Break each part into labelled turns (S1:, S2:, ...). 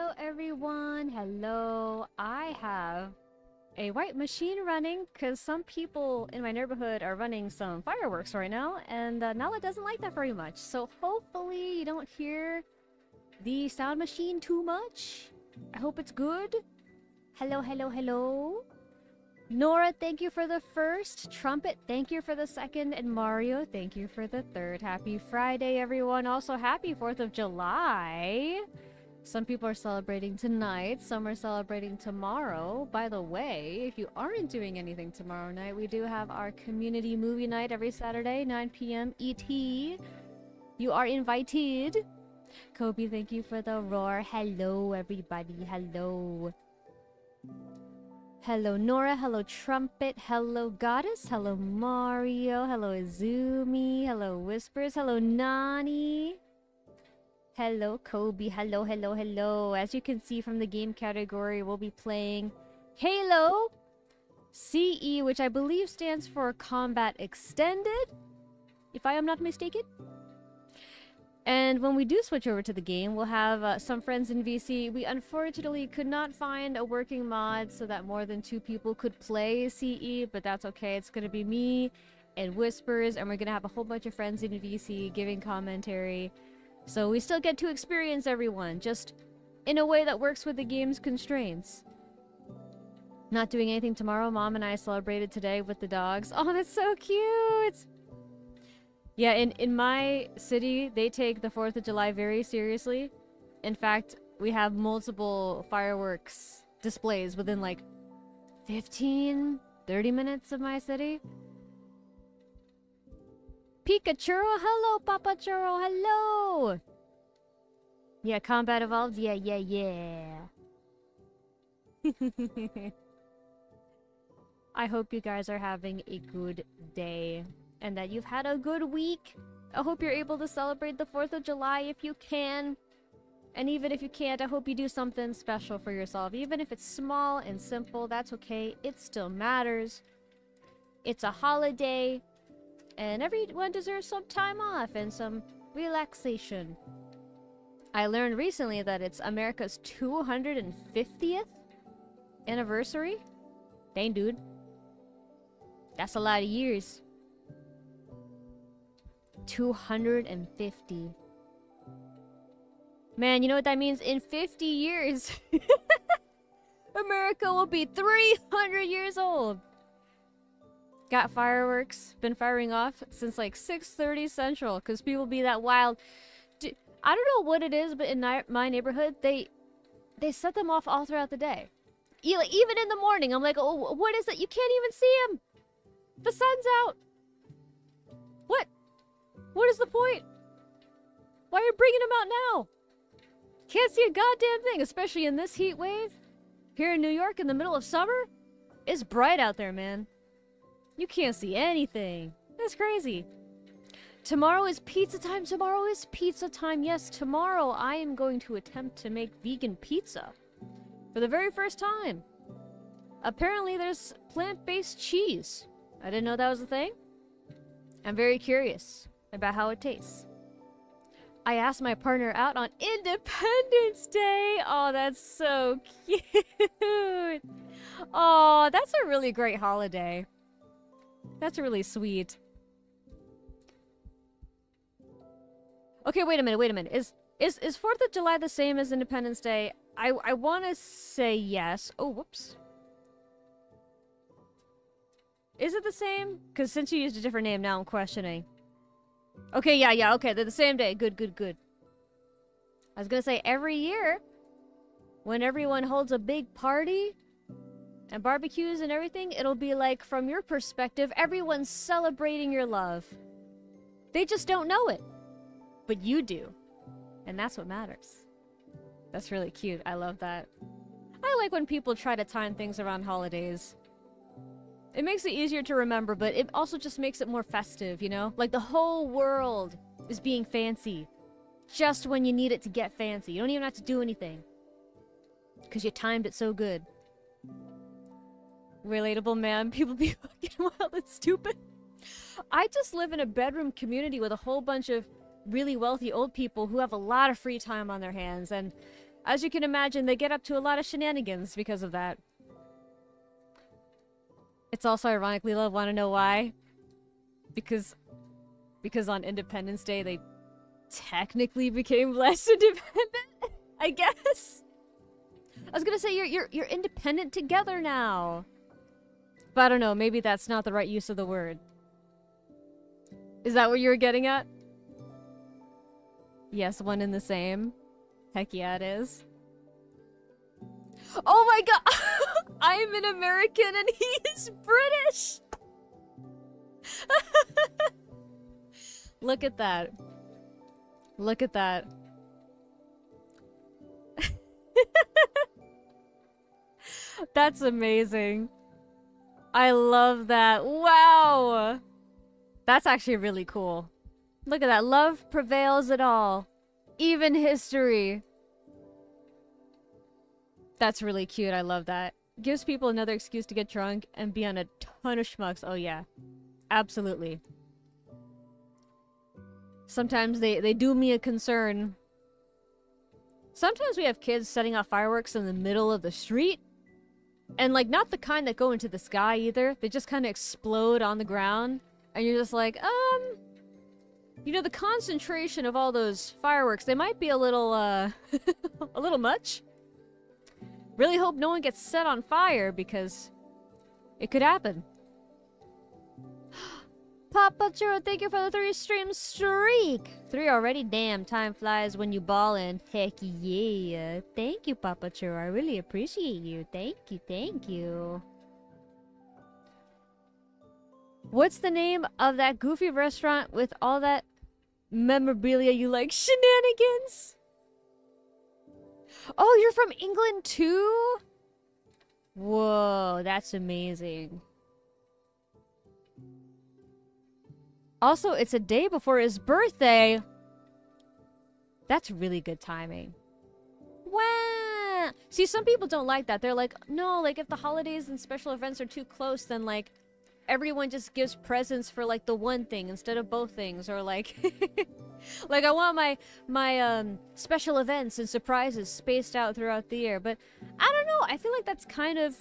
S1: Hello everyone, hello. I have a white machine running because some people in my neighborhood are running some fireworks right now, and Nala doesn't like that very much. So hopefully you don't hear the sound machine too much. I hope it's good. Hello, hello, hello. Nora, thank you for the first. Trumpet, thank you for the second. And Mario, thank you for the third. Happy Friday, everyone. Also, happy 4th of July. Some people are celebrating tonight. Some are celebrating tomorrow. By the way, if you aren't doing anything tomorrow night, we do have our community movie night every Saturday, 9 p.m. ET. You are invited. Kobe, thank you for the roar. Hello, everybody. Hello. Hello, Nora. Hello, Trumpet. Hello, Goddess. Hello, Mario. Hello, Izumi. Hello, Whispers. Hello, Nani. Hello, Kobe. Hello, hello, hello. As you can see from the game category, we'll be playing Halo CE, which I believe stands for Combat Extended, if I am not mistaken. And when we do switch over to the game, we'll have some friends in VC. We unfortunately could not find a working mod so that more than 2 people could play CE, but that's okay. It's going to be me and Whispers, and we're going to have a whole bunch of friends in VC giving commentary. So we still get to experience everyone, just in a way that works with the game's constraints. Not doing anything tomorrow. Mom and I celebrated today with the dogs. Oh, that's so cute! Yeah, in my city, they take the 4th of July very seriously. In fact, we have multiple fireworks displays within like 15, 30 minutes of my city. Pikachu, hello, Papa Churro, hello! Yeah, Combat Evolved, yeah, yeah, yeah. I hope you guys are having a good day. And that you've had a good week. I hope you're able to celebrate the 4th of July if you can. And even if you can't, I hope you do something special for yourself. Even if it's small and simple, that's okay. It still matters. It's a holiday. And everyone deserves some time off and some relaxation. I learned recently that it's America's 250th anniversary. Dang, dude. That's a lot of years. 250. Man, you know what that means? In 50 years, America will be 300 years old. Got fireworks, been firing off since like 6:30 Central, because people be that wild. I don't know what it is, but in my neighborhood, they set them off all throughout the day. Even in the morning, I'm like, oh, what is it? You can't even see them. The sun's out. What? What is the point? Why are you bringing them out now? Can't see a goddamn thing, especially in this heat wave. Here in New York in the middle of summer, it's bright out there, man. You can't see anything. That's crazy. Tomorrow is pizza time. Tomorrow is pizza time. Yes, tomorrow I am going to attempt to make vegan pizza. For the very first time. Apparently there's plant-based cheese. I didn't know that was a thing. I'm very curious about how it tastes. I asked my partner out on Independence Day. Oh, that's so cute. Oh, that's a really great holiday. That's really sweet. Okay, wait a minute. Is 4th of July the same as Independence Day? I want to say yes. Oh, whoops. Is it the same? Because since you used a different name, now I'm questioning. Okay, yeah, okay. They're the same day. Good. I was gonna say, every year, when everyone holds a big party and barbecues and everything, it'll be like, from your perspective, everyone's celebrating your love. They just don't know it. But you do. And that's what matters. That's really cute. I love that. I like when people try to time things around holidays. It makes it easier to remember, but it also just makes it more festive, you know? Like the whole world is being fancy. Just when you need it to get fancy. You don't even have to do anything. Because you timed it so good. Relatable, man. People be fucking wild and stupid. I just live in a bedroom community with a whole bunch of really wealthy old people who have a lot of free time on their hands, and As you can imagine, they get up to a lot of shenanigans because of that. It's also ironic, Lila, want to know why? Because on Independence Day, they technically became less independent, I guess. I was gonna say, you're independent together now. But I don't know, maybe that's not the right use of the word. Is that what you were getting at? Yes, one and the same. Heck yeah, it is. Oh my god! I'm an American and he's British! Look at that. Look at that. That's amazing. I love that. Wow! That's actually really cool. Look at that. Love prevails at all. Even history. That's really cute. I love that. Gives people another excuse to get drunk and be on a ton of schmucks. Oh yeah. Absolutely. Sometimes they do me a concern. Sometimes we have kids setting off fireworks in the middle of the street. And like, not the kind that go into the sky either. They just kind of explode on the ground. And you're just like, you know, the concentration of all those fireworks, they might be a little, a little much. Really hope no one gets set on fire because it could happen. Papa Churro, thank you for the 3 stream streak. 3 already? Damn, time flies when you ballin'. Heck yeah. Thank you, Papa Churro. I really appreciate you. Thank you, thank you. What's the name of that goofy restaurant with all that memorabilia you like? Shenanigans? Oh, you're from England too? Whoa, that's amazing. Also, it's a day before his birthday. That's really good timing. Wow. See, some people don't like that. They're like, no, like if the holidays and special events are too close, then like everyone just gives presents for like the one thing instead of both things, or like like I want my special events and surprises spaced out throughout the year. But I don't know, I feel like that's kind of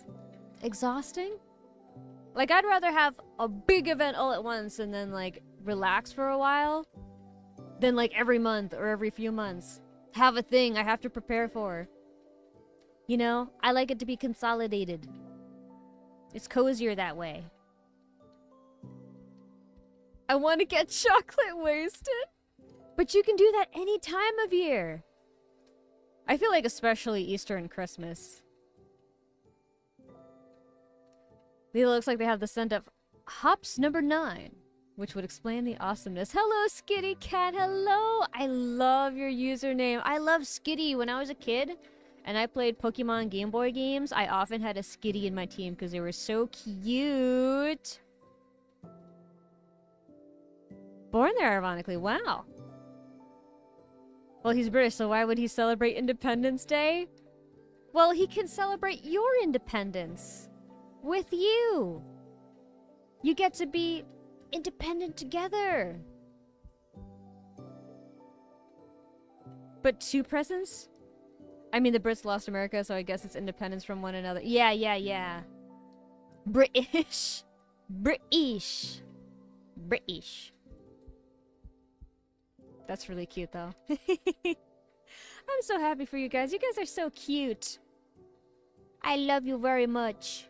S1: exhausting. Like I'd rather have a big event all at once and then like relax for a while than like every month or every few months have a thing I have to prepare for. You know, I like it to be consolidated. It's cozier that way. I want to get chocolate wasted. But you can do that any time of year. I feel like especially Easter and Christmas. It looks like they have the send up hops number 9, which would explain the awesomeness. Hello, Skitty Cat. Hello. I love your username. I love Skitty. When I was a kid and I played Pokemon Game Boy games, I often had a Skitty in my team because they were so cute. Born there, ironically. Wow. Well, he's British, so why would he celebrate Independence Day? Well, he can celebrate your independence. With you. You get to be independent together. But 2 presents? I mean, the Brits lost America, so I guess it's independence from one another. Yeah. British. British. That's really cute, though. I'm so happy for you guys. You guys are so cute. I love you very much.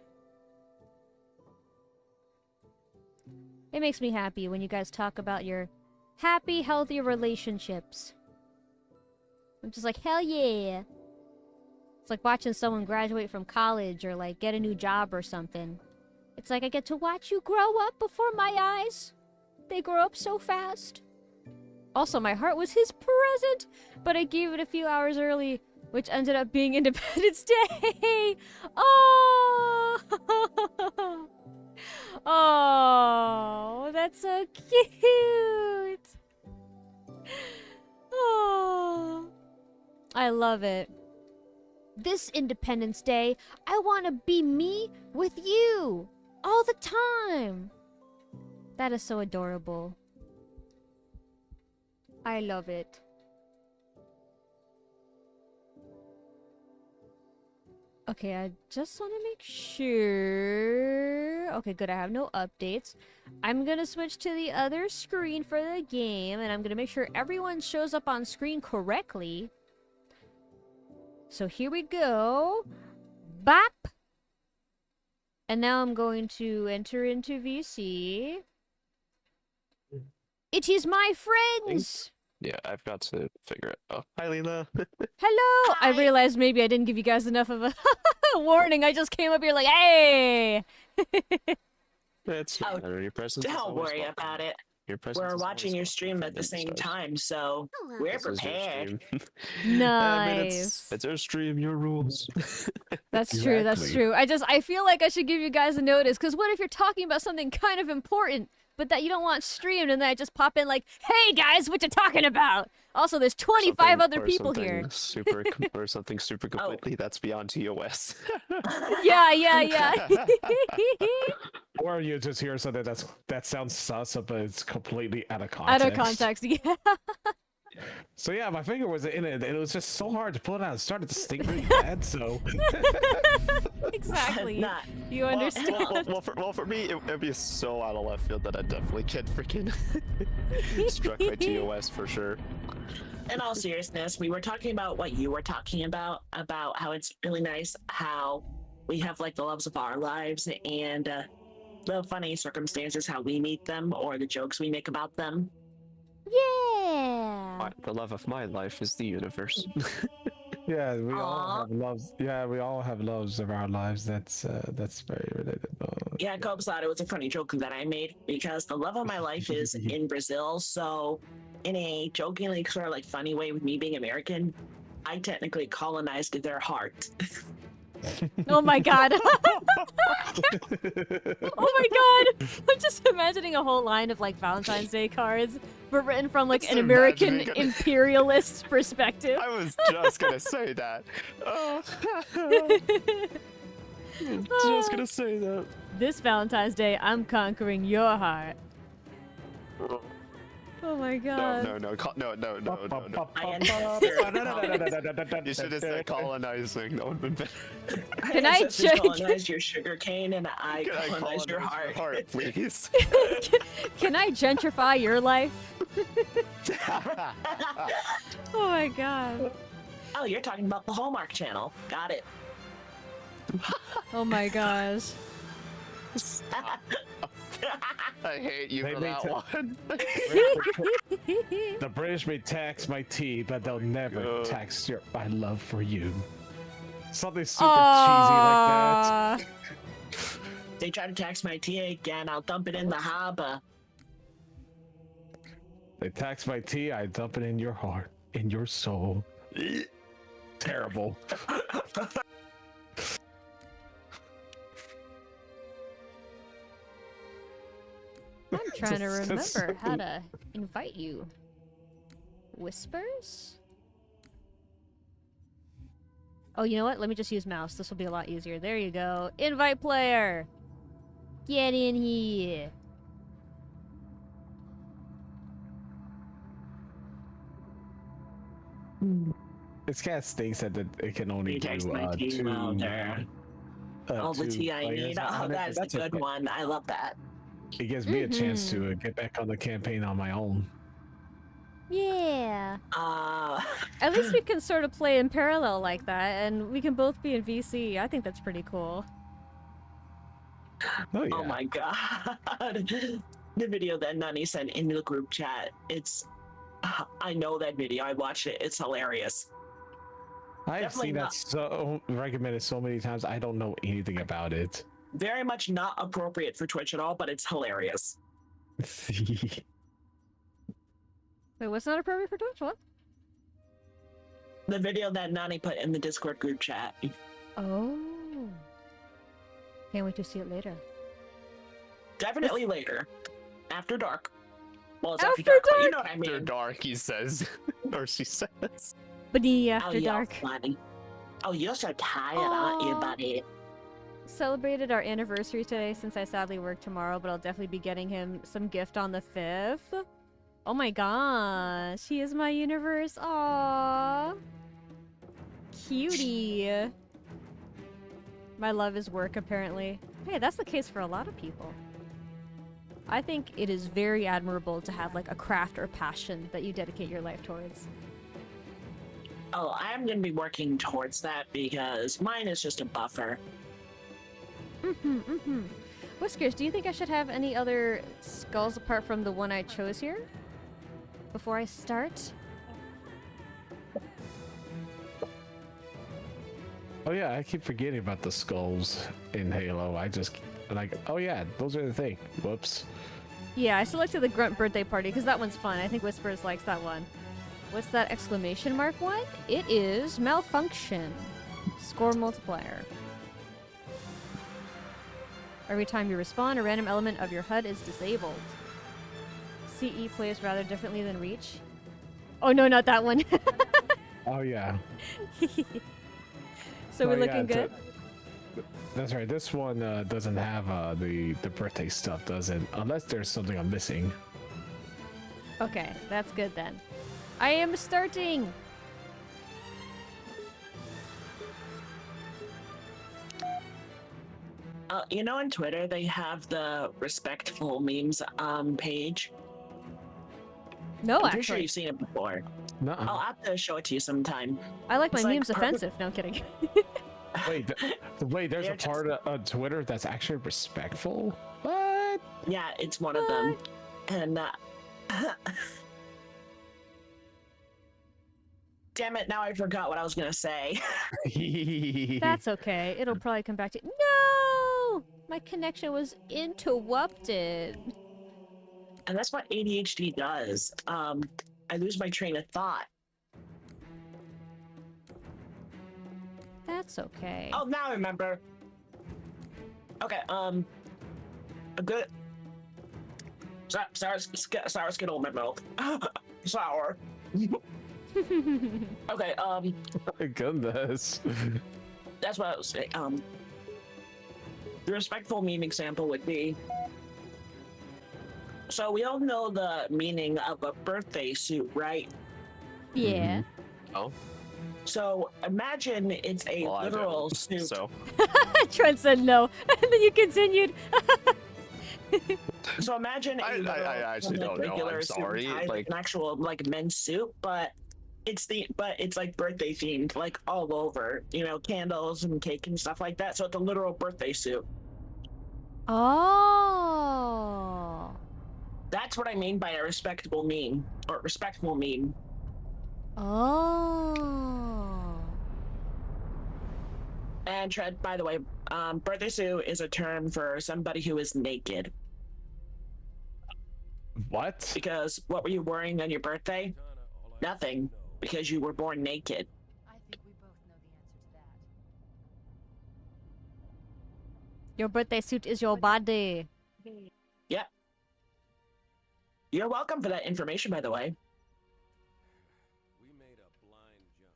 S1: It makes me happy when you guys talk about your happy, healthy relationships. I'm just like, hell yeah. It's like watching someone graduate from college or like get a new job or something. It's like I get to watch you grow up before my eyes. They grow up so fast. Also, my heart was his present, but I gave it a few hours early, which ended up being Independence Day. Oh! Oh, that's so cute. Oh, I love it. This Independence Day, I want to be me with you all the time. That is so adorable. I love it. Okay, I just want to make sure. Okay, good. I have no updates. I'm going to switch to the other screen for the game, and I'm going to make sure everyone shows up on screen correctly. So here we go. Bop! And now I'm going to enter into VC. It is my friends!
S2: Yeah, I've got to figure it out. Hi, Lila.
S1: Hello!
S3: Hi.
S1: I realized maybe I didn't give you guys enough of a warning. I just came up here like, hey!
S2: It's
S3: Oh,
S2: your presence. is
S3: Don't
S2: always
S3: worry
S2: welcome.
S3: about it.
S2: Your presence.
S3: We're
S2: is
S3: watching
S2: always
S3: your
S2: welcome,
S3: stream at the
S2: friend
S3: same
S2: in disguise.
S3: time, so we're
S2: This is your
S3: prepared.
S2: stream.
S1: Nice.
S2: I mean, it's your stream, your rules.
S1: That's true, that's
S4: Exactly.
S1: true. I feel like I should give you guys a notice, because what if you're talking about something kind of important, but that you don't want streamed, and then I just pop in like, hey guys, what you talking about? Also, there's 25 other people here.
S2: Or something super
S3: Oh.
S2: completely that's beyond TOS.
S1: Yeah.
S4: Or you just hear something that sounds sus, but it's completely out of
S1: Out
S4: context.
S1: of context, yeah.
S4: So yeah, my finger was in it, and it was just so hard to pull it out. It started to stink really bad. So
S1: Exactly.
S3: Not.
S1: You understand?
S2: Well, for me, it'd be so out of left field that I definitely get freaking struck by TOS for sure.
S3: In all seriousness, we were talking about what you were talking about how it's really nice how we have like the loves of our lives and the funny circumstances how we meet them or the jokes we make about them.
S1: Yeah.
S2: The love of my life is the universe.
S4: yeah, we all
S3: Aw.
S4: have loves. Yeah, we all have loves of our lives. That's very relatable.
S3: Yeah, Cobes thought it was a funny joke that I made because the love of my life is in Brazil. So, in a jokingly sort of like funny way with me being American, I technically colonized their heart.
S1: Oh my god. Oh my god. I'm just imagining a whole line of like Valentine's Day cards, but written from like
S2: Just
S1: an American
S2: imagining it.
S1: imperialist perspective.
S2: I was just gonna say that. Oh. Just gonna say that.
S1: This Valentine's Day, I'm conquering your heart. Oh my god.
S2: No. No.
S3: I
S2: You should have said colonizing. That would have been better.
S1: Can I check-
S3: colonize your sugar cane and I
S2: Can I
S3: colonize your
S2: colonize
S3: heart?
S2: please?
S1: Can I gentrify your life? Oh my god.
S3: Oh, you're talking about the Hallmark Channel. Got it.
S1: Oh my gosh.
S2: I hate you
S4: They
S2: for
S4: made
S2: that
S4: to-
S2: one.
S4: The British may tax my tea, but they'll never
S2: Ugh.
S4: tax my love for you. Something super cheesy like that.
S1: Aww.
S3: They try to tax my tea again. I'll dump it in the harbor.
S4: They tax my tea, I dump it in your heart, in your soul. Terrible.
S1: I'm trying to
S4: That's
S1: remember
S4: so-
S1: how to invite you. Whispers? Oh, you know what? Let me just use mouse. This will be a lot easier. There you go. Invite player! Get in here!
S4: It's kind of stinks that it can only
S3: You
S4: do
S3: text my tea
S4: two.
S3: louder. All the
S4: two
S3: tea I
S4: players
S3: need. Oh,
S4: on it,
S3: that's a
S4: but
S3: good
S4: okay.
S3: one. I love that.
S4: It gives me a chance to get back on the campaign on my own.
S1: Yeah.
S3: Uh,
S1: At least we can sort of play in parallel like that, and we can both be in VC. I think that's pretty cool.
S4: Oh yeah.
S3: oh my god. The video that Nani sent in the group chat. I know that video. I watched it. It's hilarious.
S4: I've
S3: definitely
S4: seen that
S3: not.
S4: so recommended so many times. I don't know anything about it.
S3: Very much not appropriate for Twitch at all, but it's hilarious.
S1: Wait, what's not appropriate for Twitch? What?
S3: The video that Nani put in the Discord group chat.
S1: Oh. Can't wait to see it later.
S3: Definitely later. After dark. Well, it's
S1: After
S3: after, dark, but you
S1: dark.
S3: know what I
S2: After
S3: mean.
S2: dark, he says. Or she says.
S1: Buddy,
S3: Oh,
S1: after
S3: you're
S1: dark.
S3: funny. Oh, you're so tired, aren't you,
S1: Aw.
S3: buddy?
S1: Celebrated our anniversary today since I sadly work tomorrow, but I'll definitely be getting him some gift on the 5th. Oh my gosh, he is my universe. Aww. Cutie. My love is work, apparently. Hey, that's the case for a lot of people. I think it is very admirable to have like a craft or passion that you dedicate your life towards.
S3: Oh, I'm going to be working towards that because mine is just a buffer.
S1: Whiskers, do you think I should have any other skulls apart from the one I chose here? Before I start?
S4: Oh yeah, I keep forgetting about the skulls in Halo. I just like, oh yeah, those are the thing. Whoops.
S1: Yeah, I selected the Grunt Birthday Party because that one's fun. I think Whispers likes that one. What's that exclamation mark one? It is Malfunction. Score multiplier. Every time you respawn, a random element of your HUD is disabled. CE plays rather differently than Reach. Oh no, not that one.
S4: Oh yeah.
S1: So
S4: Oh,
S1: we're
S4: yeah,
S1: looking good?
S4: That's right. This one doesn't have the birthday stuff, does it? Unless there's something I'm missing.
S1: Okay, that's good then. I am starting!
S3: You know, on Twitter, they have the respectful memes page.
S1: No,
S3: I'm pretty sure
S1: actually.
S3: you've seen it before.
S4: Nuh-uh.
S3: I'll have to show it to you sometime.
S1: I like my
S3: It's like
S1: memes
S3: perfect-
S1: offensive. No, I'm kidding.
S4: Wait, wait. There's a
S3: They're just-
S4: part of Twitter that's actually respectful. What?
S3: Yeah, it's one of them. And damn it, now I forgot what I was gonna say.
S1: That's okay. It'll probably come back to. No! My connection was interrupted.
S3: And that's what ADHD does. I lose my train of thought.
S1: That's okay.
S3: Oh, now I remember. Okay, a good sour Skittle mint milk. Sour. Okay,
S4: My goodness.
S3: that's what I was saying. The respectful meme example would be. So we all know the meaning of a birthday suit, right?
S1: Yeah.
S2: Oh,
S3: So imagine it's a
S2: well, I
S3: literal
S2: don't.
S3: suit.
S2: So
S1: Trent said no, and then you continued.
S3: So imagine
S2: I actually don't know, I'm
S3: regular suit and
S2: sorry,
S3: tie,
S2: like-
S3: an actual like men's suit, but it's like birthday themed, like all over. You know, candles and cake and stuff like that. So it's a literal birthday suit.
S1: Oh.
S3: That's what I mean by a respectable meme or respectful meme.
S1: Oh.
S3: And Tread, by the way, birthday suit is a term for somebody who is naked.
S4: What?
S3: Because what were you wearing on your birthday? Nothing, because you were born naked.
S5: I think we both know the answer to that.
S1: Your birthday suit is your body.
S3: Yep. You're welcome for that information, by the way.
S6: We made a blind jump.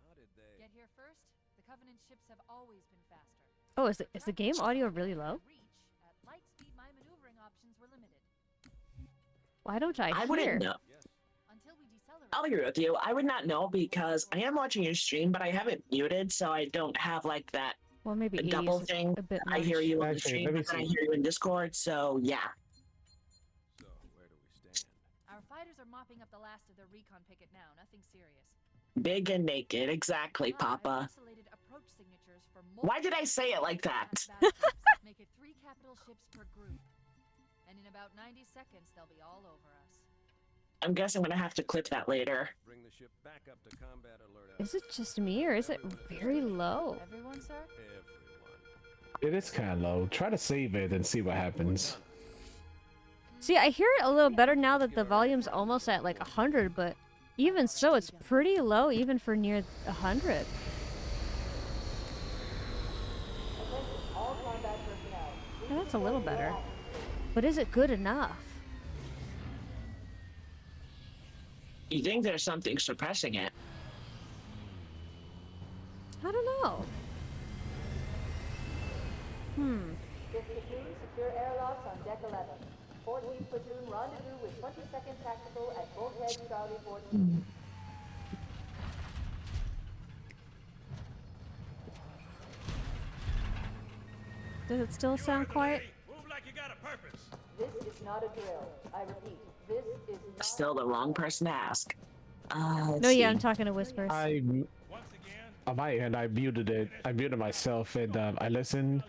S6: How did they?
S5: Get here first? The Covenant ships have always been faster.
S1: Oh, is the game audio really low?
S5: Reach. At light speed, my maneuvering options were limited.
S1: Why don't I hear?
S3: Wouldn't know.
S5: Until we decelerate.
S3: I'll agree with you. I would not know because I am watching your stream, but I have it muted, so I don't have like that
S1: Well, maybe
S3: a
S1: 80
S3: double
S1: is
S3: thing.
S1: a bit
S3: I hear
S1: much.
S3: you on the
S4: Actually,
S3: stream,
S4: let me
S3: and I
S4: see.
S3: hear you in Discord, so yeah.
S6: So where do we stand?
S5: Our fighters are mopping up the last of their recon picket now. Nothing serious.
S3: Big and naked, exactly,
S5: Now, I've
S3: Papa.
S5: isolated approach signatures for
S3: Why did I say it like that?
S5: Make it 3 capital ships per group. And in about 90 seconds, they'll be all over us.
S3: I'm guessing I'm gonna have to clip that later.
S6: Bring the ship back up to combat alert.
S1: Is it just me or is it very low?
S5: Everyone, sir?
S6: Everyone.
S4: It is kind of low. Try to save it and see what happens.
S1: See, I hear it a little better now that the volume's almost at like 100, but even so, it's pretty low even for near 100. Yeah, that's a little better. But is it good enough?
S3: You think there's something suppressing it?
S1: I don't know.
S7: This platoon, secure airlocks on deck 11. 14th platoon rendezvous with 22nd Tactical at Bulkhead Charlie 14.
S1: Does it still sound quiet?
S6: Move like you got a purpose.
S7: This is not a drill. I repeat, this is not
S3: Still the wrong person to ask.
S1: No, yeah, I'm talking to whispers.
S4: I
S6: Once again,
S4: on my end, I muted it. I muted myself, and I listened,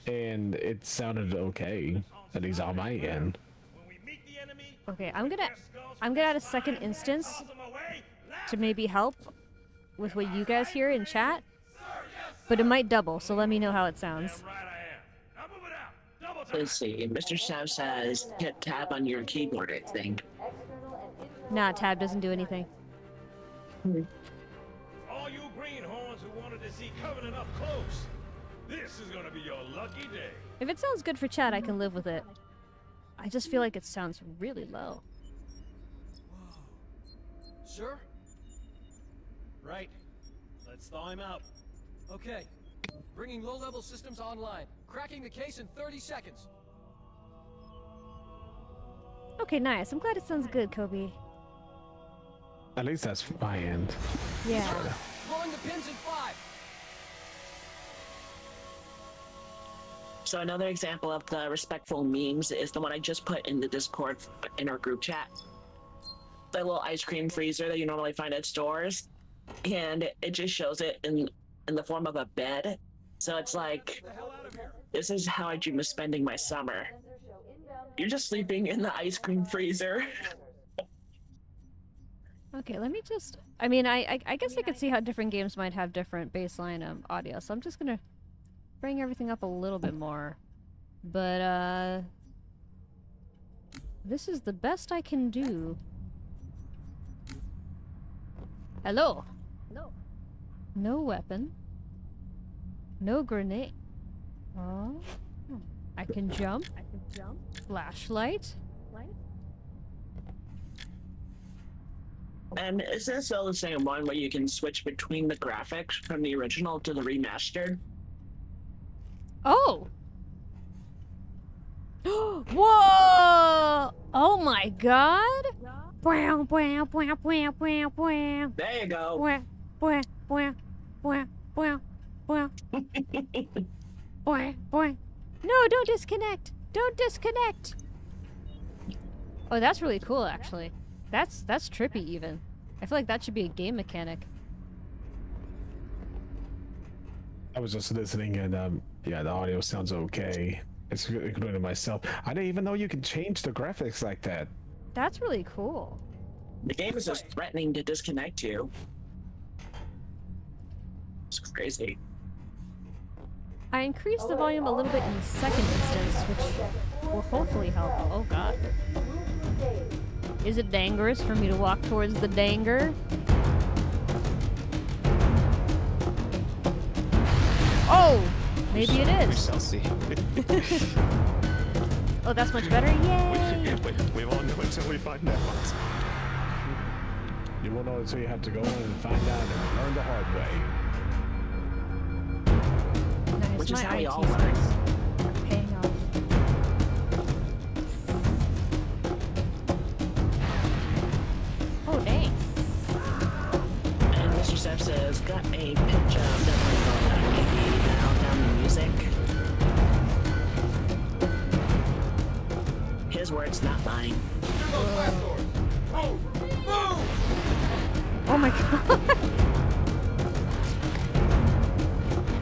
S4: and it sounded okay. At least on my end.
S6: when we meet the enemy,
S1: Okay, I'm gonna add a second instance
S6: toss them away.
S1: to maybe help with what you guys hear in chat. But it might double, so let me know how it sounds.
S6: Right I am. Now move it out. Double time.
S3: Let's see. Mr. Shaw says hit tab on your keyboard, I think.
S7: external and internal.
S1: Nah, tab doesn't do anything.
S6: All you greenhorns who wanted to see Covenant up close, this is gonna be your lucky day.
S1: If it sounds good for chat, I can live with it. I just feel like it sounds really low.
S8: Sir? Right. Let's thaw him out. Okay. Bringing low-level systems online. Cracking the case in 30 seconds.
S1: Okay, nice. I'm glad it sounds good, Kobe.
S4: At least that's my end.
S1: Yeah.
S8: Throwing the pins in 5.
S3: So another example of the respectful memes is the one I just put in the Discord in our group chat. The little ice cream freezer that you normally find at stores, and it just shows it in the form of a bed. So it's like, this is how I dream of spending my summer. You're just sleeping in the ice cream freezer.
S1: Okay, let me just... I mean, I guess I could see how different games might have different baseline audio, so I'm just gonna bring everything up a little bit more. But, this is the best I can do. Hello? No. No weapon. No grenade. Oh. I can jump. Flashlight.
S3: And is this still the same one where you can switch between the graphics from the original to the remastered?
S1: Oh! Whoa! Oh my god! Wow, wow, wow, wow, wow, wow.
S3: There you go.
S1: Wow, wow, wow, wow, wow, wow. Wow, wow. No, don't disconnect! Don't disconnect! Oh, that's really cool, actually. That's trippy, even. I feel like that should be a game mechanic.
S4: I was just listening, and yeah, the audio sounds okay. It's including myself. I didn't even know you can change the graphics like that.
S1: That's really cool.
S3: The game is just threatening to disconnect you. It's crazy.
S1: I increased the volume a little bit in the second instance, which will hopefully help. Oh god. Is it dangerous for me to walk towards the danger? Oh! Maybe it
S2: We
S1: is.
S2: shall see.
S1: Oh, that's much better? Yay!
S2: we won't know until we find out.
S4: You won't know until you have to go in and find out and learn the hard way.
S1: Nice.
S3: Which is
S1: My
S3: how we
S1: IT
S3: all learn.
S1: skills are paying off. Oh, dang.
S3: And Mr. Steph says, got a pitch of definitely maybe dial down the music. His words, not mine.
S1: Oh my god!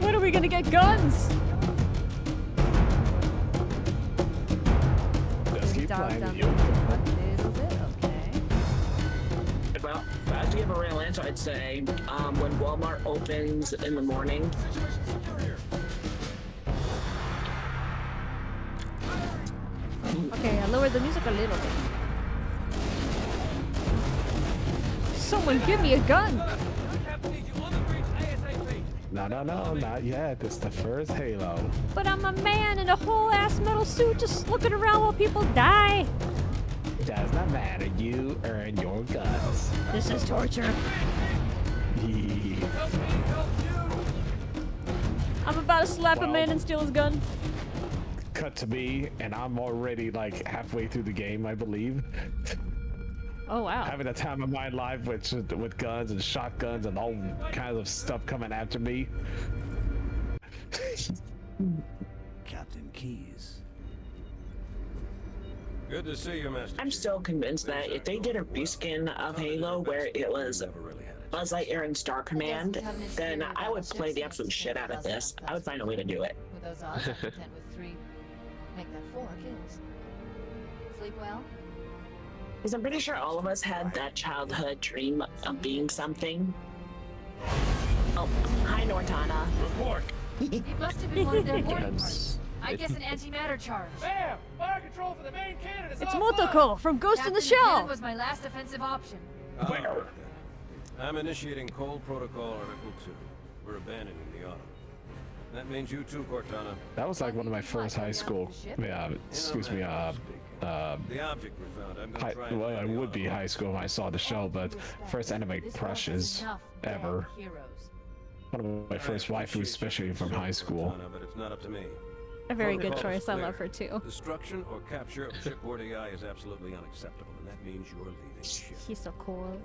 S1: When are we gonna get guns?
S4: Just keep
S1: Dial
S4: playing.
S1: down
S4: You'll-
S1: a little bit, okay.
S3: Well, if I have to give a real answer, I'd say when Walmart opens in the morning,
S1: Okay, I lowered the music a little bit. Someone give me a gun!
S4: No, not yet. It's the first Halo.
S1: But I'm a man in a whole ass metal suit just looking around while people die.
S4: Does not matter. You earn your guns.
S1: This is torture. I'm about to slap a man and steal his gun.
S4: Cut to me, and I'm already like halfway through the game, I believe.
S1: Oh wow.
S4: Having a time of my life with guns and shotguns and all kinds of stuff coming after me.
S2: God
S9: keys.
S6: Good to see you, Master
S3: I'm
S6: Chief.
S3: still convinced that if they did a reskin of Halo where it was
S6: Never really had it.
S3: Buzz Lightyear and Star Command, then I would play the absolute shit out of this. I would find a way to do it.
S5: With those odds, I'm content with 3. Make that 4 kills. Sleep well?
S3: Because I'm pretty sure all of us had that childhood dream of being something. Oh, hi Nortana.
S6: Report.
S5: It must have been one of their boarding
S2: Yes.
S5: parties. I guess an antimatter charge.
S8: Bam! Fire control for the main cannon is
S1: It's
S8: offline.
S1: Motoko from Ghost in the
S5: Captain Cannon
S1: Shell.
S5: was my last offensive option.
S6: All right, then. I'm initiating Cold Protocol Article 2. We're abandoning the auto. That means you too, Cortana.
S4: That was like one of my first high school. Yeah, excuse me.
S6: The object we found, I'm gonna try and
S4: Well, I
S6: find the
S4: would be
S6: auto.
S4: high school when I saw the show, but first anime crushes ever. One of my first waifus, especially from high school.
S6: Cortana, but it's not up to me.
S1: A very good
S6: Protocol is
S1: choice. I
S6: clear.
S1: love her too.
S6: Destruction or capture of shipboard AI is absolutely unacceptable, and that means you're leaving ship.
S1: He's so cool.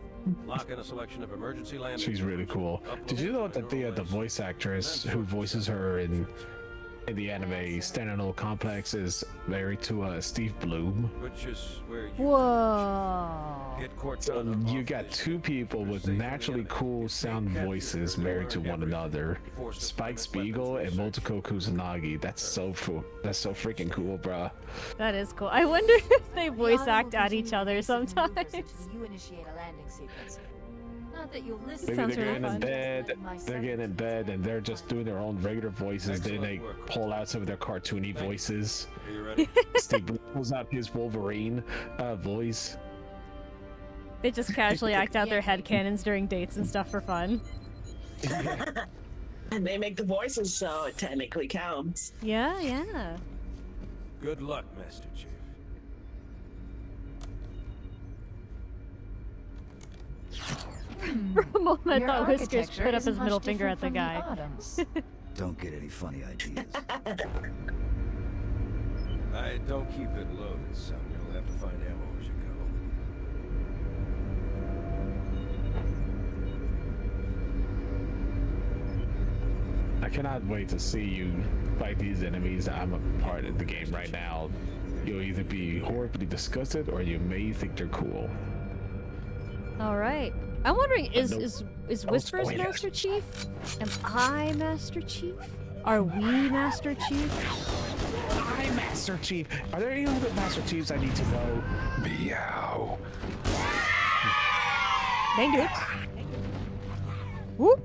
S6: Lock in a selection of emergency landing.
S4: She's really cool. Did you know that the voice actress who voices her in the anime Stanano Complex is married to Steve Bloom?
S6: Which is where you
S1: Whoa.
S6: get
S4: So
S6: Cortana
S4: you
S6: off
S4: got
S6: this
S4: two
S6: ship.
S4: people
S6: You're
S4: with
S6: safe from the
S4: naturally
S6: enemy.
S4: cool
S6: If
S4: sound
S6: they capture
S4: voices
S6: her,
S4: married to
S6: learn
S4: one
S6: everything.
S4: another.
S6: Forced to
S4: Spike
S6: plant
S4: Spiegel
S6: weapons
S4: and
S6: research.
S4: Motoko Kusanagi. That's so freaking cool, bruh.
S1: That is cool. I wonder if they voice act at each other sometimes.
S5: You initiate a landing sequence. Not that you'll listen.
S4: Maybe
S1: Sounds
S4: they're
S1: really
S4: getting in
S1: fun.
S4: bed. They're getting in bed and they're just doing their own regular voices. Then they pull out some of their cartoony voices.
S6: Are you ready?
S4: Steve Bloom pulls out his Wolverine voice.
S1: They just casually act out their headcanons during dates and stuff for fun.
S3: And they make the voices so it technically counts.
S1: Yeah, yeah.
S6: Good luck, Master Chief.
S1: For a moment, I
S5: Your
S1: thought Whiskers
S5: architecture
S1: put up
S5: isn't
S1: his middle
S5: much
S1: finger at
S5: different
S1: the
S5: from
S1: guy.
S5: Autumn's.
S9: Don't get any funny ideas.
S6: I don't keep it loaded, son. You'll have to find ammo as you go.
S4: I cannot wait to see you fight these enemies. I'm a part of the game right now. You'll either be horribly disgusted or you may think they're cool.
S1: All right. I'm wondering, is
S4: no-
S1: Whispers
S4: spoilers.
S1: Master Chief? Am I Master Chief? Are we Master Chief?
S4: I'm Master Chief. Are there any other Master Chiefs I need to know? Meow.
S1: Dang it. Whoop.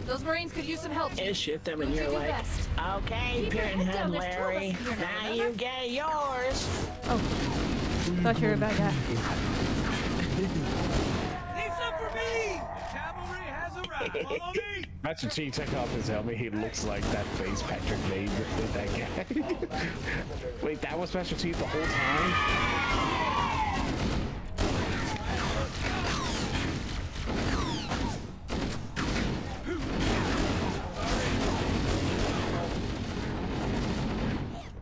S5: Those Marines could use some help.
S3: You shoot them and
S5: Do
S3: you're
S5: your
S3: like,
S5: best.
S3: okay,
S5: Keep your head
S3: Pinhead
S5: down, there's two of us
S3: Larry,
S5: here now,
S3: now
S5: remember?
S3: you get yours.
S1: Oh. Thought you were a bad guy.
S8: Leave some for me! Cavalry has arrived. Follow me!
S4: Master Chief, take off his helmet. He looks like that face Patrick made with that guy. Wait, that was Master Chief the whole time?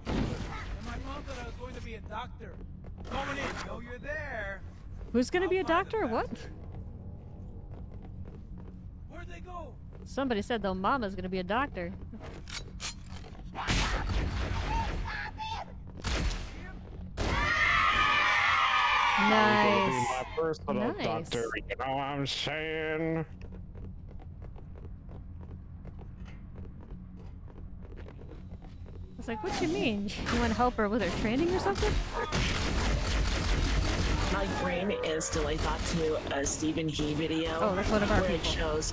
S8: And my mom thought I was going to be a doctor. Going in, know you're there.
S1: Who's gonna be a doctor or what?
S8: Where'd they go?
S1: Somebody said though Mama's gonna be a doctor. Nice.
S4: My personal
S1: Nice.
S4: doctor, you know what I'm saying?
S1: I was like, what you mean? You want to help her with her training or something?
S3: My brain is still a thought to a Stephen He video.
S1: Oh, that's one of our
S3: where
S1: people.
S3: it shows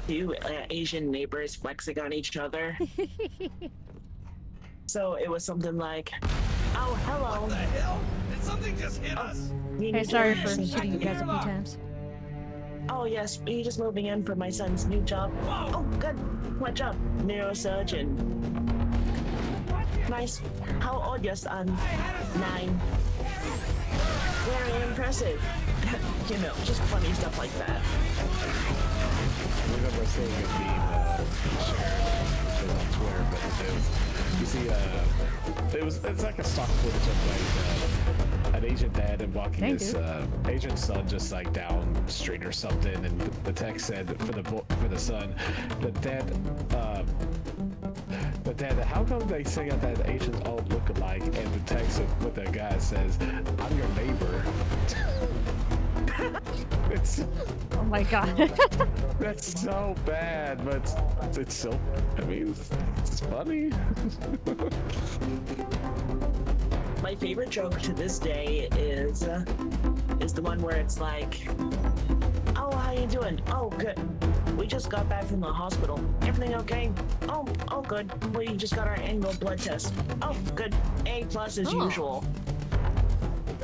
S3: two Asian neighbors flexing on each other. So it was something like, oh, hello.
S6: What the hell? Did something just hit us?
S1: Hey, sorry for shooting you guys a few times.
S3: Oh, yes, you're just moving in for my son's new job. Oh, good. What job? Neurosurgeon. Nice. How old your son? 9. Very impressive. You know, just funny stuff like that.
S4: I remember seeing a meme shared on Twitter, but you see, it's like a stock footage of like an Asian dad and walking his Asian son just like down the street or something, and the text said for the son, the dad, how come they say that Asians all look alike? And the text with the guy says, "I'm your neighbor." It's
S1: Oh my god.
S4: that's so bad, but it's so. I mean, it's funny.
S3: My favorite joke to this day is the one where it's like, "Oh, how you doing? Oh, good. We just got back from the hospital. Everything okay? Oh, good. We just got our annual blood test. Oh, good. A+ as usual."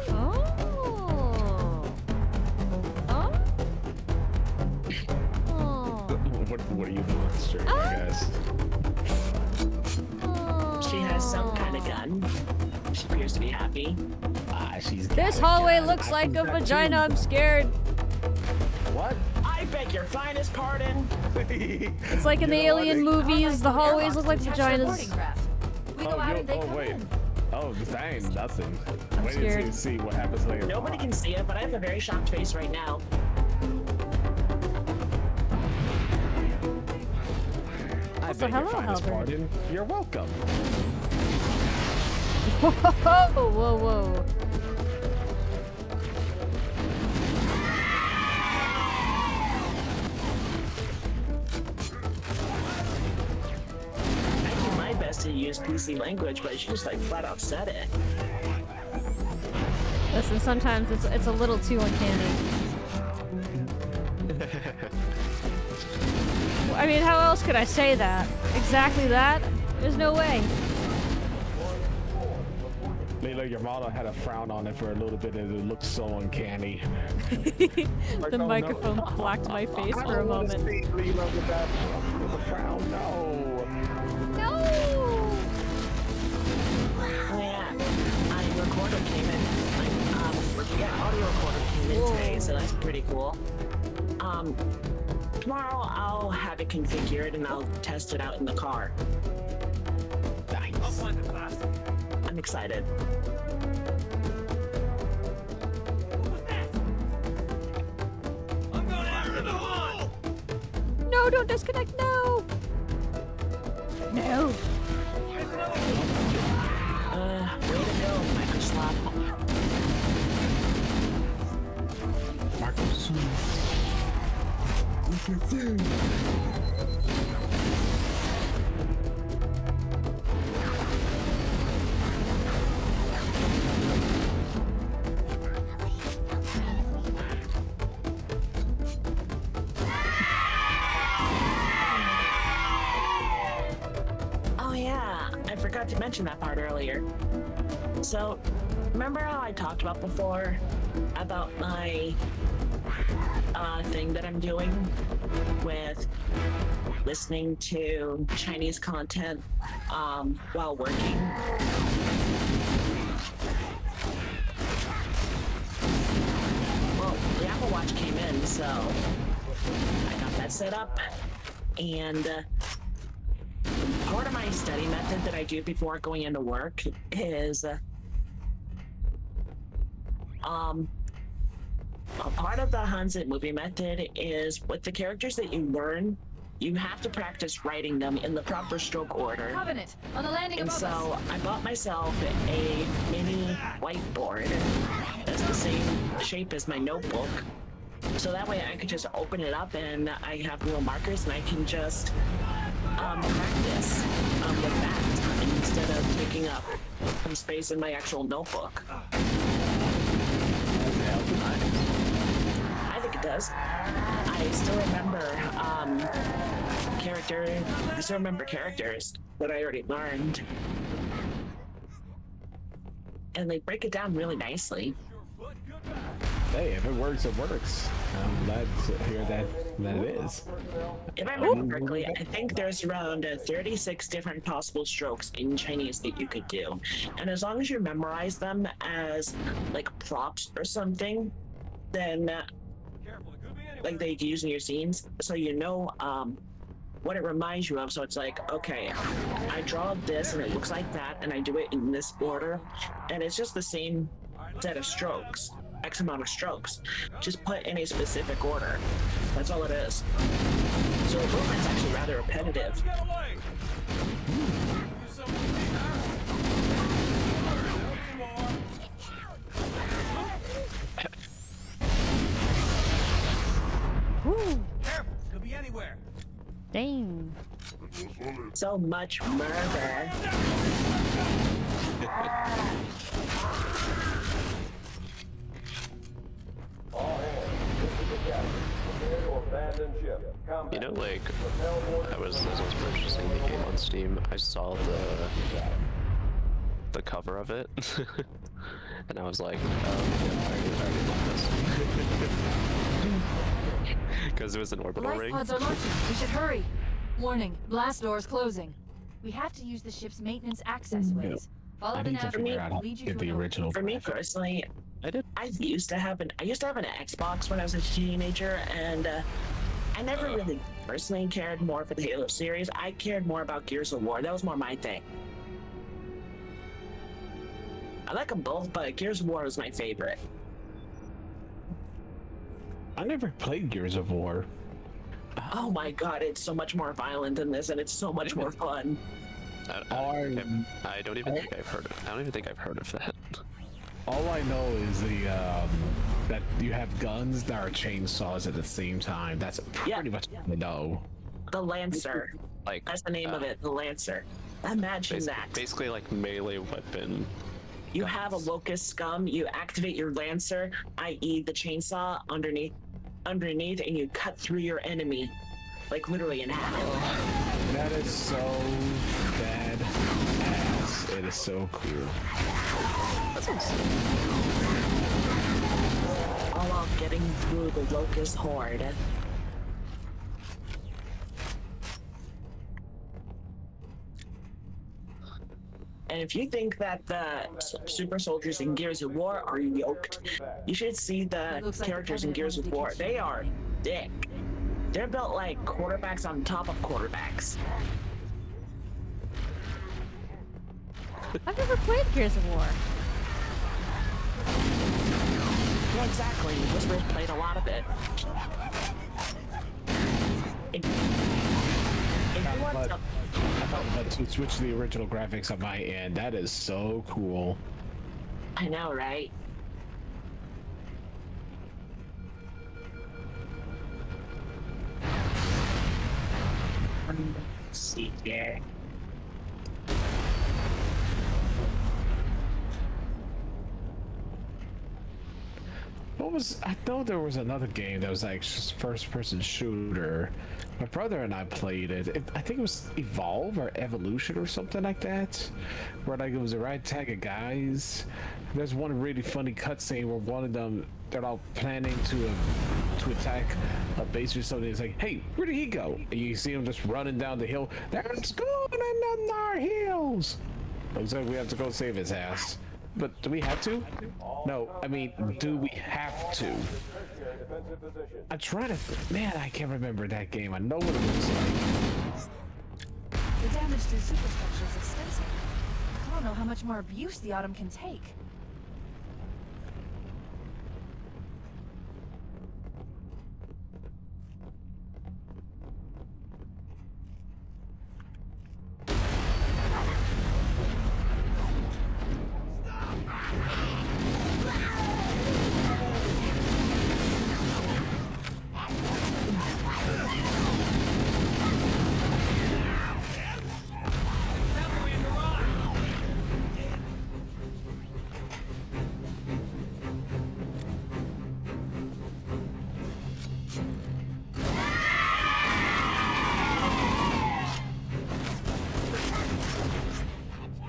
S1: Oh. Oh. Oh.
S4: What are you doing, stream, guys?
S3: She has some kind of gun. She appears to be happy.
S4: She's.
S1: This hallway looks like a vagina. I'm scared.
S4: What?
S3: I beg your finest pardon.
S1: It's like in the Alien movies. The hallways look like vaginas.
S5: We go out and they come
S4: wait.
S5: in.
S4: Oh, dang, nothing.
S1: I'm
S4: Wait
S1: scared.
S4: to see what happens later.
S3: Nobody can see it, but I have a very shocked face right now.
S4: I
S1: Also,
S4: beg your
S1: hello,
S4: finest
S1: Albert.
S4: pardon. You're welcome.
S1: Whoa, whoa, whoa.
S3: I do my best to use PC language, but she just like flat out said it.
S1: Listen, sometimes it's a little too uncanny. I mean, how else could I say that? Exactly that? There's no way.
S4: Lila, your model had a frown on it for a little bit and it looked so uncanny.
S1: The microphone blocked my face for a moment.
S4: Lila with a frown, no.
S1: No!
S3: Oh yeah, recorder came in. Audio recorder came in today, so that's pretty cool. Tomorrow I'll have it configured and I'll test it out in the car.
S4: Nice.
S3: I'm excited.
S8: I'm going after the hunt!
S1: No, don't disconnect, no! No.
S3: Way to go, Microsoft. Oh yeah, I forgot to mention that part earlier. So, remember how I talked about before about my thing that I'm doing with listening to Chinese content while working? Well, the Apple Watch came in, so I got that set up, and part of my study method that I do before going into work is a part of the Hanzi movie method is with the characters that you learn, you have to practice writing them in the proper stroke order.
S5: Covenant on the landing
S3: And
S5: above
S3: so
S5: us.
S3: I bought myself a mini whiteboard that's the same shape as my notebook. So that way I could just open it up and I have little markers and I can just practice with that instead of taking up some space in my actual notebook. I think it does. I still remember characters that I already learned. And they break it down really nicely.
S4: Hey, if it works, it works. I'm glad to hear that it is.
S3: If I remember correctly, I think there's around 36 different possible strokes in Chinese that you could do. And as long as you memorize them as like props or something, then like they use in your scenes, so you know what it reminds you of. So it's like, okay, I draw this and it looks like that, and I do it in this order, and it's just the same set of strokes, X amount of strokes, just put in a specific order. That's all it is. So the movement's actually rather repetitive.
S6: Get away!
S1: Woo!
S6: Careful, could be anywhere.
S1: Dang.
S3: So much murder.
S2: You know, like, as I was purchasing the game on Steam, I saw the cover of it, and I was like, oh, I already love this. Because it was an orbital
S5: Life
S2: ring.
S5: pods are launching. We should hurry. Warning, blast doors closing. We have to use the ship's maintenance access ways. Follow
S4: I
S5: the
S4: need to figure
S5: navigator
S4: out how to
S5: lead you
S4: get
S5: to
S4: the
S5: an
S4: original.
S3: For me
S4: graphic.
S3: personally,
S2: I did.
S3: I used to have an Xbox when I was a teenager, and I never really personally cared more for the Halo series. I cared more about Gears of War. That was more my thing. I like them both, but Gears of War was my favorite.
S4: I never played Gears of War.
S3: Oh my god, it's so much more violent than this, and it's so much more fun.
S2: I don't even think I've heard of. I don't even think I've heard of that.
S4: All I know is that you have guns that are chainsaws at the same time. That's pretty much all I know.
S3: The Lancer.
S2: Like,
S3: That's the name of it, the Lancer. Imagine that.
S2: Basically, like melee weapon.
S3: You have a locust scum, you activate your Lancer, i.e. the chainsaw underneath, and you cut through your enemy. Like literally in half.
S4: That is so badass. It is so cool.
S3: All while getting through the locust horde. And if you think that the super soldiers in Gears of War are yoked, you should see the characters in Gears of War. They are thick. They're built like quarterbacks on top of quarterbacks.
S1: I've never played Gears of War.
S3: Yeah, exactly. Whisper's played a lot of it. If you want to...
S4: I thought about to switch to the original graphics on my end. That is so cool.
S3: I know, right? Let's see here.
S4: I know there was another game that was like just first-person shooter. My brother and I played it. I think it was Evolve or Evolution or something like that, where like it was a ragtag of guys. There's one really funny cutscene where one of them, they're all planning to attack a base or something. It's like, hey, where did he go? And you see him just running down the hill. There's going on our heels. Looks like we have to go save his ass. But do we have to? No, I mean, do we have to? I'm trying to... Man, I can't remember that game. I know what it looks like.
S5: The damage to the superstructure is extensive. I don't know how much more abuse the Autumn can take.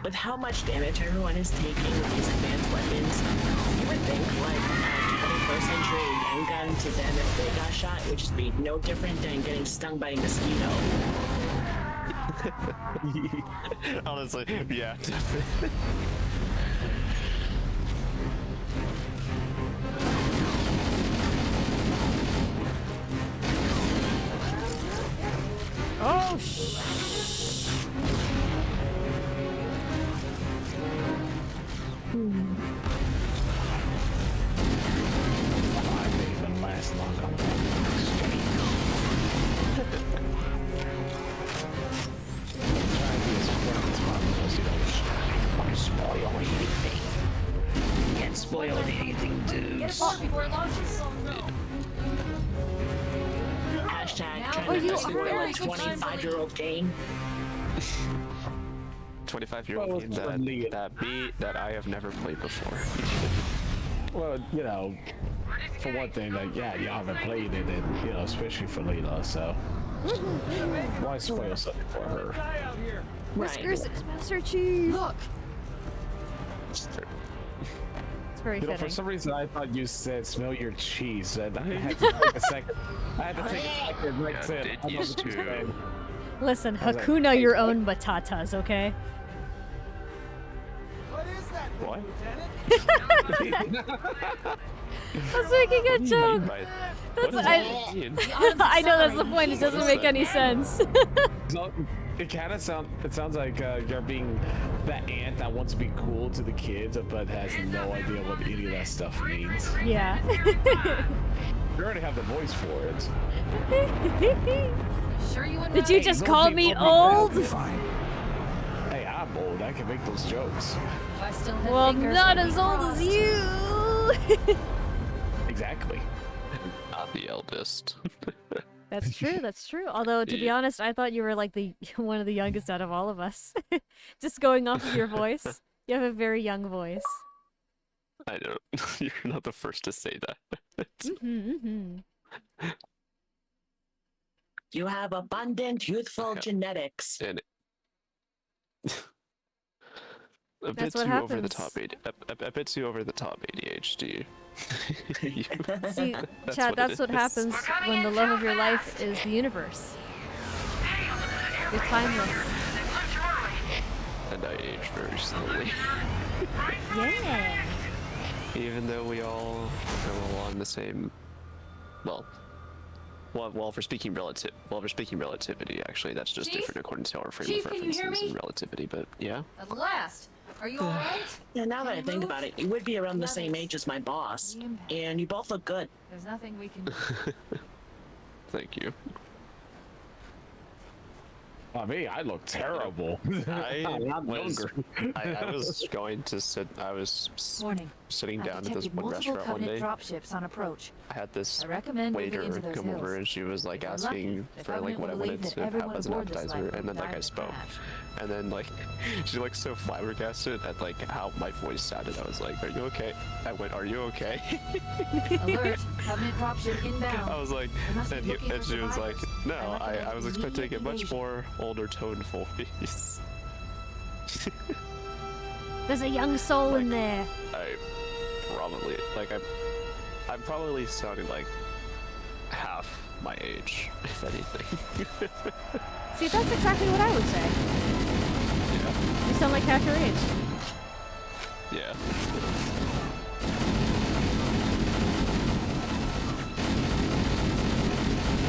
S3: With how much damage everyone is taking with these advanced weapons, you would think like a 21st century handgun to them if they got shot would just be no different than getting stung by a mosquito.
S2: Honestly, yeah, definitely.
S1: Oh,
S4: I didn't even last long on that exchange. Try to be as quick as possible so you don't want to spoil anything. Can't spoil anything,
S5: Get
S4: dudes.
S5: aboard before it launches.
S3: Hashtag
S5: Now
S3: trying
S5: you
S3: to
S5: are
S3: spoil
S5: very
S3: a
S5: good time for
S3: 25-year-old game.
S2: 25-year-old game that I have never played before.
S4: Well, you know, for one thing, like, yeah, you haven't played it, and, you know, especially for Lila, so why spoil something for her?
S1: Whiskers is Master Chief.
S5: Look,
S1: It's very
S4: You know,
S1: fitting.
S4: for some reason, I thought you said smell your cheese, and I had to take a second. I had to take a second, like, said,
S2: Did
S4: I don't know
S2: used
S4: what you're
S2: to.
S4: saying.
S1: Listen,
S4: I was like,
S1: Hakuna
S4: hey,
S1: your own batatas, okay?
S8: What is that,
S2: What?
S8: Lieutenant?
S1: I was making a joke.
S2: What does that mean?
S1: I know that's the point. It doesn't make any sense.
S4: So, it kind of sounds like you're being that aunt that wants to be cool to the kids, but has no idea what any of that stuff means.
S1: Yeah.
S4: You already have the voice for it.
S5: sure you and
S1: Did you
S5: I-
S1: just call me old?
S9: Fine.
S4: Hey, I'm old. I can make those jokes.
S5: I still have
S1: Well,
S5: fingers
S1: not
S5: that
S1: as
S5: we
S1: old as
S5: crossed.
S1: you.
S4: Exactly.
S2: Not the eldest.
S1: That's true. That's true. Although, to be
S2: Yeah.
S1: honest, I thought you were like the one of the youngest out of all of us. Just going off of your voice, you have a very young voice.
S2: I don't. You're not the first to say that.
S3: You have abundant youthful
S2: Yeah.
S3: genetics.
S2: And a
S1: That's
S2: bit
S1: what
S2: too over the
S1: happens.
S2: top a bit too over the top ADHD.
S1: See,
S2: That's
S1: Chad,
S2: what
S1: that's
S2: it
S1: what
S2: is.
S1: happens when the love of your life is the universe. You're timeless.
S2: And I age very slowly.
S1: Yeah.
S2: Even though we're all on the same, well, for speaking relativity, actually, that's just
S5: Chief?
S2: different according to our frame
S5: Chief,
S2: of
S5: can you
S2: references
S5: hear me?
S2: and relativity. But yeah,
S5: At last. Are you alright?
S3: Yeah, now that I
S5: Can you
S3: think
S5: move?
S3: about it, you would be around the
S5: Yeah,
S3: same
S5: that's
S3: age as my boss.
S5: the impact.
S3: And you both look good.
S5: There's nothing we can do.
S2: thank you.
S4: I mean, I look terrible.
S2: I
S4: I'm
S2: was,
S4: younger.
S2: I was going to sit. I was
S5: Warning.
S2: sitting
S5: I've
S2: down at this
S5: detected
S2: one
S5: multiple
S2: restaurant one
S5: Covenant
S2: day.
S5: dropships on approach.
S2: I had this
S5: I recommend moving
S2: waiter
S5: into those
S2: come over
S5: hills.
S2: and she was like
S5: If we're
S2: asking
S5: lucky, the
S2: for like
S5: Covenant
S2: what I
S5: will
S2: wanted
S5: believe that
S2: to have
S5: everyone
S2: as an
S5: aboard this
S2: appetizer,
S5: life
S2: and then
S5: will
S2: like
S5: die
S2: I
S5: in
S2: spoke,
S5: crash.
S2: and then like she like so flabbergasted at like how my voice sounded. I was like, "Are you okay?" I went, "Are you okay?"
S5: Alert! Covenant dropship inbound.
S2: I was like,
S5: They must be
S2: and,
S5: looking
S2: and
S5: for
S2: she was like,
S5: survivors.
S2: "No,
S5: I recommend
S2: I was
S5: immediate
S2: expecting a much
S5: evasion.
S2: more older tone voice."
S1: There's a young soul in there.
S2: I probably I'm probably sounding like half my age, if anything.
S1: See, that's exactly what I would say.
S2: Yeah.
S1: You sound like half your age.
S2: Yeah.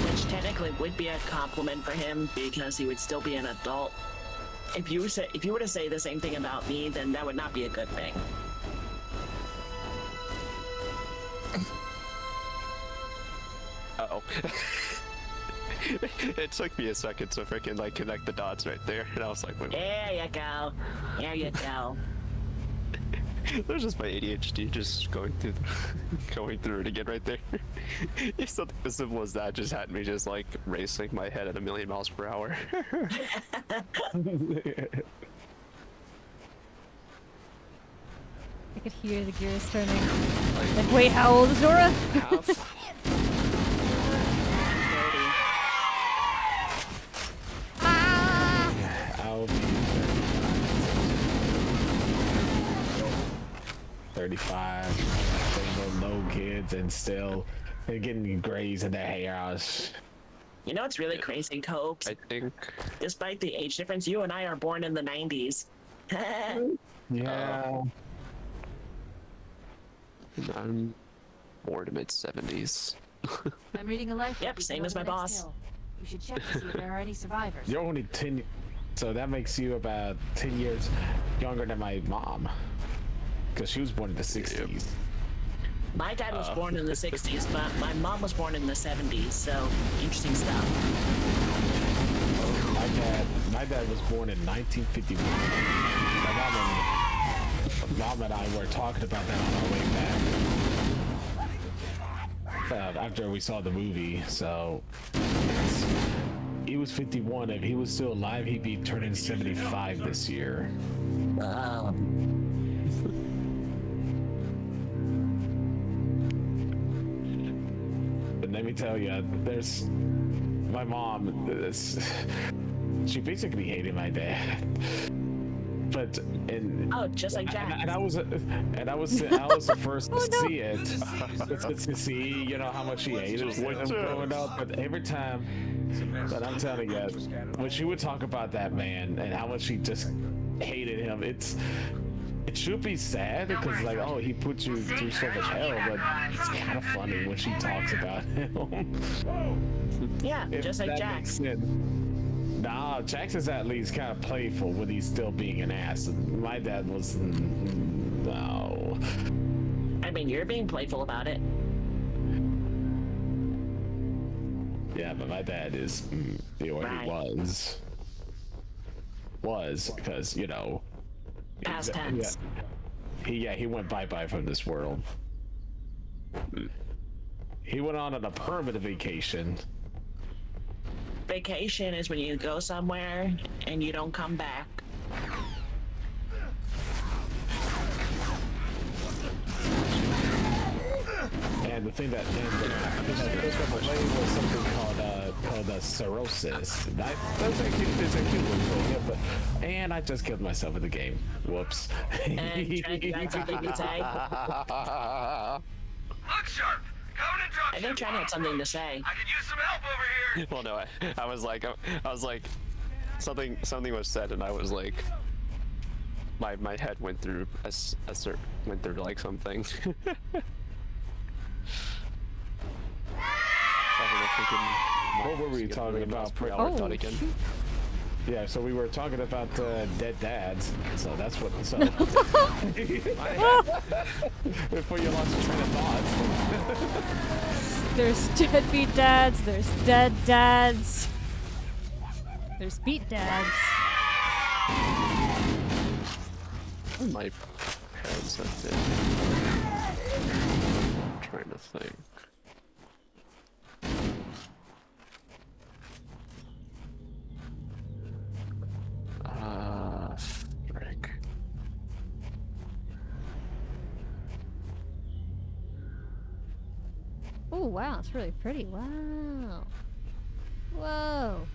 S3: Which technically would be a compliment for him because he would still be an adult. If you were to say the same thing about me, then that would not be a good thing.
S2: Uh-oh. It took me a second to freaking like connect the dots right there, and I was like, wait,
S3: There you go. There you go.
S2: there's just my ADHD just going through it again right there. If something as simple as that just had me just like racing my head at 1,000,000 miles per hour.
S1: I could hear the gears turning. Like, wait, how old is Zora?
S2: Half.
S4: I'll be 35, single, no kids, and still getting grays in their hair.
S3: You know what's really crazy, Copes?
S2: I think.
S3: Despite the age difference, you and I are born in the 90s.
S4: Yeah.
S2: I'm born in mid-70s.
S5: I'm reading a life.
S3: Yep,
S5: record
S3: same
S5: over
S3: as my
S5: the next
S3: boss.
S5: hill. We should check to see if there are any survivors.
S4: You're only 10, so that makes you about 10 years younger than my mom, because she was born in the 60s.
S3: My dad was born in the 60s, but my mom was born in the 70s, so interesting stuff.
S4: My dad was born in 1951. My mom and I were talking about that on our way back after we saw the movie. So he was 51. If he was still alive, he'd be turning 75 this year. But let me tell you, there's my mom. She basically hated my dad. But
S3: just like Jack.
S4: And I was the first to see it. To see, you know, how much she hated him growing up. But every time, but I'm telling you, when she would talk about that man and how much she just hated him, it should be sad because like, oh, he put you through so much hell, but it's kind of funny when she talks about him.
S3: Yeah, just like Jack.
S4: Nah, Jax is at least kind of playful when he's still being an ass. My dad was no.
S3: I mean, you're being playful about it.
S4: Yeah, but my dad is, or he was because you know.
S3: Past tense.
S4: He went bye-bye from this world. He went on a permanent vacation.
S3: Vacation is when you go somewhere and you don't come back.
S4: And the thing that took away was something called cirrhosis. That's a cute one for him, but and I just killed myself in the game. Whoops.
S3: And Trent, you had something to say?
S8: Look sharp.
S3: I think Trent had something to say.
S8: I could use some help over here.
S2: Well, no, I was like, something was said, and I was like, my head went through like something.
S4: What were we talking about?
S2: Again.
S4: Yeah, so we were talking about dead dads. So that's what. So before you lost your train of thought.
S1: There's deadbeat dads. There's dead dads. There's beat dads.
S2: My parents have been. I'm trying to think. Frick.
S1: Oh wow, it's really pretty. Wow. Whoa.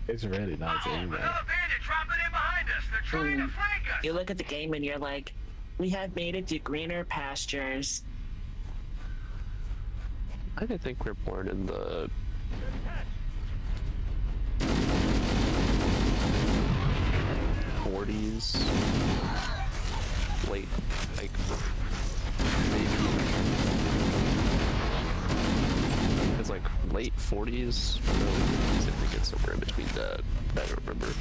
S4: It's really nice.
S8: Another bandit dropping in behind us. They're trying to flank us.
S3: You look at the game and you're like, we have made it to greener pastures.
S2: I didn't think we were born in the 40s, late, like, maybe, it's like late 40s, or early 50s, I think it's somewhere in between that, I don't remember.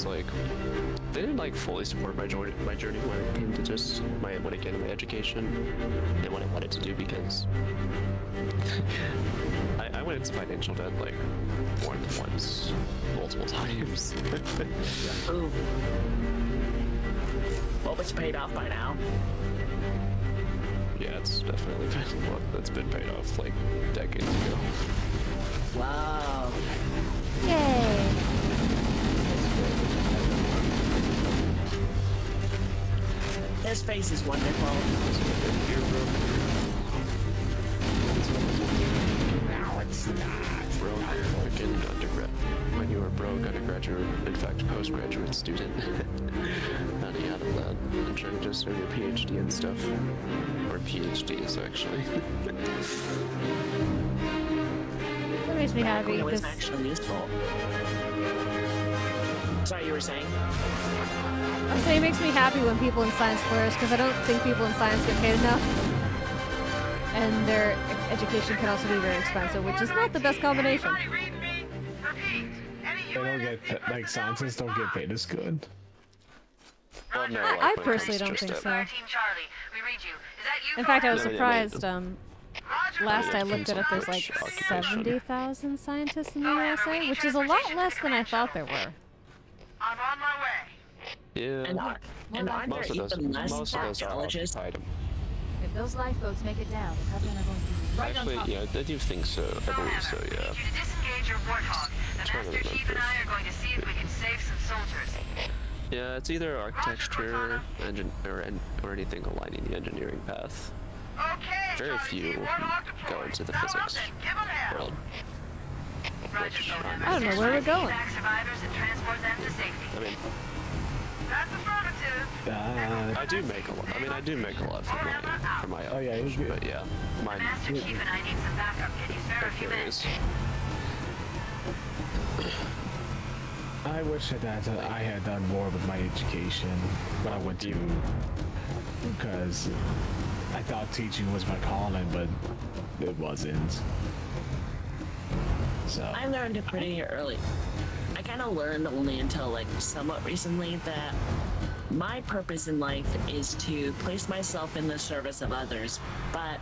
S2: Like, they didn't like fully support my journey when it came to just when it came to my education and what I wanted to do, because I went into financial debt like more than once, multiple times.
S3: Ooh. Well, it's paid off by now.
S2: Yeah, it's definitely that's been paid off like decades ago.
S3: Wow.
S1: Yay.
S3: His face is wonderful.
S4: No, it's not.
S2: broke fucking undergrad, when you were broke undergraduate, in fact postgraduate student, how do you out of that? I'm sure you just start your PhD and stuff, or PhDs actually.
S1: That makes me happy.
S3: It was
S1: This,
S3: actually useful. Sorry, you were saying?
S1: I'm saying it makes me happy when people in science flourish, because I don't think people in science get paid enough. And their education can also be very expensive, which is not the best combination.
S4: They don't get like scientists don't get paid as good.
S2: Well, no,
S1: I
S2: like, when it
S1: personally
S2: comes
S1: don't
S2: just
S1: think
S2: to-
S1: so.
S10: Team Charlie, we read you. Is that you?
S1: In fact, I was
S2: No, yeah,
S1: surprised. Last I
S2: Depends
S1: looked
S2: on
S1: it up, there's
S2: which
S1: like
S2: occupation.
S1: 70,000 scientists in the USA, which is a lot less than I thought there were.
S10: I'm on my way.
S2: Yeah.
S3: And aren't there
S2: Most of those,
S3: even less
S2: most of those are
S3: archaeologists?
S2: occupied.
S5: If those lifeboats make it down, the Covenant are going to be right on
S2: Actually,
S5: top.
S2: yeah, I do think so. I believe so,
S10: We
S2: yeah.
S10: need you to disengage your warthog. The
S2: Trying to
S10: Master Chief and
S2: remember.
S10: I are going to see if we can save some soldiers.
S2: Yeah, it's either architecture, or anything aligning the engineering path.
S10: Okay.
S2: Very
S10: Charlie
S2: few
S10: Team, warthog
S2: go
S10: deployed.
S2: into the
S10: Now up
S2: physics
S10: and give 'em hell.
S2: world.
S10: Roger,
S2: Which,
S10: Soldier.
S1: I don't know where we're going.
S10: Evac survivors and transport them to safety.
S2: I mean,
S10: That's affirmative.
S2: I do make a lot. I mean, I do make a lot from my
S4: Oh, yeah,
S2: operation,
S4: you-
S2: but yeah, mine
S10: Master Chief and I need some backup. Can you spare a few minutes?
S2: varies.
S4: I wish that I had done more with my education when I went to, because I thought teaching was my calling, but it wasn't. So
S3: I learned it pretty early. I kind of learned only until like somewhat recently that my purpose in life is to place myself in the service of others, but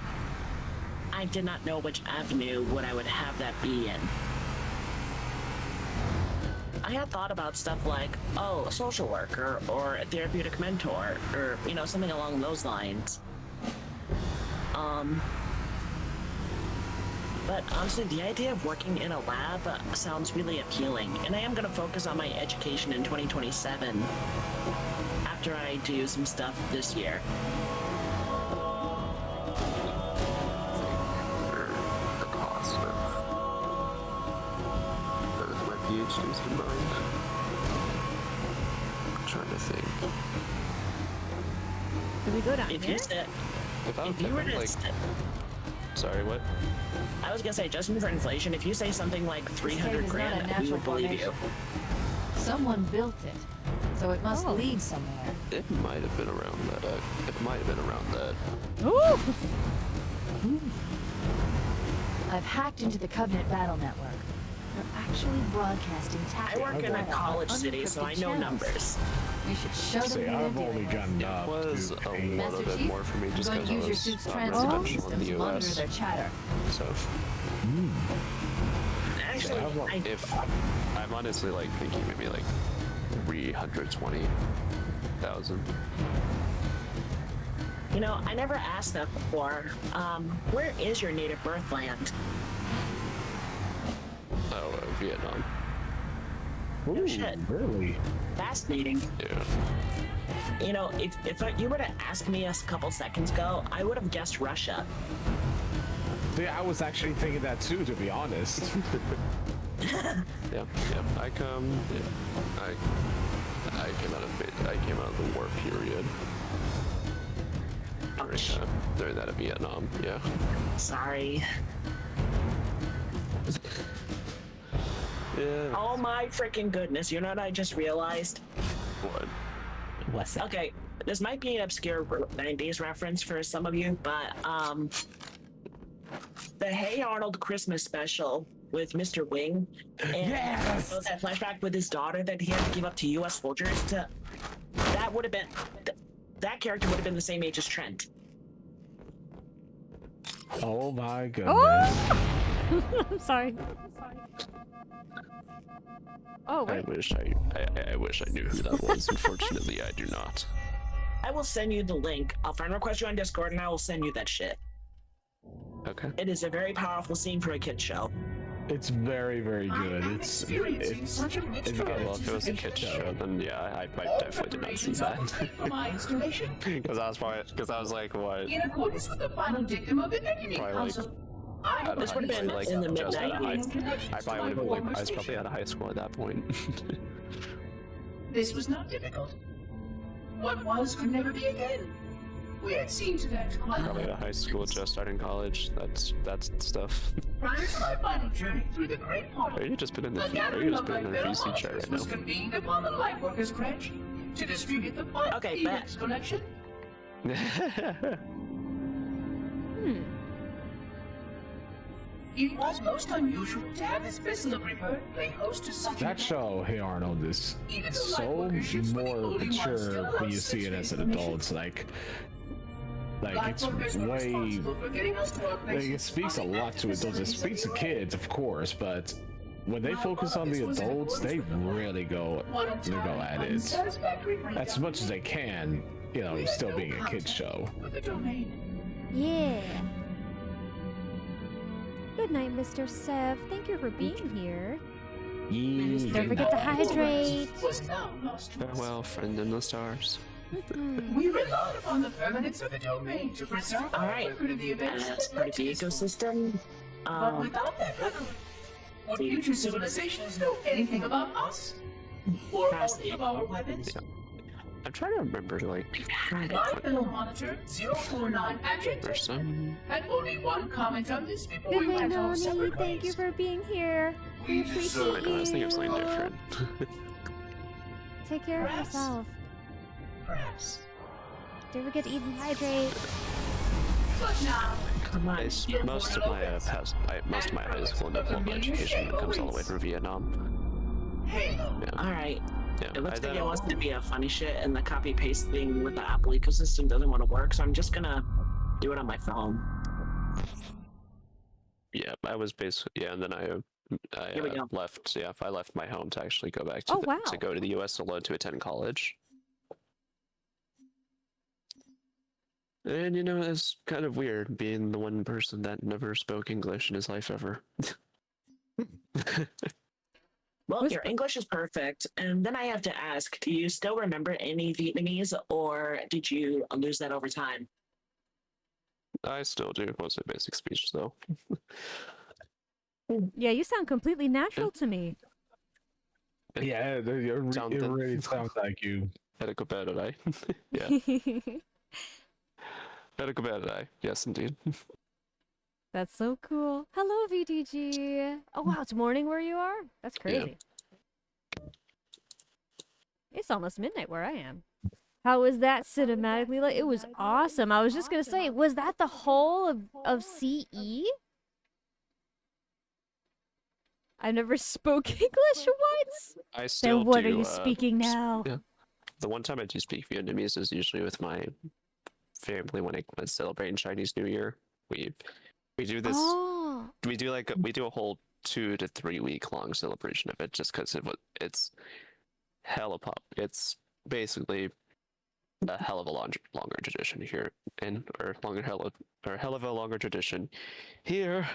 S3: I did not know which avenue would I would have that be in. I had thought about stuff like, oh, a social worker or a therapeutic mentor or, you know, something along those lines. But honestly, the idea of working in a lab sounds really appealing, and I am going to focus on my education in 2027 after I do some stuff this year.
S2: The cost of both my PhDs combined. I'm trying to think.
S1: Did we go down
S3: If
S1: here?
S3: you said,
S2: If I'm,
S3: if you were to,
S2: like, sorry, what?
S3: I was gonna say, adjusting for inflation, if you say something like
S5: cave
S3: 300
S5: is not a
S3: grand, we
S5: natural
S3: would believe you.
S5: formation. Someone built it, so it must
S1: Oh.
S5: lead somewhere.
S2: It might have been around that. It might have been around that.
S1: Ooh!
S5: I've hacked into the Covenant battle network. They're actually broadcasting
S3: I
S5: tactical
S3: work in a
S5: battle
S3: college
S5: on
S3: city, so I
S5: unencrypted
S3: know
S5: channels.
S3: numbers.
S5: We should show them
S4: see,
S5: who
S4: I've
S5: they're
S4: only
S5: dealing
S4: gotten
S5: with.
S4: up
S2: It was
S4: to
S2: a
S4: pay.
S2: little
S5: Master
S2: bit
S5: Chief,
S2: more for me
S5: I'm
S2: just
S5: going
S2: because
S5: to
S2: I
S5: use your
S2: was
S5: suit's
S2: not
S5: transport
S2: residential in the
S5: systems to monitor
S2: US.
S5: their chatter.
S2: So
S3: Actually,
S2: if I'm honestly like thinking maybe like 320,000.
S3: you know, I never asked that before. Where is your native birthland?
S2: Oh, Vietnam.
S3: No shit.
S4: Really?
S3: Fascinating.
S2: Yeah.
S3: You know, if you were to ask me a couple seconds ago, I would have guessed Russia.
S4: Yeah, I was actually thinking that too, to be honest.
S2: Yeah. I came out of the war period. During that of Vietnam. Yeah.
S3: Sorry.
S2: Yeah.
S3: Oh my freaking goodness! You know what I just realized?
S2: What?
S4: What's that?
S3: Okay, this might be an obscure 90s reference for some of you, but the Hey Arnold Christmas special with Mr. Wing, and
S4: Yes!
S3: that flashback with his daughter that he had to give up to U.S. soldiers. That would have been that character would have been the same age as Trent.
S4: Oh my goodness.
S1: Oh! I'm sorry. Oh,
S2: I
S1: wait.
S2: wish I wish I knew who that was. Unfortunately, I do not.
S3: I will send you the link. I'll friend request you on Discord, and I will send you that shit.
S2: Okay.
S3: It is a very powerful scene for a kid show.
S4: It's very, very good. It's
S2: Well, if it was a kid's show, then yeah, I definitely did not see that. Because I was like, what?
S10: In accordance with the final dictum of the
S2: Probably like
S3: This would have been
S2: like
S3: in the
S2: just out of high.
S3: mid-90s.
S2: I probably would have been I was probably out of high school at that point.
S11: This was not difficult. What was could never be again. We had seen to that.
S2: Probably out of high school, just starting college. That's stuff.
S11: Prior to my final journey through the Great Portal,
S2: Are you just been in the
S11: the
S2: are
S11: gathering
S2: you just
S11: of
S2: been
S11: my
S2: in their
S11: fellow
S2: VC chat
S11: monsters
S2: right
S11: was
S2: now?
S11: convened upon the Lightworkers Branch to distribute the funds
S3: Okay,
S11: needed
S3: bet.
S11: its collection. It was most unusual to have this vessel of rebirth play host to such
S4: That
S11: a
S4: show, Hey Arnold, is
S11: Even the
S4: so
S11: Lightworker ships were the
S4: more
S11: only ones
S4: mature
S11: still
S4: when you
S11: allowed
S4: see it as an
S11: information.
S4: adult. It's like it's
S11: Lightworkers were
S4: way
S11: responsible for getting us to our
S4: like,
S11: places
S4: it speaks a
S11: on the
S4: lot to adults. It speaks to kids, of course, but when they
S11: My
S4: focus on the
S11: office was in
S4: adults, they
S11: accordance with
S4: really go
S11: one
S4: at it
S11: unsatisfactory
S4: as
S11: breakdown
S4: much as they can. You know, still being a kids show.
S11: with the domain.
S1: Yeah. Good night, Mr. Sev. Thank you for being here.
S4: Yeah.
S1: Don't forget to hydrate.
S11: Was now lost to us.
S2: Farewell, friend in the stars.
S11: We relied upon the permanence of the domain to preserve
S3: All
S11: our
S3: right.
S11: record of the events
S3: That's
S11: that
S3: part
S11: led
S3: of
S11: to
S3: the
S11: this moment.
S3: ecosystem.
S11: But without that record, would future civilizations know anything about us? Or only of our weapons?
S2: I'm trying to remember like
S3: had it.
S11: My fellow monitor 049 Agent
S2: there's some
S11: had only one comment on this before
S1: Good
S11: we
S1: night,
S11: went our
S1: Noni.
S11: separate
S1: Thank you
S11: ways.
S1: for being here. We appreciate
S2: I know, I was thinking of something
S1: you.
S2: different.
S1: Take care of
S11: Perhaps.
S1: yourself.
S11: Perhaps.
S1: Don't forget to eat and hydrate.
S11: But now,
S3: Come on.
S2: Most of my most of my high school and diploma education comes all the way from Vietnam.
S11: hey,
S2: Yeah.
S3: All right.
S2: Yeah.
S3: It looks
S2: I
S3: like
S2: then-
S3: it wants to be a funny shit, and the copy paste thing with the Apple ecosystem doesn't want to work, so I'm just gonna do it on my phone.
S2: Yeah, I was basically and then I
S3: Here we go.
S2: left. Yeah, I left my home to actually go back to
S1: Oh, wow.
S2: to go to the U.S. alone to attend college. And you know, it's kind of weird being the one person that never spoke English in his life ever.
S3: Well,
S1: Was-
S3: your English is perfect, and then I have to ask: do you still remember any Vietnamese, or did you lose that over time?
S2: I still do mostly basic speech though.
S1: Yeah, you sound completely natural to me.
S4: Yeah, it really sounds like you.
S2: Had a go bad at I. Yeah, had a go bad at I. Yes, indeed.
S1: That's so cool. Hello, VTG. Oh, wow, it's morning where you are? That's crazy. It's almost midnight where I am. How was that cinematically? Like, it was awesome. I was just going to say, was that the whole of CE? I never spoke English once.
S2: I still
S1: Then what
S2: do,
S1: are you speaking now?
S2: Yeah. The one time I do speak Vietnamese is usually with my family when I'm celebrating Chinese New Year. We do this.
S1: Oh,
S2: We do a whole 2 to 3 week long celebration of it just because it's hella pop. It's basically a hell of a longer tradition here, or hell of a longer tradition here,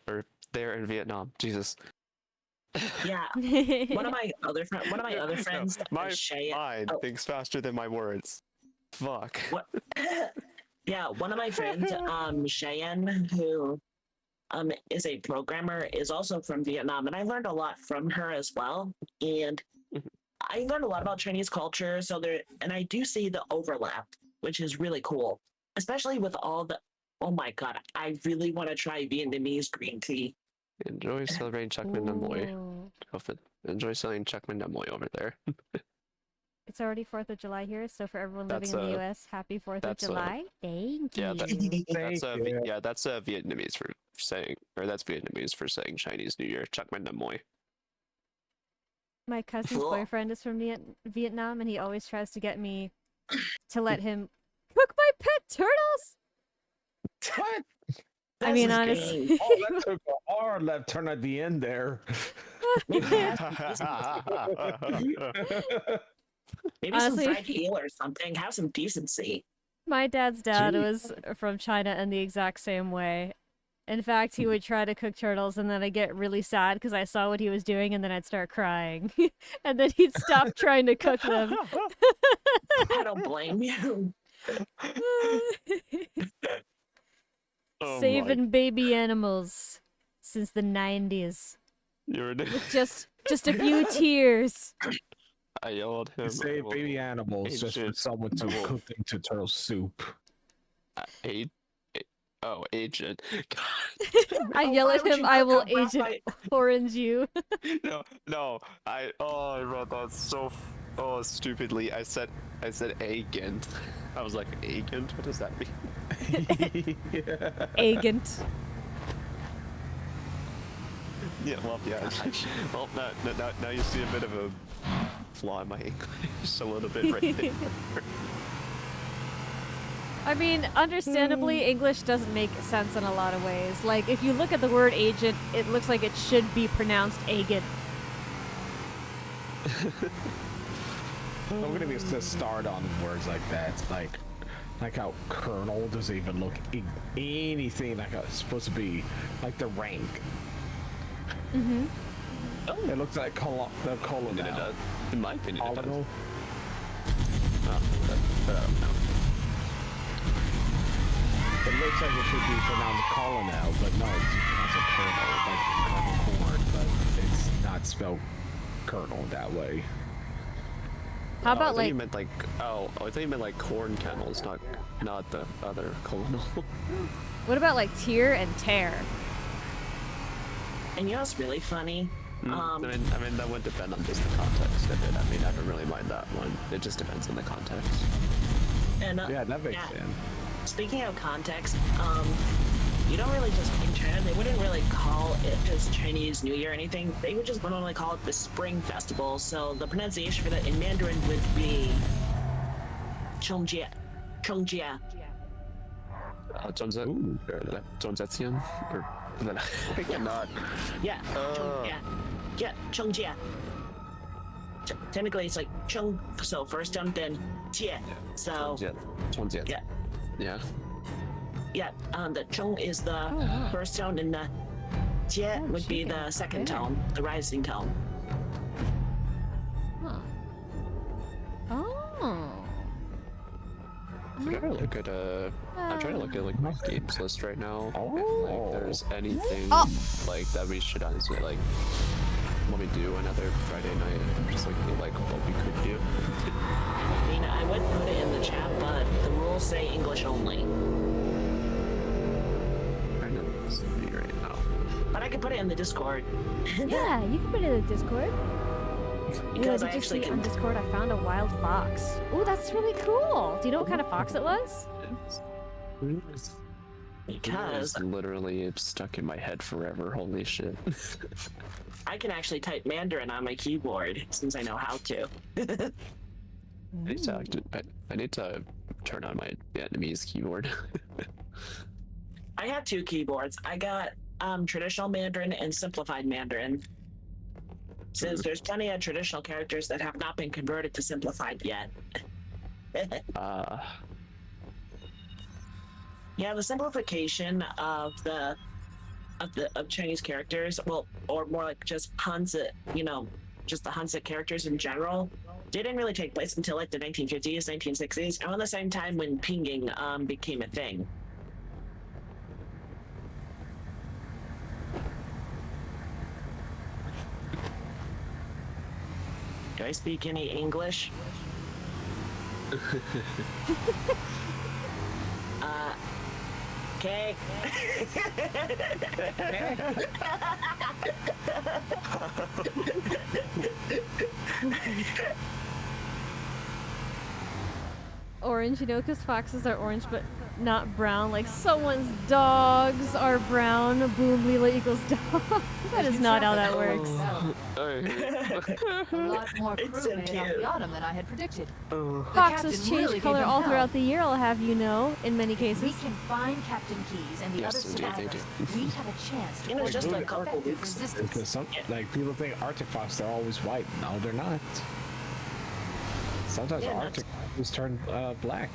S2: or there in Vietnam. Jesus.
S3: Yeah. One of my other friends,
S2: My
S3: Shay.
S2: mind
S3: Oh.
S2: thinks faster than my words. Fuck.
S3: What? Yeah, one of my friends, Cheyenne, who is a programmer, is also from Vietnam, and I learned a lot from her as well. And I learned a lot about Chinese culture. And I do see the overlap, which is really cool, especially with all the. Oh my god, I really want to try Vietnamese green tea.
S2: Enjoy celebrating Chuck Min Nam Loy.
S1: Ooh.
S2: Enjoy selling Chuck Min Nam Loy over there.
S1: It's already 4th of July here, so for everyone living
S2: That's,
S1: in the US, happy 4th of
S2: that's,
S1: July. Thank
S2: yeah,
S1: you.
S2: that's Vietnamese for saying, or that's Vietnamese for saying Chinese New Year. Chuck Min Nam Loy.
S1: My cousin's
S3: Cool.
S1: boyfriend is from Vietnam, and he always tries to get me to let him cook my pet turtles.
S4: What?
S1: I mean,
S3: That's
S1: honestly.
S3: insane.
S4: Oh, that took a hard left turn at the end there.
S3: Maybe
S1: Honestly-
S3: some fried eel or something. Have some decency.
S1: My dad's dad
S4: Gee.
S1: was from China in the exact same way. In fact, he would try to cook turtles, and then I'd get really sad because I saw what he was doing, and then I'd start crying. And then he'd stop trying to cook them.
S3: I don't blame you.
S2: Oh
S1: Saving baby animals since the 90s.
S2: You're
S1: With just a few tears.
S2: I yelled at him.
S4: Save baby animals just for someone to cook them to turtle soup.
S2: Agent.
S1: I yell at him, I will Agent Orange you.
S2: No. I wrote that so stupidly. I said agent. I was like, agent? What does that mean?
S1: Agent.
S2: Yeah, well, yeah. Well, now you see a bit of a flaw in my English a little bit right there.
S1: I mean, understandably, English doesn't make sense in a lot of ways. Like, if you look at the word agent, it looks like it should be pronounced agent.
S4: I'm gonna be starred on words like that, like how colonel doesn't even look anything like it's supposed to be, like the rank.
S1: Mm-hmm.
S2: Oh.
S4: It looks like the colonel.
S2: It does. In my opinion, it does.
S4: Colonel. It looks like it should be pronounced colonel, but no, it's pronounced a colonel, like Colonel Corn, but it's not spelled colonel that way.
S1: How about
S2: I thought you meant like I thought you meant like corn kennels, not the other colonel.
S1: What about like tear and tear?
S3: And you know what's really funny?
S2: I mean that would depend on just the context of it. I mean, I don't really mind that one. It just depends on the context.
S3: And
S4: yeah, that makes sense.
S3: Speaking of context, you don't really just in China, they wouldn't really call it just Chinese New Year or anything. They would just normally call it the Spring Festival. So the pronunciation for that in Mandarin would be Chongjie. Chongjie.
S2: Zhongzetian? Or I cannot.
S3: Yeah. Chongjie. Yeah, Chongjie. Technically, it's like Chong, so first tone, then Jie. So.
S2: Chongjie.
S3: Yeah.
S2: Yeah.
S3: Yeah, the Chong is the first tone, and the Jie would be the second tone, the rising tone.
S1: Huh. Oh.
S2: I'm trying to look at like my games list right now. If like there's anything like that we should honestly like when we do another Friday night. I'm just looking like what we could do.
S3: I mean, I would put it in the chat, but the rules say English only.
S2: I know this is me right now.
S3: But I could put it in the Discord.
S1: Yeah, you can put it in the Discord.
S3: Because
S1: did
S3: I
S1: you
S3: actually
S1: see on Discord I found a wild fox. Oh, that's really cool. Do you know what kind of fox it was?
S3: Because
S2: literally it's stuck in my head forever. Holy shit.
S3: I can actually type Mandarin on my keyboard since I know how to.
S2: I need to turn on my Vietnamese keyboard.
S3: I have two keyboards. I got traditional Mandarin and simplified Mandarin. Since there's plenty of traditional characters that have not been converted to simplified yet. Yeah, the simplification of Chinese characters, well, or more like just Hanzi, just the Hanzi characters in general, didn't really take place until like the 1950s, 1960s, around the same time when pinging became a thing. Do I speak any English? Okay.
S1: Orange, because foxes are orange but not brown. Like someone's dogs are brown. Boom, Lila equals dog. That is not how that works.
S5: A lot more crew made it off the autumn than I had predicted.
S1: Foxes change color all throughout the year, I'll have you know, in many cases.
S5: We can find Captain Keys and the other survivors. We have a chance to
S3: just like colorful
S5: resistance.
S4: Because some people think Arctic fox they're always white. No, they're not. Sometimes Arctic foxes turn black.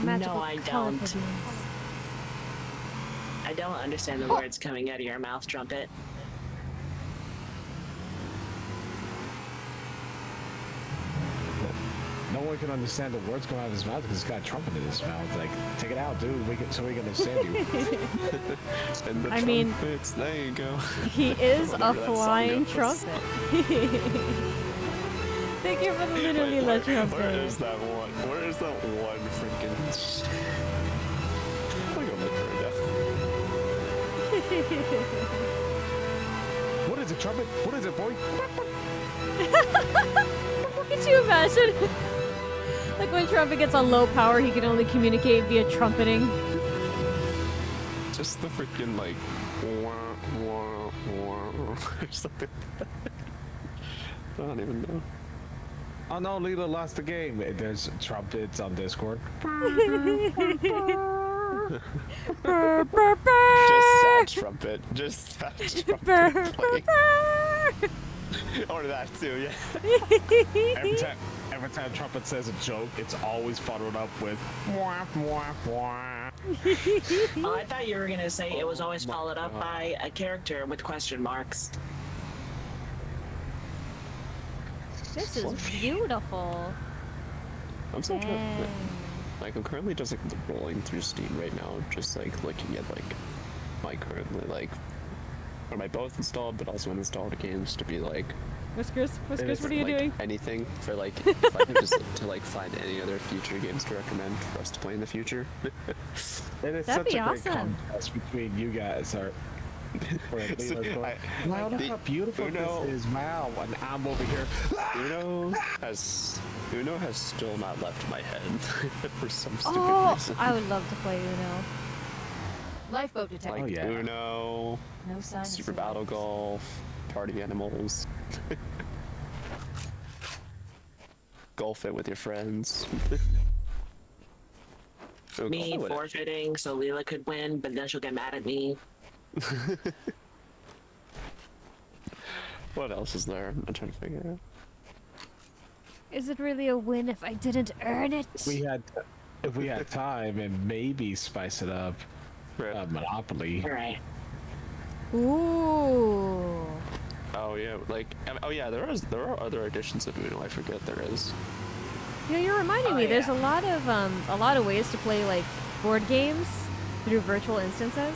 S3: No, I don't. I don't understand the words coming out of your mouth, Trumpet.
S4: no one can understand the words coming out of his mouth because he's got a trumpet in his mouth. Like, take it out, dude. So we can understand you.
S2: And the
S1: I mean,
S2: trumpets, there you go.
S1: He is a
S2: Whatever that song
S1: flying
S2: goes.
S1: trumpet. Thank you for the little
S2: Wait,
S1: Lila
S2: where
S1: trumpet.
S2: is that one? Where is that one freaking? I'm gonna look right
S4: What is it, trumpet? What is it, boy?
S1: Could you imagine? Like when Trumpet gets on low power, he can only communicate via trumpeting.
S2: now. Just the freaking like, wah, wah, wah, or something. I don't even know.
S4: Oh no, Lila lost the game. There's trumpets on Discord.
S2: Just sad trumpet. Just sad trumpet. Playing. Or that too, yeah.
S4: Every time trumpet says a joke, it's always followed up with wah, wah, wah.
S3: Oh, I thought you were gonna say it was always followed up by a character with question marks.
S1: This is beautiful.
S2: I'm so trying.
S1: Dang.
S2: Like I'm currently just like rolling through Steam right now, just like looking at like my currently like or my both installed but also uninstalled games to be like
S1: Whiskers, what are you
S2: like,
S1: doing?
S2: anything for like if I can just to like find any other future games to recommend for us to play in the future.
S4: It is
S1: That'd
S4: such
S1: be
S4: a great
S1: awesome.
S4: contrast between you guys.
S2: I-
S4: Wow, look how beautiful
S2: Uno-
S4: this is. Wow, and I'm over here.
S2: Uno has still not left my head for some stupid
S1: Oh,
S2: reason.
S1: I would love to play Uno.
S5: Lifeboat detected.
S2: Like
S4: yeah.
S2: Uno,
S5: No sign of
S2: Super Battle
S5: survivors.
S2: Golf, Party Animals. Golf it with your friends. Oh,
S3: Me
S2: golf it.
S3: forfeiting so Leela could win, but then she'll get mad at me.
S2: What else is there? I'm trying to figure out.
S1: Is it really a win if I didn't earn it?
S4: If we had time and maybe spice it up,
S2: Right.
S4: Monopoly.
S3: Alright.
S1: Ooh.
S2: Oh yeah, like oh yeah, there are other editions of Uno. I forget there is.
S1: You know, you're reminding me. There's a lot of ways to play like board games through virtual instances.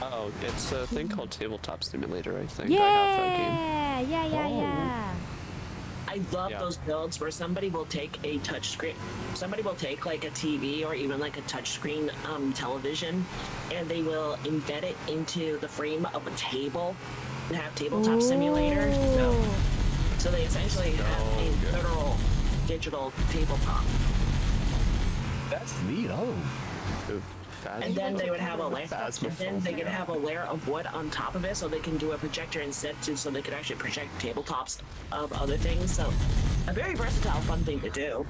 S2: Oh, it's a thing called Tabletop Simulator. I think I have that game.
S1: Yeah.
S3: I love
S2: Yeah.
S3: those builds where somebody will take a touchscreen, somebody will take like a TV or even like a touchscreen television, and they will embed it into the frame of a table and have tabletop simulator. So they essentially have a literal digital tabletop.
S4: That's neat. Oh.
S3: And then they would have a layer, and then they could have a layer of wood on top of it, so they can do a projector instead, so they could actually project tabletops of other things. So, a very versatile, fun thing to do.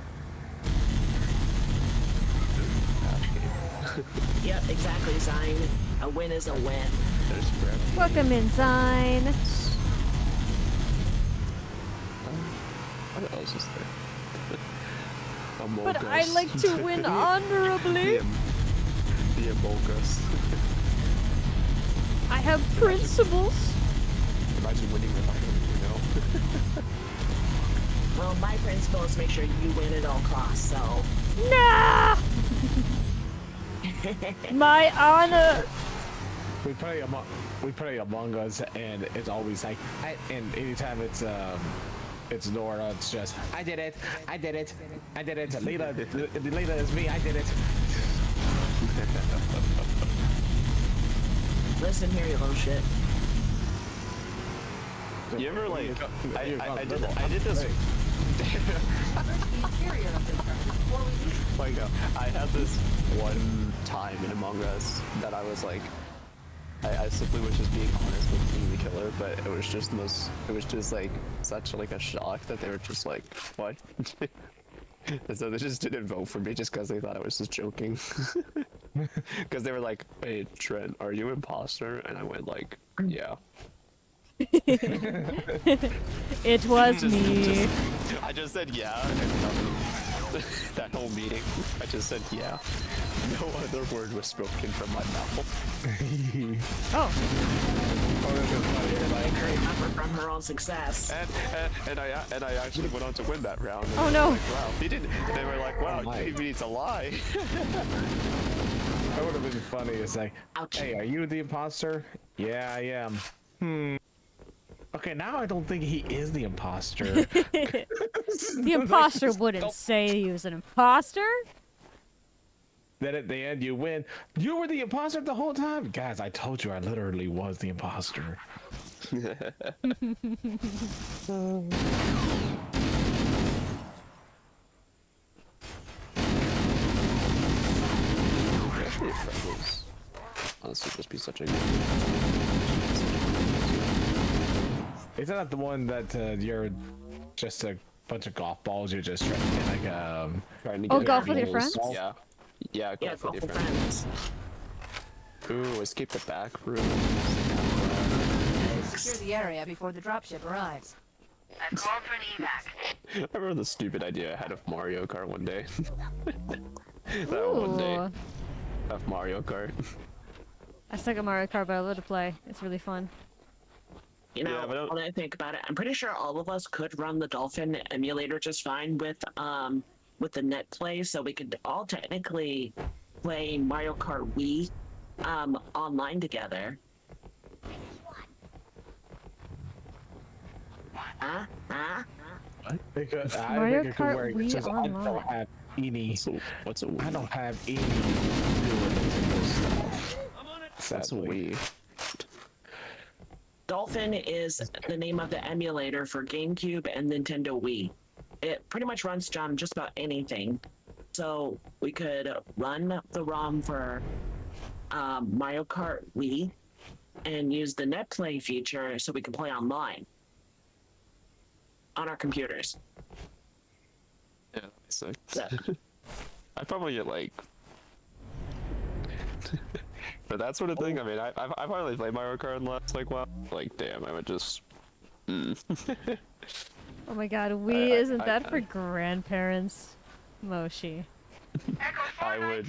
S3: Yep, exactly, Zine. A win is a win.
S2: There's Brad.
S1: Welcome in, Zine.
S2: What else is there? Among
S1: But I
S2: Us.
S1: like to win honorably.
S2: The Among Us.
S1: I have principles.
S2: Imagine winning without them,
S3: Well, my principle is make sure you win at all costs, so...
S1: Nah! My honor!
S4: We play Among Us, and it's always like, and anytime it's Nora, it's just, I did it. Lila is me. I did it.
S3: Listen here, you little shit.
S2: You ever like? I did this. Like I had this one time in Among Us that I was like, I simply was just being honest with being the killer, but it was just like such like a shock that they were just like, what? And so they just didn't vote for me just because they thought I was just joking. Because they were like, "Hey Trent, are you imposter?" And I went like, "Yeah."
S1: It was me.
S2: I just said yeah, and that whole meeting. I just said yeah. No other word was spoken from my mouth.
S1: Oh.
S3: Remember from her own success.
S2: And I actually went on to win that round. And
S1: Oh no!
S2: Like, wow, he didn't. They were like, wow, you even need to lie.
S4: That would have been funny. It's like, hey, are you the imposter? Yeah, I am. Okay, now I don't think he is the imposter.
S1: The imposter wouldn't say he was an imposter.
S4: Then at the end you win. You were the imposter the whole time? Guys, I told you I literally was the imposter.
S2: Actually, a friend was honestly just be such a good.
S4: Isn't that the one that you're just a bunch of golf balls? You're just trying to get like
S2: trying to
S1: Oh,
S2: get
S1: golf with your friends?
S2: Yeah, yeah, golf with your
S3: friends.
S2: Ooh, escape the back room.
S5: Secure the area before the dropship arrives.
S10: I've called for an evac.
S2: I remember the stupid idea I had of Mario Kart one day. That one day
S1: Ooh.
S2: of Mario Kart.
S1: I suck at Mario Kart, but I love to play. It's really fun.
S3: You know, when I think about it, I'm pretty sure all of us could run the Dolphin emulator just fine with the net play, so we could all technically play Mario Kart Wii online together.
S4: Because
S1: Mario
S4: I think
S1: Kart
S4: work,
S1: Wii
S4: just I don't
S1: online.
S4: have any.
S2: What's a Wii?
S4: I don't have any doing this stuff.
S2: That's a Wii.
S3: Dolphin is the name of the emulator for GameCube and Nintendo Wii. It pretty much runs on just about anything. So we could run the ROM for Mario Kart Wii and use the net play feature so we can play online on our computers.
S2: Yeah, that makes sense. I'd probably get like. For that sort of thing, I mean, I've hardly played Mario Kart in the last like while. Like, damn, I would just.
S1: Oh my god, Wii isn't that for grandparents? Moshi.
S2: I would.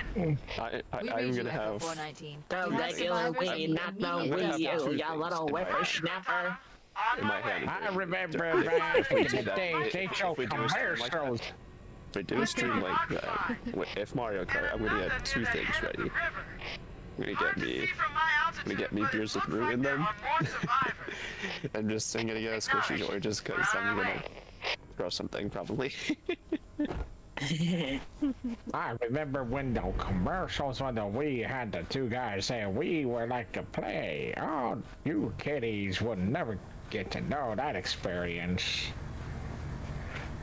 S2: I'm gonna have.
S5: 419.
S3: The regular Wii, not the Wii U, you little whippersnapper.
S2: In my hand.
S4: I remember
S2: if we do that,
S4: they show
S2: if we do something like that, if we do a stream like that, if Mario Kart, I'm gonna get two things ready. I'm gonna get me beers with root in them, and just I'm gonna get a squishy joy just because I'm gonna throw something probably.
S4: I remember when the commercials on the Wii had the two guys saying we were like to play. Oh, you kiddies would never get to know that experience.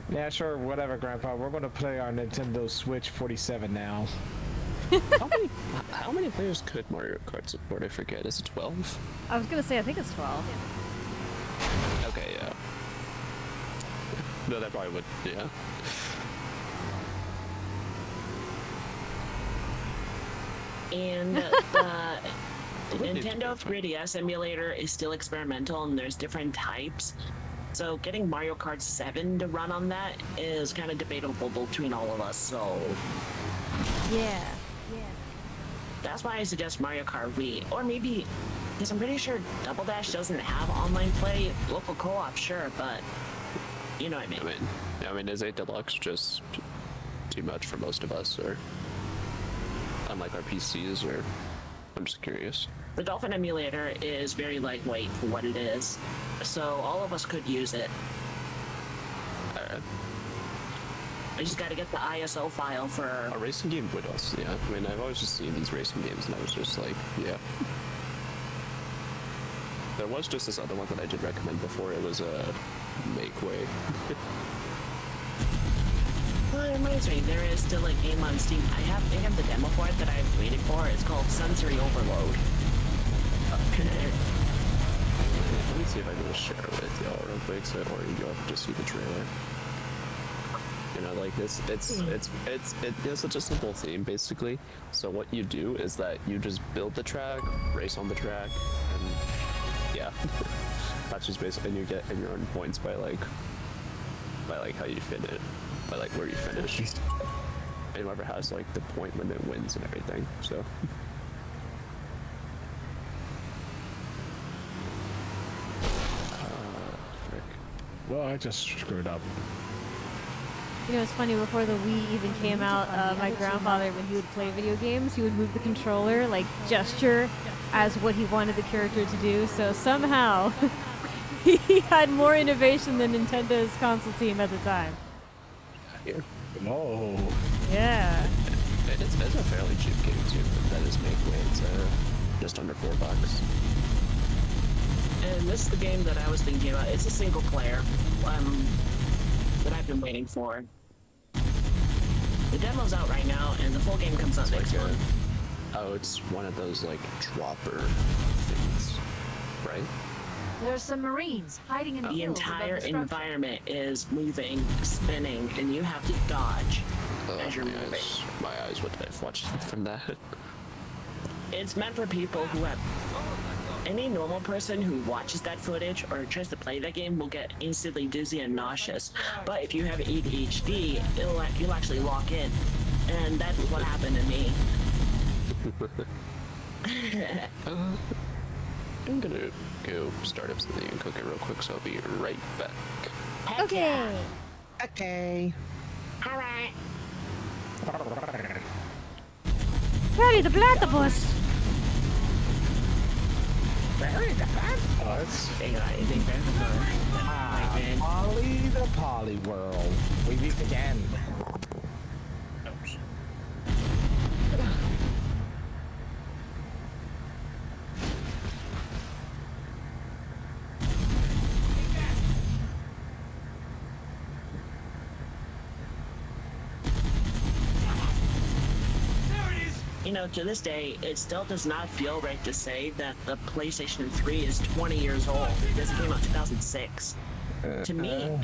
S4: Yeah, sure, whatever, Grandpa. We're gonna play our Nintendo Switch 47 now.
S2: How many players could Mario Kart support? I forget. Is it 12?
S1: I was gonna say, I think it's 12.
S2: Okay, yeah. No, that probably would, yeah.
S3: And the Nintendo 3DS emulator is still experimental and there's different types. So getting Mario Kart 7 to run on that is kind of debatable between all of us, so...
S1: Yeah.
S3: That's why I suggest Mario Kart Wii. Or maybe, because I'm pretty sure Double Dash doesn't have online play. Local co-op, sure, but you know what I mean.
S2: I mean, is 8 Deluxe just too much for most of us, or unlike our PCs, or I'm just curious.
S3: The Dolphin emulator is very lightweight for what it is, so all of us could use it.
S2: Alright.
S3: I just gotta get the ISO file for...
S2: A racing game would also, yeah. I mean, I've always just seen these racing games, and I was just like, yeah. There was just this other one that I did recommend before. It was a Make Way.
S3: Well, it reminds me, there is still a game on Steam. I have the demo for it that I've waited for. It's called Sensory Overload.
S2: Let me see if I can just share it with y'all real quick, so or y'all can just see the trailer. You know, like this, it's such a simple theme basically. So what you do is that you just build the track, race on the track, and yeah, that's just basically, and you get your own points by like by like how you finish, by like where you finish. And whoever has like the point limit wins and everything. So. Frick.
S4: Well, I just screwed up.
S1: You know, it's funny, before the Wii even came out, my grandfather, when he would play video games, he would move the controller, like, gesture as what he wanted the character to do, so somehow he had more innovation than Nintendo's console team at the time.
S4: Oh.
S1: Yeah.
S2: It's a fairly cheap game too, but that is make way. It's just under $4.
S3: And this is the game that I was thinking about. It's a single player that I've been waiting for. The demo's out right now, and the full game comes out next month.
S2: Oh, it's one of those like dropper things, right?
S5: There's some Marines hiding in the
S3: The
S5: hills above
S3: entire
S5: the structure.
S3: environment is moving, spinning, and you have to dodge as you're moving.
S2: My eyes would have watched from that.
S3: It's meant for people who have... Any normal person who watches that footage or tries to play that game will get instantly dizzy and nauseous. But if you have ADHD, you'll actually lock in. And that's what happened to me.
S2: I'm gonna go start up something and cook it real quick, so I'll be right back.
S1: Okay.
S3: Okay. Alright.
S1: Harry the Platypus!
S4: Oh, it's Polly the Polly World. We meet again.
S3: You know, to this day, it still does not feel right to say that the PlayStation 3 is 20 years old because it came out in 2006. To me,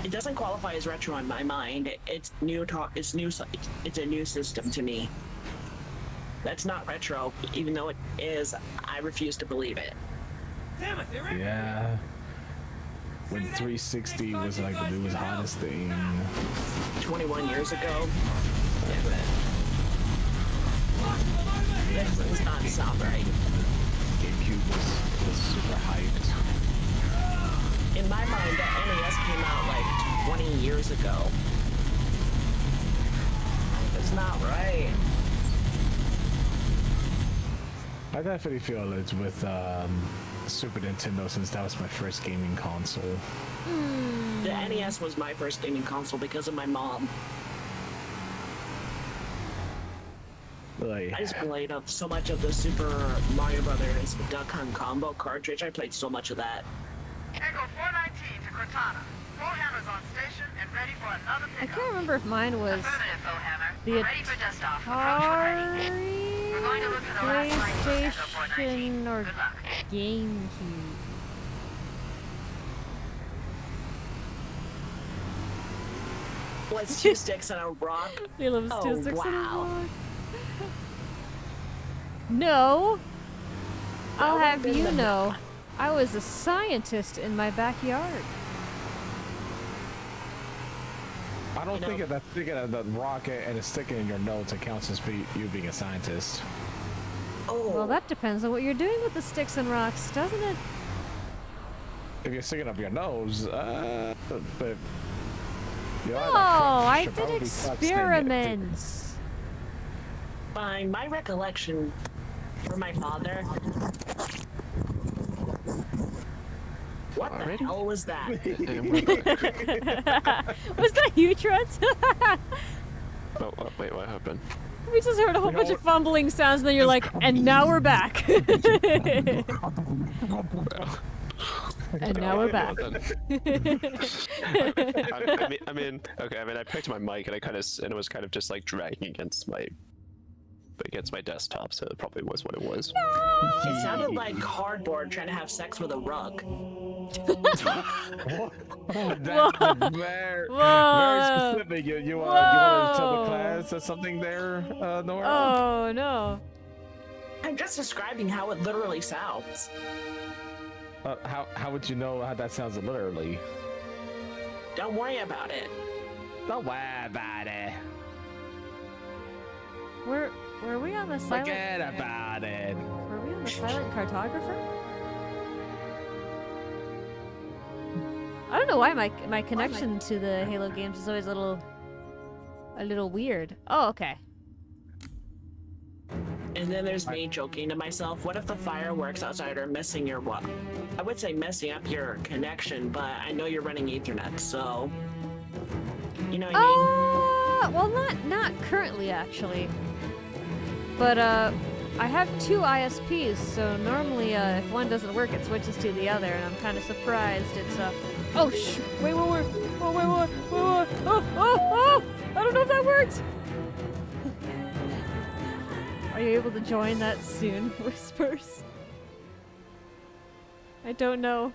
S3: it doesn't qualify as retro in my mind. It's new talk. It's new. It's a new system to me. That's not retro, even though it is. I refuse to believe it.
S8: Damn it, they're
S4: Yeah. When 360 was like the newest hottest thing.
S3: 21 years ago. Damn it. This does not sound right.
S4: GameCube was super hyped.
S3: In my mind, the NES came out like 20 years ago. It's not right.
S4: I definitely feel it's with Super Nintendo, since that was my first gaming console.
S3: The NES was my first gaming console because of my mom.
S4: Like,
S3: I just played up so much of the Super Mario Brothers Duck Hunt combo cartridge. I played so much of that.
S10: Echo 419 to Cortana. Foehammer's on station and ready for another
S1: I
S10: pickup.
S1: can't remember if mine was
S10: Affirmative, Foehammer.
S1: the
S10: We're ready for dust off. Approach when ready. We're going to look for the last line of Echo 419.
S1: PlayStation or
S10: Good luck.
S1: GameCube.
S3: What's 2 sticks and a rock?
S1: He loves
S3: Oh,
S1: 2 sticks in a
S3: wow.
S1: rock. No. I'll
S3: That
S1: have
S3: would've been
S1: you
S3: the-
S1: know, I was a scientist in my backyard.
S4: I don't think that sticking the rocket and it's sticking in your nose counts as you being a scientist.
S3: Oh.
S1: Well, that depends on what you're doing with the sticks and rocks, doesn't it?
S4: If you're sticking up your nose, but
S1: No, I did experiments.
S3: By my recollection for my father. What the hell was that?
S1: Was that you, Trent?
S2: Oh, wait, what happened?
S1: We just heard a whole bunch of fumbling sounds, and then you're like, and now we're back. And now we're back.
S2: I mean, okay. I mean, I picked my mic and it was kind of just like dragging against my desktop, so it probably was what it was.
S3: It sounded like cardboard trying to have sex with a rug.
S4: That's very specific. You want to tell the class or something there, Nora?
S1: Oh no.
S3: I'm just describing how it literally sounds.
S4: How would you know how that sounds literally?
S3: Don't worry about it.
S4: Don't worry about it.
S1: Were we on the silent?
S4: Forget about it.
S1: Were we on the silent cartographer? I don't know why my connection to the Halo games is always a little weird. Oh, okay.
S3: And then there's me joking to myself, what if the fireworks outside are messing your what? I would say messing up your connection, but I know you're running Ethernet, so you know what I mean?
S1: Well, not currently actually. But I have two ISPs, so normally if one doesn't work, it switches to the other, and I'm kind of surprised it's oh wait, oh, I don't know if that worked. Are you able to join that soon, Whispers? I don't know.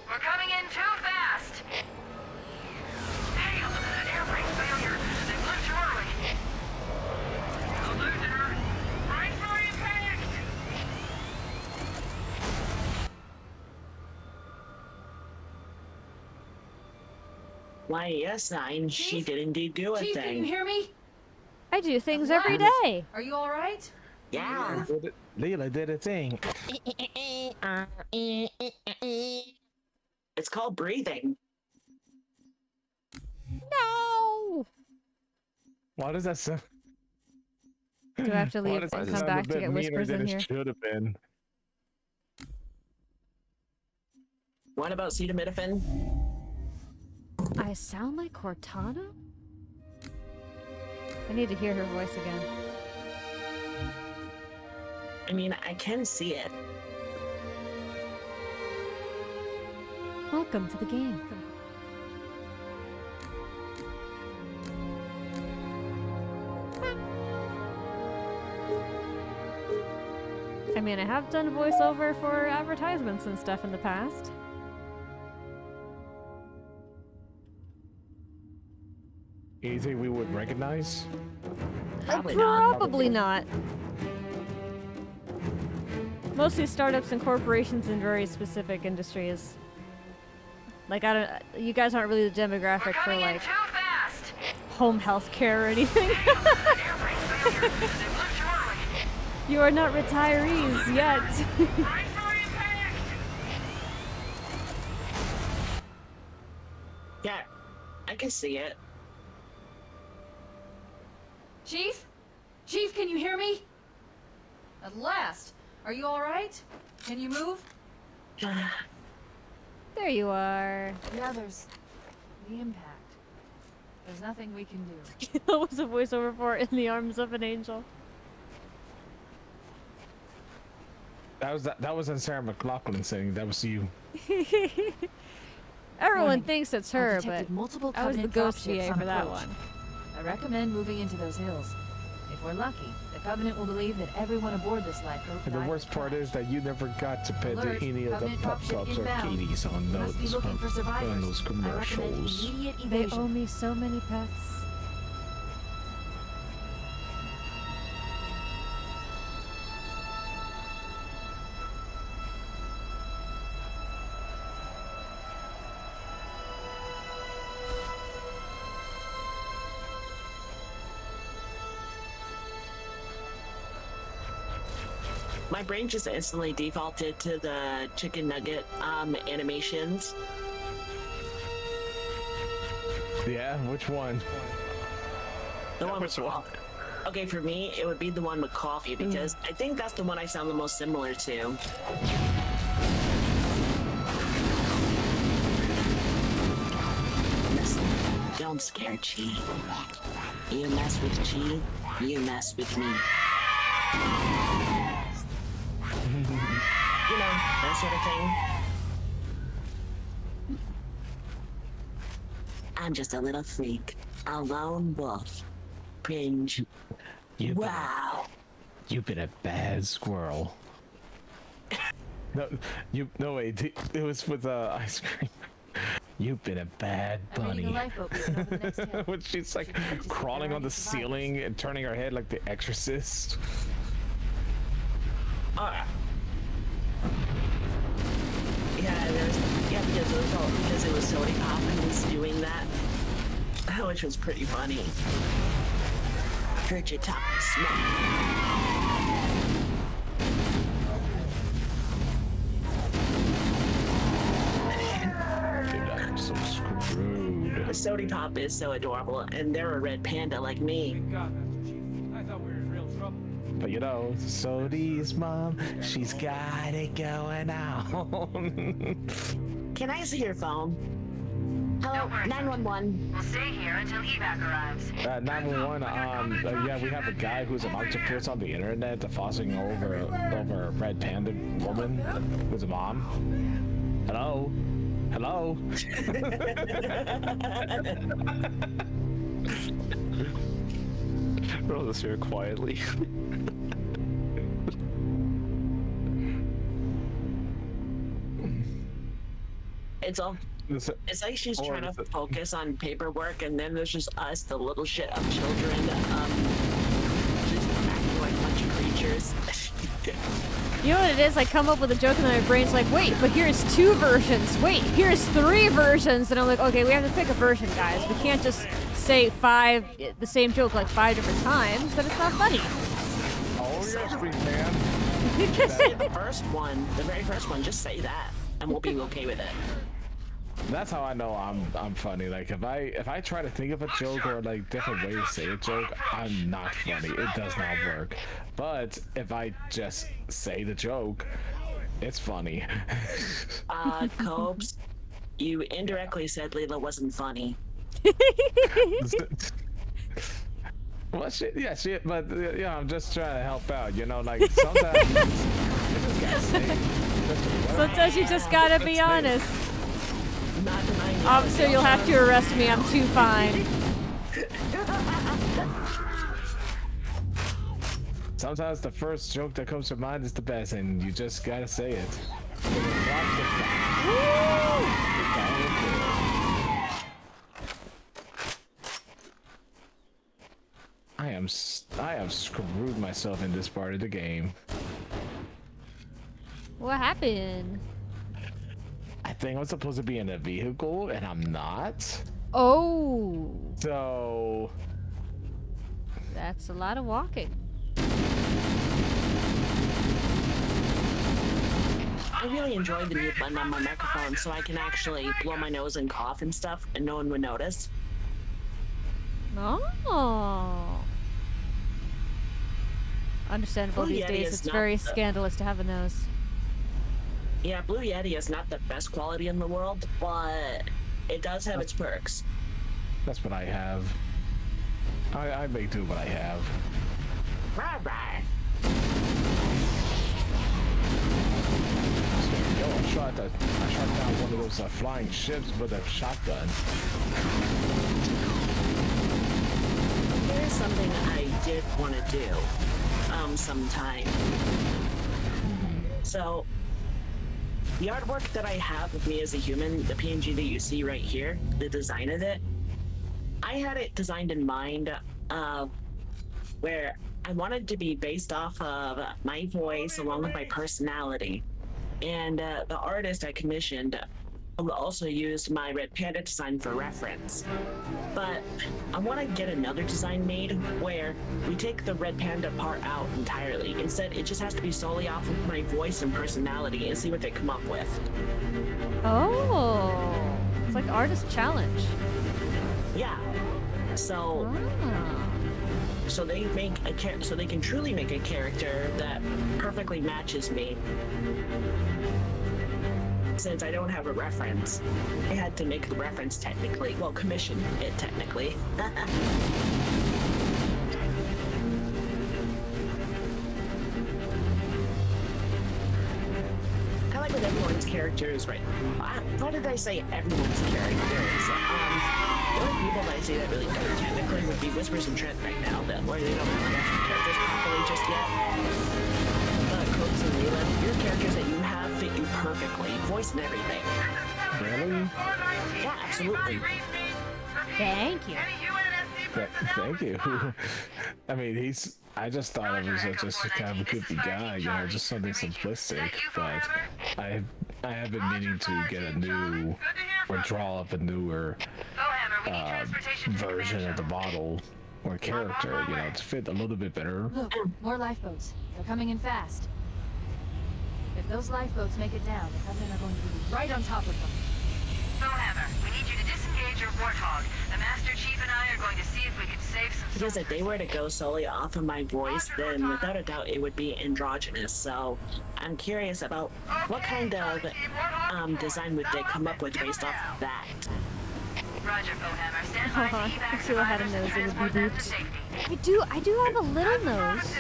S10: We're coming in too fast! Damn! Air brake failure! They blew too early! We'll lose her! Brace for impact!
S3: Why, yes, Nine, she did indeed do a
S5: Chief, can you
S3: thing.
S5: hear me?
S1: I do things every
S5: What?
S1: day.
S5: Are you all right?
S3: Yeah.
S4: Leela did a thing.
S3: It's called breathing.
S1: No!
S4: Why does that sound?
S1: Do I have to
S4: Why
S1: leave
S4: does
S1: and
S4: that
S1: come
S4: sound a
S1: back to
S4: bit
S1: get
S4: meaner
S1: Whispers
S4: than
S1: in
S4: it
S1: here?
S4: should have been.
S3: What about acetaminophen?
S1: I sound like Cortana? I need to hear her voice again.
S3: I mean, I can see it.
S1: Welcome to the game. I mean, I have done voiceover for advertisements and stuff in the past.
S4: Anything we would recognize?
S3: Probably not.
S1: Probably not. Mostly startups and corporations in very specific industries. Like, I don't. You guys aren't really the demographic for like
S10: Too fast!
S1: home health care or anything.
S10: Air brake failure! They blew too early!
S1: You are not retirees yet.
S10: Brace for impact!
S3: Yeah, I can see it.
S5: Chief? Chief, can you hear me? At last. Are you all right? Can you move?
S1: There you are.
S5: Yeah, there's the impact. There's nothing we can do.
S1: That was a voiceover for In the Arms of an Angel.
S4: That wasn't Sarah McLachlan saying that was you.
S1: Everyone
S5: Warning.
S1: thinks it's
S5: I've
S1: her,
S5: detected
S1: but
S5: multiple
S1: I was the
S5: Covenant
S1: ghost
S5: dropships
S1: VA
S5: on
S1: for that
S5: approach.
S1: one.
S5: I recommend moving into those hills. If we're lucky, the Covenant will believe that everyone aboard this lifeboat
S4: And the
S5: died
S4: worst
S5: in
S4: part
S5: crash.
S4: is that you never got to pet
S5: Alert,
S4: any of the
S5: Covenant
S4: pup
S5: dropship
S4: cups or
S5: inbound.
S4: kitties on
S5: You must be
S4: those
S5: looking for
S4: on
S5: survivors.
S4: those
S5: I recommend
S4: commercials.
S5: immediate
S1: They
S5: evasion.
S1: owe me so many pets.
S3: My brain just instantly defaulted to the chicken nugget animations.
S4: Yeah, which one?
S3: The one with Okay, for me, it would be the one with coffee because I think that's the one I sound the most similar to. Listen, don't scare Chi. You mess with Chi, you mess with me. You know, that sort of thing. I'm just a little freak. A lone wolf. Cringe. Wow.
S4: You've been a bad squirrel. No wait, it was with ice cream. You've been a bad
S5: I'm reading
S4: bunny.
S5: a lifeboat moving over the next hill.
S4: When she's like
S5: Just
S4: crawling on the
S5: survivors.
S4: ceiling and turning her head like the Exorcist.
S3: Yeah, there's because it was Sody Pop and was doing that, which was pretty funny. Heard you talk smack.
S4: I'm so screwed.
S3: The Sody Pop is so adorable, and they're a red panda like me.
S8: God, Master Chief. I thought we were in real trouble.
S4: But you know, Sodi's mom, she's got it going on.
S3: Can I see your phone? Hello, 911.
S10: We'll stay here until evac arrives.
S4: 911. Yeah, we have a guy who's an octopus on the internet fussing over a red panda woman who's a mom. Hello. Hello.
S2: We're all just here quietly.
S3: It's like she's trying to focus on paperwork, and then there's just us, the little shit of children, just acting like a bunch of creatures.
S1: You know what it is? I come up with a joke and then my brain's like, wait, but here's 2 versions. Wait, here's 3 versions. And I'm like, okay, we have to pick a version, guys. We can't just say the same joke like 5 different times. Then it's not funny.
S4: Oh, you're a street man.
S3: Just say the first one, the very first one. Just say that, and we'll be okay with it.
S4: That's how I know I'm funny. Like if I try to think of a joke or like different ways to say a joke, I'm not funny. It does not work. But if I just say the joke, it's funny.
S3: Cobes, you indirectly said Lila wasn't funny.
S4: Well, shit, yeah, shit, but yeah, I'm just trying to help out, you know, like sometimes you just gotta say.
S1: Sometimes you just gotta be honest. Officer, you'll have to arrest me. I'm too fine.
S4: Sometimes the first joke that comes to mind is the best, and you just gotta say it. I have screwed myself in this part of the game.
S1: What happened?
S4: I think I'm supposed to be in a vehicle, and I'm not.
S1: Oh.
S4: So...
S1: That's a lot of walking.
S3: I really enjoyed the mute button on my microphone, so I can actually blow my nose and cough and stuff, and no one would notice.
S1: Oh. Understandable
S3: Blue
S1: these
S3: Yeti
S1: days.
S3: is
S1: It's
S3: not
S1: very
S3: the-
S1: scandalous to have a nose.
S3: Yeah, Blue Yeti is not the best quality in the world, but it does have its perks.
S4: That's what I have. I make do what I have.
S3: Right.
S4: So, yo, I shot down one of those flying ships with a shotgun.
S3: Here's something I did want to do sometime. So, the artwork that I have of me as a human, the PNG that you see right here, the design of it, I had it designed in mind where I wanted to be based off of my voice along with my personality. And the artist I commissioned also used my red panda design for reference. But I want to get another design made where we take the red panda part out entirely. Instead, it just has to be solely off of my voice and personality and see what they come up with.
S1: Oh. It's like artist challenge.
S3: Yeah. So... So they make so they can truly make a character that perfectly matches me. Since I don't have a reference, I had to make the reference technically. Well, commission it technically. Kind of like with everyone's characters, right? Why did I say everyone's characters? The only people that I say that really don't technically would be Whispers and Trent right now, where they don't have actual characters properly just yet. Codes and Lila, your characters that you have fit you perfectly, voice and everything.
S4: Really?
S3: Yeah, absolutely.
S1: Thank you.
S4: Thank you. I mean, I just thought it was just kind of a goofy guy, you know, just something simplistic, but I have been meaning to get a new, or draw up a newer version of the model or character, you know, to fit a little bit better.
S5: Look, more lifeboats. They're coming in fast. If those lifeboats make it down, the Covenant are going to be right on top of them.
S10: Bowhammer, we need you to disengage your warthog. The Master Chief and I are going to see if we can save some
S3: Because if they were to go solely off of my voice, then without a doubt it would be androgynous. So I'm curious about what kind of design would they come up with based off of that.
S10: Roger, Bowhammer. Stand by to evac
S1: If I had a nose, it would be
S10: transport them to
S1: booped.
S10: safety.
S1: I do have a little nose.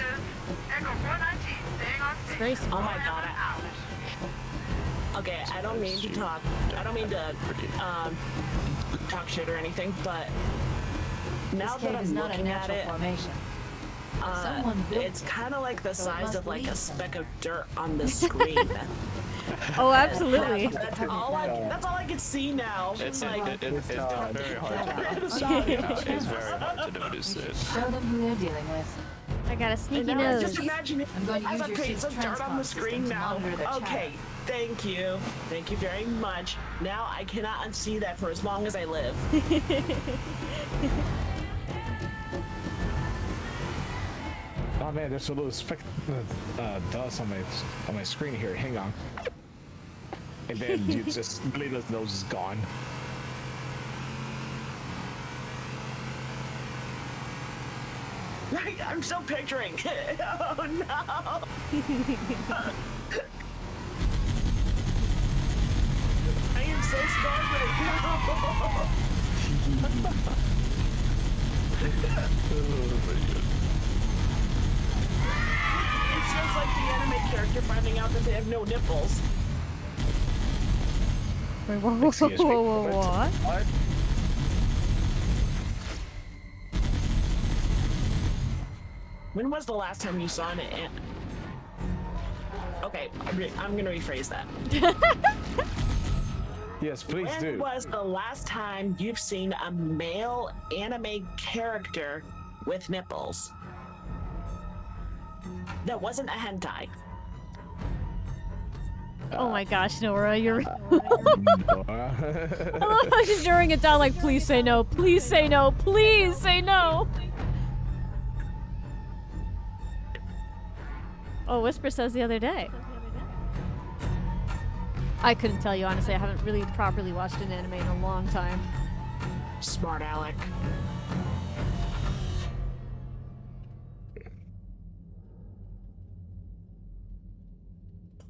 S10: Echo 419, staying on
S1: It's very
S3: Oh
S1: small.
S3: my god. Okay, I don't mean to talk. I don't mean to talk shit or anything, but now
S5: This
S3: that
S5: cave is
S3: I'm
S5: not a
S3: looking at
S5: natural
S3: it,
S5: formation. Someone built
S3: it's kind of like the
S5: so it
S3: size
S5: must
S3: of like a
S5: lead
S3: speck of dirt on the screen.
S1: Oh, absolutely.
S3: That's all I can see now.
S2: It's
S3: like,
S2: very hard to notice. It's very hard to notice it.
S5: Show them who they're dealing with.
S1: I got a
S3: and
S1: sneaky
S3: now
S1: nose.
S3: just imagine it
S5: I'm going to
S3: as
S5: use
S3: a
S5: your
S3: piece
S5: ship's
S3: of dirt on the
S5: transcom
S3: screen
S5: system to
S3: now.
S5: monitor their
S3: Okay, thank you. Thank you very much. Now I cannot unsee that for as long as I live.
S4: Oh man, there's a little speck dust on my screen here. Hang on. And then you just Lila's nose is gone.
S3: I'm still picturing. Oh no! I am so scared right now. It's just like the anime character finding out that they have no nipples.
S1: Wait, whoa,
S4: Excuse me.
S1: what?
S4: What?
S3: When was the last time you saw an Okay, I'm gonna rephrase that.
S4: Yes, please
S3: When
S4: do.
S3: was the last time you've seen a male anime character with nipples? That wasn't a hentai.
S1: Oh my gosh, Nora, you're. I
S4: Nora.
S1: love how she's drawing it down like, please say no, please say no, please say no. Oh, Whisper says the other day. I couldn't tell you, honestly. I haven't really properly watched an anime in a long time.
S3: Smart Alec.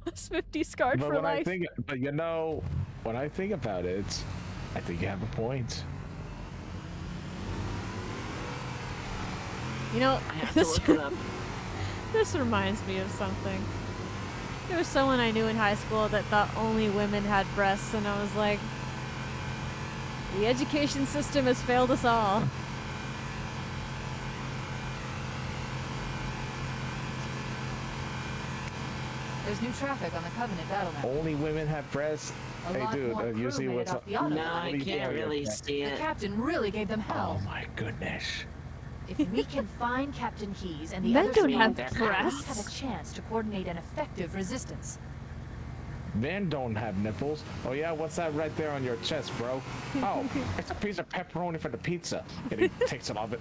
S1: Plus 50 scarred
S4: But
S1: for
S4: when I
S1: life.
S4: think, but you know, when I think about it, I think you have a point.
S1: You know,
S3: I have to look it up.
S1: this reminds me of something. There was someone I knew in high school that thought only women had breasts, and I was like, the education system has failed us all.
S5: There's new traffic on the Covenant battle map.
S4: Only women have breasts.
S5: A
S4: Hey,
S5: lot
S4: dude,
S5: more crew
S4: usually
S5: made it
S4: what's
S5: off
S4: up?
S5: the auto.
S3: No, I
S4: What are you
S3: can't
S4: doing?
S3: really see
S5: The
S3: it.
S5: captain really gave them hell.
S4: Oh my goodness.
S5: If we can find Captain Keys and the
S1: Men
S5: other
S1: don't
S5: three,
S1: have
S5: we
S1: breasts.
S5: have a chance to coordinate an effective resistance.
S4: Men don't have nipples. Oh yeah, what's that right there on your chest, bro? Oh, it's a piece of pepperoni for the pizza. And he takes it off it.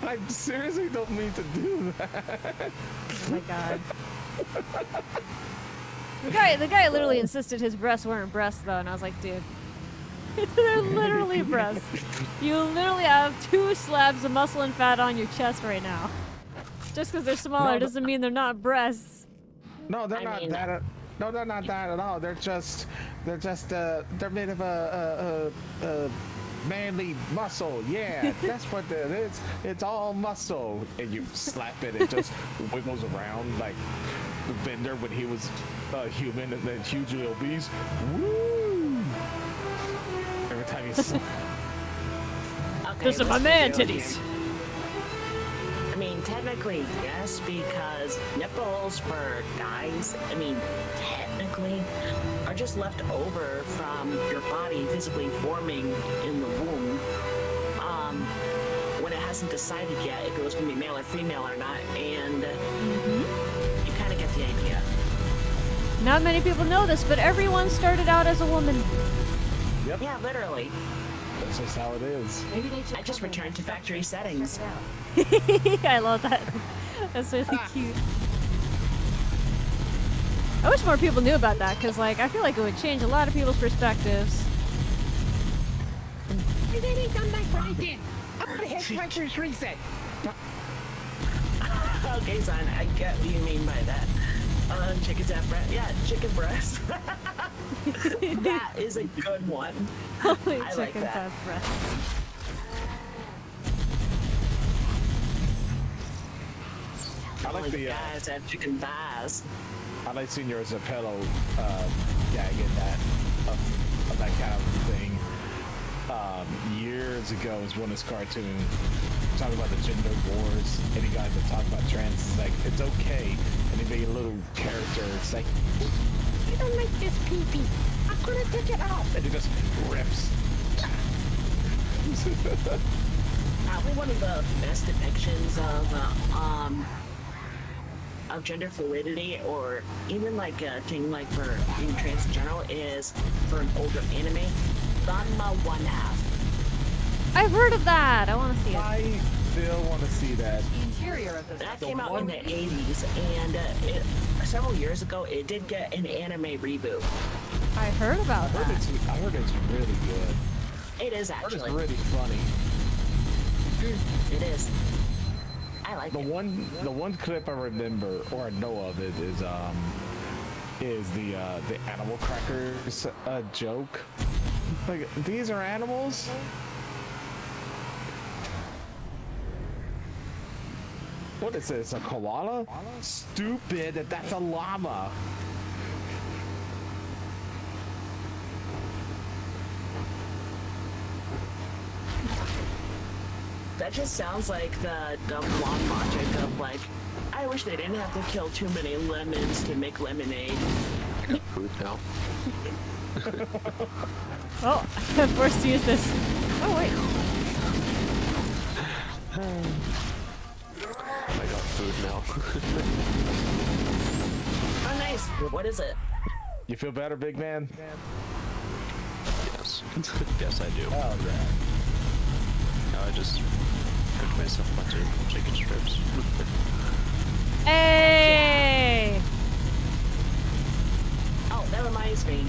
S4: I seriously don't mean to do that.
S1: Oh my god. The guy literally insisted his breasts weren't breasts though, and I was like, dude, they're literally breasts. You literally have 2 slabs of muscle and fat on your chest right now. Just because they're smaller
S4: No,
S1: doesn't mean they're not breasts.
S4: No, they're
S3: I
S4: not
S3: mean-
S4: that. No, they're not that at all. They're made of a manly muscle. Yeah, that's what it is. It's all muscle. And you slap it, it just wiggles around like the Bender when he was human and then hugely obese. Woo! Every time you slap.
S3: Okay,
S1: Those are my
S3: let's
S1: man
S3: be real
S1: titties.
S3: here. I mean, technically, yes, because nipples for guys, I mean, technically, are just left over from your body physically forming in the womb. When it hasn't decided yet if it was going to be male or female or not, and you kind of get get the idea.
S1: Not many people know this, but everyone started out as a woman.
S4: Yep.
S3: Yeah, literally.
S4: That's just how it is.
S5: Maybe they
S3: I just returned to factory settings.
S1: I love that. That's really cute. I wish more people knew about that, because, like, I feel like it would change a lot of people's perspectives.
S11: They didn't come back what I did. I'm gonna hit Rancher's reset.
S3: Okay, son, I get what you mean by that. Chicken's at breast. Yeah, chicken breast. That is a good one.
S1: Holy
S3: I like
S1: chickens
S3: that.
S1: have breasts.
S4: I like the
S3: guys have chicken thighs.
S4: I like Senor Zappello gag in that of that kind of thing. Years ago was one of his cartoons talking about the gender wars, and he got to talk about trans. It's like, it's okay, and he made a little character. It's like,
S11: You don't like this pee-pee. I'm gonna take it off.
S4: and he just rips.
S3: Probably one of the best depictions of gender fluidity, or even like a thing like for being trans in general, is for an older anime, Ranma One Half.
S1: I've heard of that. I want to see it.
S4: I still want to see that.
S5: The interior of the
S3: That came out in the 80s, and several years ago, it did get an anime reboot.
S1: I heard about that.
S4: I heard it's really good.
S3: It is
S4: I heard it's
S3: actually.
S4: really funny.
S3: It is. I like
S4: The
S3: it.
S4: one clip I remember or I know of it is the animal crackers joke. Like, these are animals? What is this? A koala? Stupid! That's a llama.
S3: That just sounds like the dumb blonde logic of like, I wish they didn't have to kill too many lemons to make lemonade.
S2: I got food now.
S1: Oh, I'm forced to use this. Oh, wait.
S2: I got food now.
S3: Oh, nice. What is it?
S4: You feel better, big man?
S2: Yes. Yes, I do.
S4: Oh, man.
S2: No, I just cooked myself a bunch of chicken strips.
S1: Hey!
S3: Oh, that reminds me.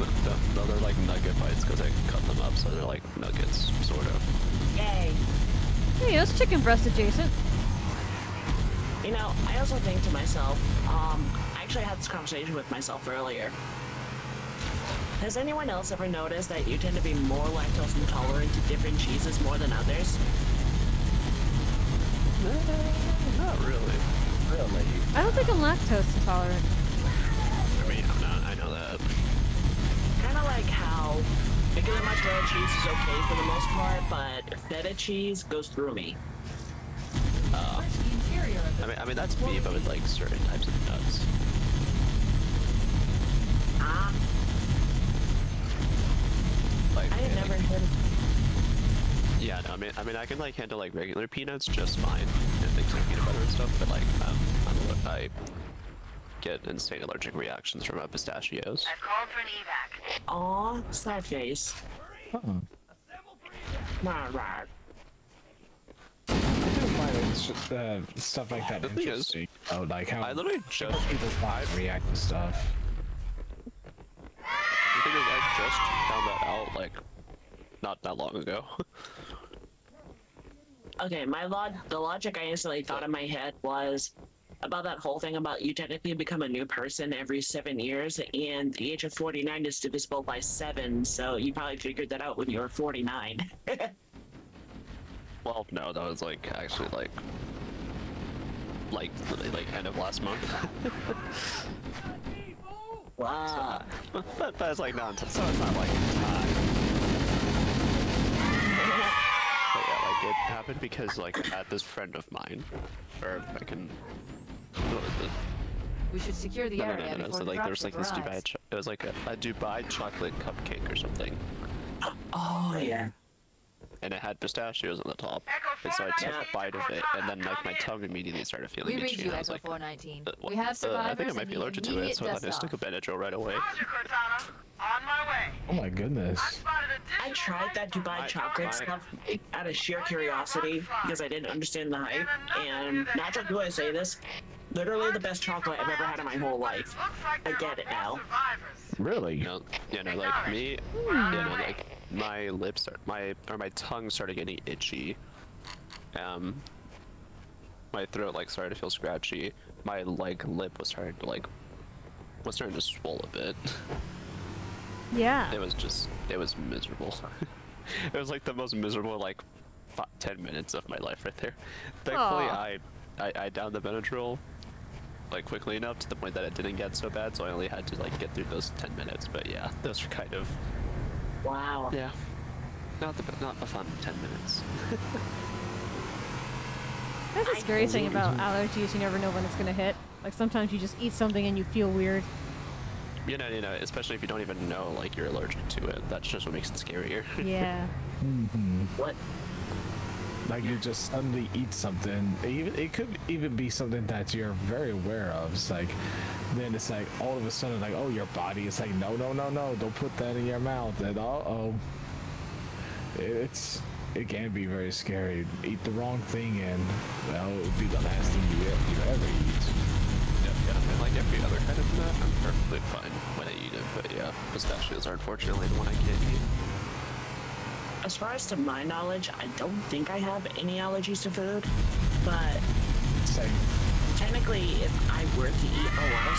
S2: No, they're like nugget bites because I cut them up, so they're like nuggets, sort of.
S3: Yay.
S1: Hey, that's chicken breast adjacent.
S3: You know, I also think to myself, I actually had this conversation with myself earlier. Has anyone else ever noticed that you tend to be more lactose intolerant to different cheeses more than others?
S2: Not really.
S4: Really?
S1: I don't think I'm lactose intolerant.
S2: I mean, I'm not. I know that.
S3: Kind of like how regular mozzarella cheese is okay for the most part, but feta cheese goes through me.
S5: The interior of the
S2: I mean that's me, but with like certain types of nuts.
S3: Ah,
S2: Like,
S3: I had never heard of.
S2: yeah, no, I mean, I can like handle like regular peanuts just fine, and things like peanut butter and stuff. But like, I get insane allergic reactions from pistachios.
S10: I've called for an evac.
S3: Aw, sad face. Right.
S4: I do find stuff like that
S2: The thing is,
S4: interesting. Oh, like how
S2: I literally just
S4: people react to stuff.
S2: the thing is, I just found that out like not that long ago.
S3: Okay, the logic I instantly thought in my head was about that whole thing about you technically become a new person every 7 years, and the age of 49 is divisible by 7, so you probably figured that out when you were 49.
S2: Well, no, that was like actually like end of last month.
S3: Wow.
S2: But it's like not, so it's not like time. But yeah, like it happened because like I had this friend of mine, or if I can. What was it?
S5: We should secure the area
S2: No.
S5: before
S2: So
S5: the
S2: like there was
S5: dropship
S2: like this
S5: arrives.
S2: Dubai. It was like a Dubai chocolate cupcake or something.
S3: Oh, yeah.
S2: and it had pistachios on the top. And so I took a bite of it, and then like my tongue immediately started feeling
S5: We read
S2: itchy.
S5: you,
S2: And I was
S5: Echo
S2: like,
S5: 419.
S2: what?
S5: We have survivors
S2: I think I might
S5: and
S2: be
S5: need
S2: allergic to it,
S5: immediate
S2: so I
S5: dust
S2: just took a
S5: off.
S2: Benadryl right away.
S10: Roger, Cortana. On my way.
S4: Oh my goodness.
S10: Spotted
S3: I
S10: additional
S3: tried that Dubai chocolate stuff out of sheer curiosity because I didn't understand the hype. And not just do I say this, literally the best chocolate I've ever had in my whole life. I get it now.
S4: Really?
S2: You know, like me, you know, like my lips are, my tongue started getting itchy. My throat like started to feel scratchy. My like lip was starting to swell a bit.
S1: Yeah.
S2: It was miserable. It was like the most miserable like 10 minutes of my life right there. Thankfully, I downed the Benadryl like quickly enough to the point that it didn't get so bad, so I only had to like get through those 10 minutes. But yeah, those were kind of
S3: Wow.
S2: yeah, not a fun 10 minutes.
S1: That's the scary thing about allergies. You never know when it's gonna hit. Like sometimes you just eat something and you feel weird.
S2: You know, especially if you don't even know like you're allergic to it. That's just what makes it scarier.
S1: Yeah.
S3: What?
S4: Like you just suddenly eat something. It could even be something that you're very aware of. It's like, then it's like all of a sudden like, oh, your body is like, no, don't put that in your mouth. And it can be very scary. Eat the wrong thing and well, it'll be the last thing you ever eat.
S2: Yeah, and like every other kind of nut, I'm perfectly fine when I eat it. But yeah, pistachios are unfortunately the one I can't eat.
S3: As far as to my knowledge, I don't think I have any allergies to food, but
S4: Same.
S3: technically, if I were to eat a lot of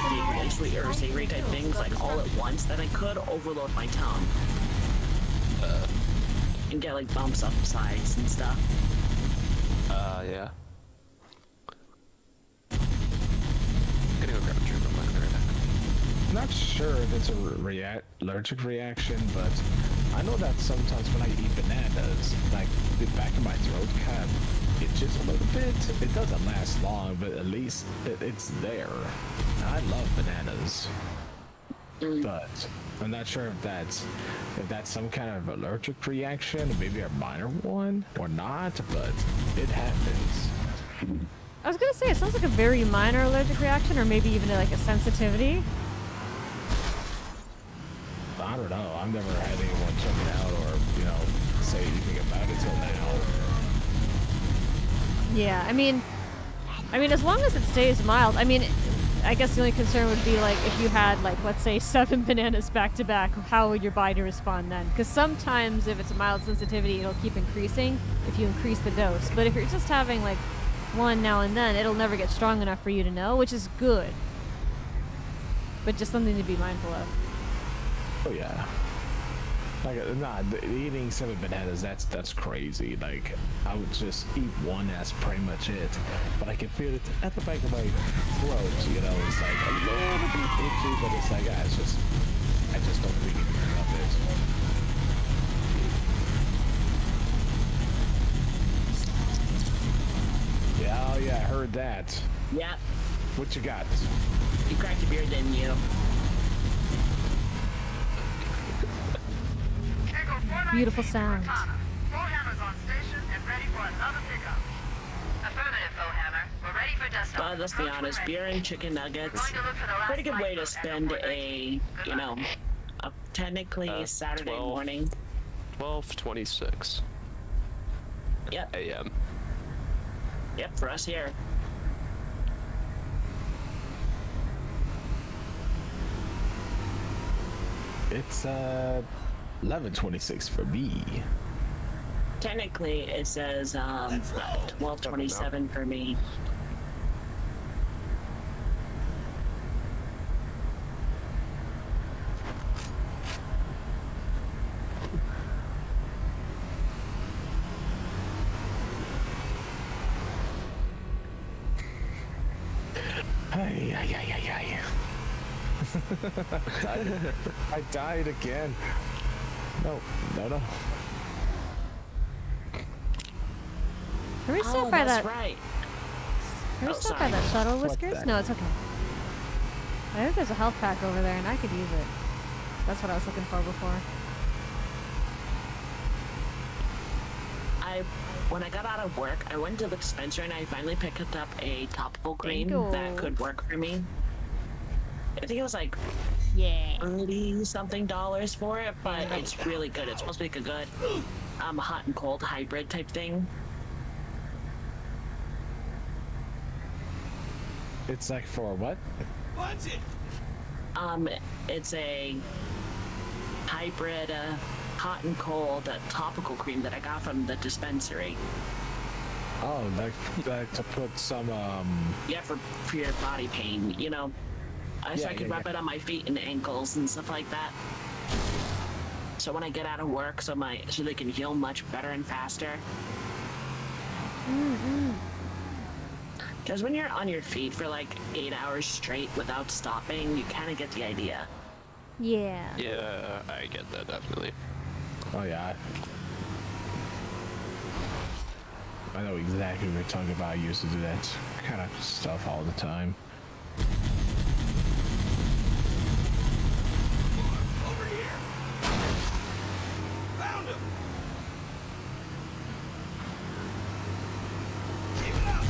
S3: sweet, really sweet or savory type things like all at once, then I could overload my tongue and get like bumps up sides and stuff.
S2: Yeah. I'm gonna go grab a drink of mine right now.
S4: Not sure if it's a allergic reaction, but I know that sometimes when I eat bananas, like the back of my throat kind of itches a little bit. It doesn't last long, but at least it's there. I love bananas, but I'm not sure if that's some kind of allergic reaction, maybe a minor one or not, but it happens.
S1: I was gonna say it sounds like a very minor allergic reaction, or maybe even like a sensitivity.
S4: I don't know. I've never had anyone check it out or, say anything about it till now.
S1: Yeah, I mean, as long as it stays mild. I mean, I guess the only concern would be like if you had like, let's say 7 bananas back to back, how would your body respond then? Because sometimes if it's a mild sensitivity, it'll keep increasing if you increase the dose. But if you're just having like one now and then, it'll never get strong enough for you to know, which is good. But just something to be mindful of.
S4: Oh yeah. Like, eating 7 bananas, that's crazy. Like, I would just eat one, that's pretty much it. But I can feel it at the back of my throat, It's like a little bit itchy, but it's like, I just don't think anything of it. Yeah, oh yeah, I heard that.
S3: Yep.
S4: What you got?
S3: You cracked a beer, didn't you?
S1: Beautiful sound.
S3: But let's be honest, beer and chicken nuggets, pretty good way to spend a technically Saturday
S2: 12,
S3: morning.
S2: 12:26
S3: Yep.
S2: a.m.
S3: Yep, for us here.
S4: It's 11:26 for me.
S3: Technically, it says 12:27 for me.
S4: I died again. No.
S1: Can we stop by that?
S3: Right.
S1: Can we
S3: Oh,
S1: stop by
S3: sorry.
S1: that shuttle,
S4: What's
S1: Whiskers?
S4: that?
S1: No, it's okay. I think there's a health pack over there, and I could use it. That's what I was looking for before.
S3: when I got out of work, I went to the dispensary and I finally picked up a topical cream
S1: you.
S3: that could work for me. I think it was like
S1: Yeah.
S3: $30-something for it, but it's really good. It's supposed to be like a good hot and cold hybrid type thing.
S4: It's like for what?
S8: What's it?
S3: It's a hybrid hot and cold topical cream that I got from the dispensary.
S4: Oh, like to put some
S3: Yeah, for your body pain, you know. So I could rub it on my feet and ankles and stuff like that. So when I get out of work, so they can heal much better and faster. Because when you're on your feet for like 8 hours straight without stopping, you kind of get the idea.
S1: Yeah.
S2: Yeah, I get that definitely.
S4: Oh yeah. I know exactly what you're talking about. I used to do that kind of stuff all the time.
S8: Over here. Found him. Keep it up.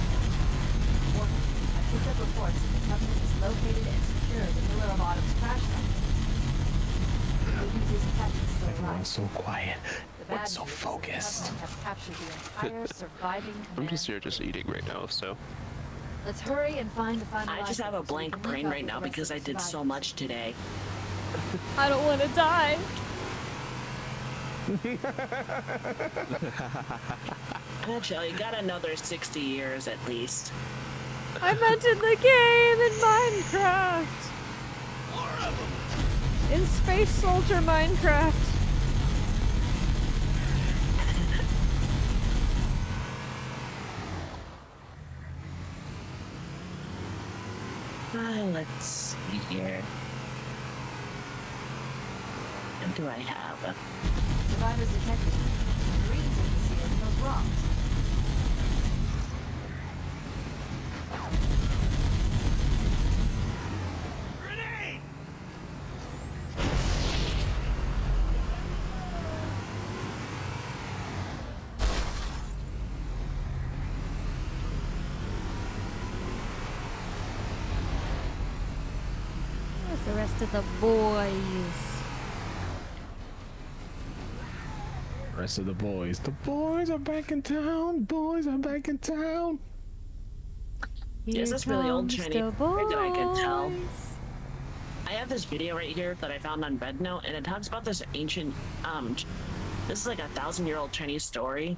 S5: I picked up reports that the Covenant is located and secured in the middle of Autumn's crash site. The Agency's captain still alive.
S4: Everyone's so quiet.
S5: The bad
S4: What's so
S5: news is
S4: focused?
S5: The Covenant have captured the entire surviving
S2: I'm just here
S5: command.
S2: just eating right now, so.
S5: Let's hurry and find the final
S3: I just have a
S5: lifeboat so we
S3: blank
S5: can
S3: brain
S5: link up
S3: right
S5: with
S3: now
S5: the rest
S3: because
S5: of
S3: I
S5: the
S3: did so
S5: survivors.
S3: much today.
S1: I don't want to die.
S3: Actually, you got another 60 years at least.
S1: I meant in the game in Minecraft.
S8: More of them.
S1: In Space Soldier Minecraft.
S3: Let's see here. What do I have?
S5: Survivors detected. Greens in the sea and those rocks.
S8: Grenade.
S1: Where's the rest of the boys?
S4: Rest of the boys. The boys are back in town. Boys are back in town.
S3: Is this really old
S1: Here
S3: Chinese
S1: comes the
S3: that I can tell?
S1: boys.
S3: I have this video right here that I found on RedNote, and it talks about this ancient, this is like 1,000-year-old Chinese story.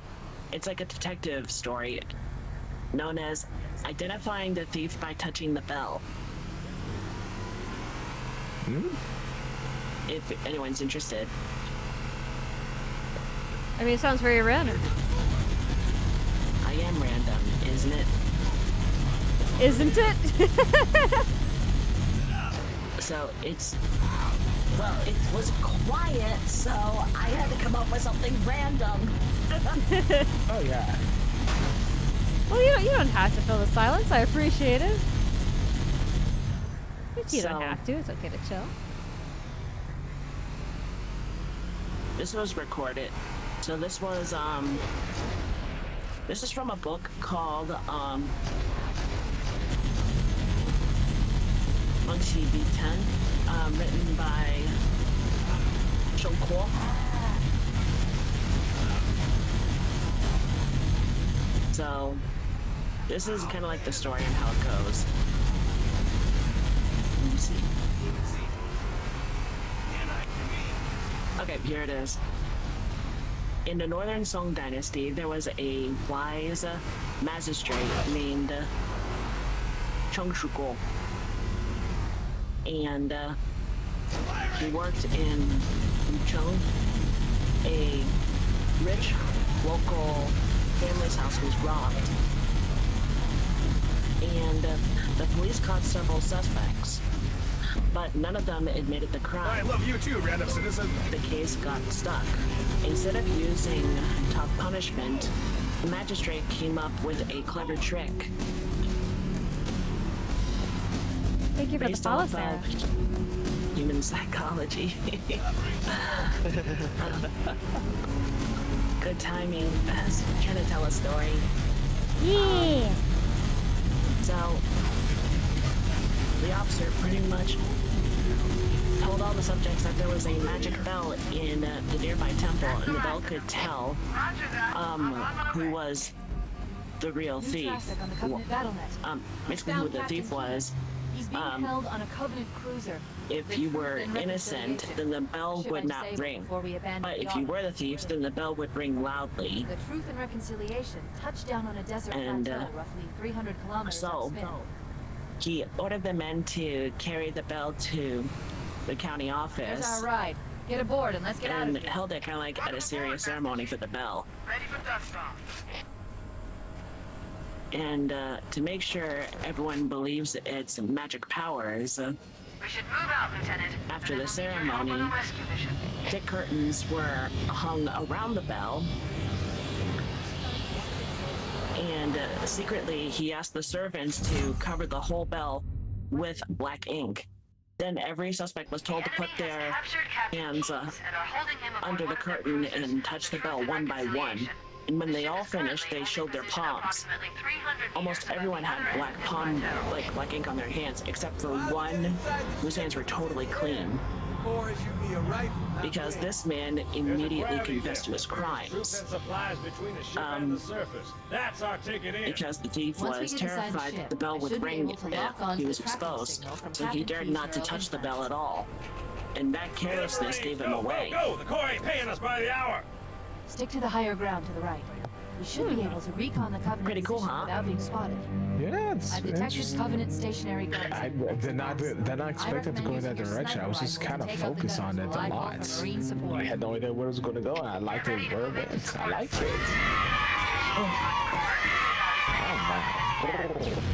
S3: It's like a detective story known as Identifying the Thief by Touching the Bell. If anyone's interested.
S1: I mean, it sounds very random.
S3: I am random, isn't it?
S1: Isn't it?
S3: So well, it was quiet, so I had to come up with something random.
S4: Oh yeah.
S1: Well, you don't have to fill the silence. I appreciate it. But you don't
S3: So-
S1: have to. It's okay to chill.
S3: This was recorded. So this was, this is from a book called, Monkey V10, written by Shou Kuo. So, this is kind of like the story and how it goes. Let me see. Okay, here it is. In the Northern Song Dynasty, there was a wise magistrate named Cheng Shuguo. And he worked in Wucheng. A rich local family's house was robbed. And the police caught several suspects, but none of them admitted the crime.
S8: I love you too, random citizen.
S3: The case got stuck. Instead of using tough punishment, the magistrate came up with a clever trick.
S1: Thank you for the
S3: Based
S1: follow,
S3: off
S1: Sarah.
S3: of human psychology. good timing. I was trying to tell a story.
S1: Yeah.
S3: So, the officer pretty much told all the subjects that there was a magic bell in the nearby temple, and the bell could tell who was the real
S5: New
S3: thief.
S5: traffic on the Covenant BattleNet.
S3: Basically who the thief was.
S5: He's being held on a Covenant cruiser.
S3: If you were innocent, then the bell would not ring. But if you were the thief, then the bell would ring loudly.
S5: The Truth and Reconciliation touched down on a desert plateau roughly 300 kilometers upspin.
S3: He ordered the men to carry the bell to the county office.
S5: There's our ride. Get aboard and let's get out of
S3: And
S5: here.
S3: held it kind of like at a serious ceremony for the bell.
S10: Ready for dust off.
S3: And to make sure everyone believes its magic powers,
S10: We should move out, Lieutenant.
S3: after
S10: and
S3: the
S10: then we'll need your help on
S3: ceremony,
S10: a rescue mission.
S3: thick curtains were hung around the bell. And secretly, he asked the servants to cover the whole bell with black ink. Then every suspect was told to put their hands under the curtain and touch the bell one by one. And when they all finished, they showed their palms. Almost everyone had black ink on their hands, except for one whose hands were totally clean. Because this man immediately confessed to his crimes. Because the thief was terrified that the bell would ring if he was exposed, so he dared not to touch the bell at all. And that carelessness gave him away.
S6: The Corps ain't paying us by the hour.
S5: Stick to the higher ground to the right. We should be able to recon the Covenant
S3: Pretty cool,
S5: position
S3: huh?
S5: without being spotted.
S4: Yeah, it's
S5: I've detected
S4: interesting.
S5: Covenant stationary guns.
S4: I did not expect it to go in that direction. I was just kind of focused on it a lot. I had no idea where it was going to go, and I liked it where it went. I liked it.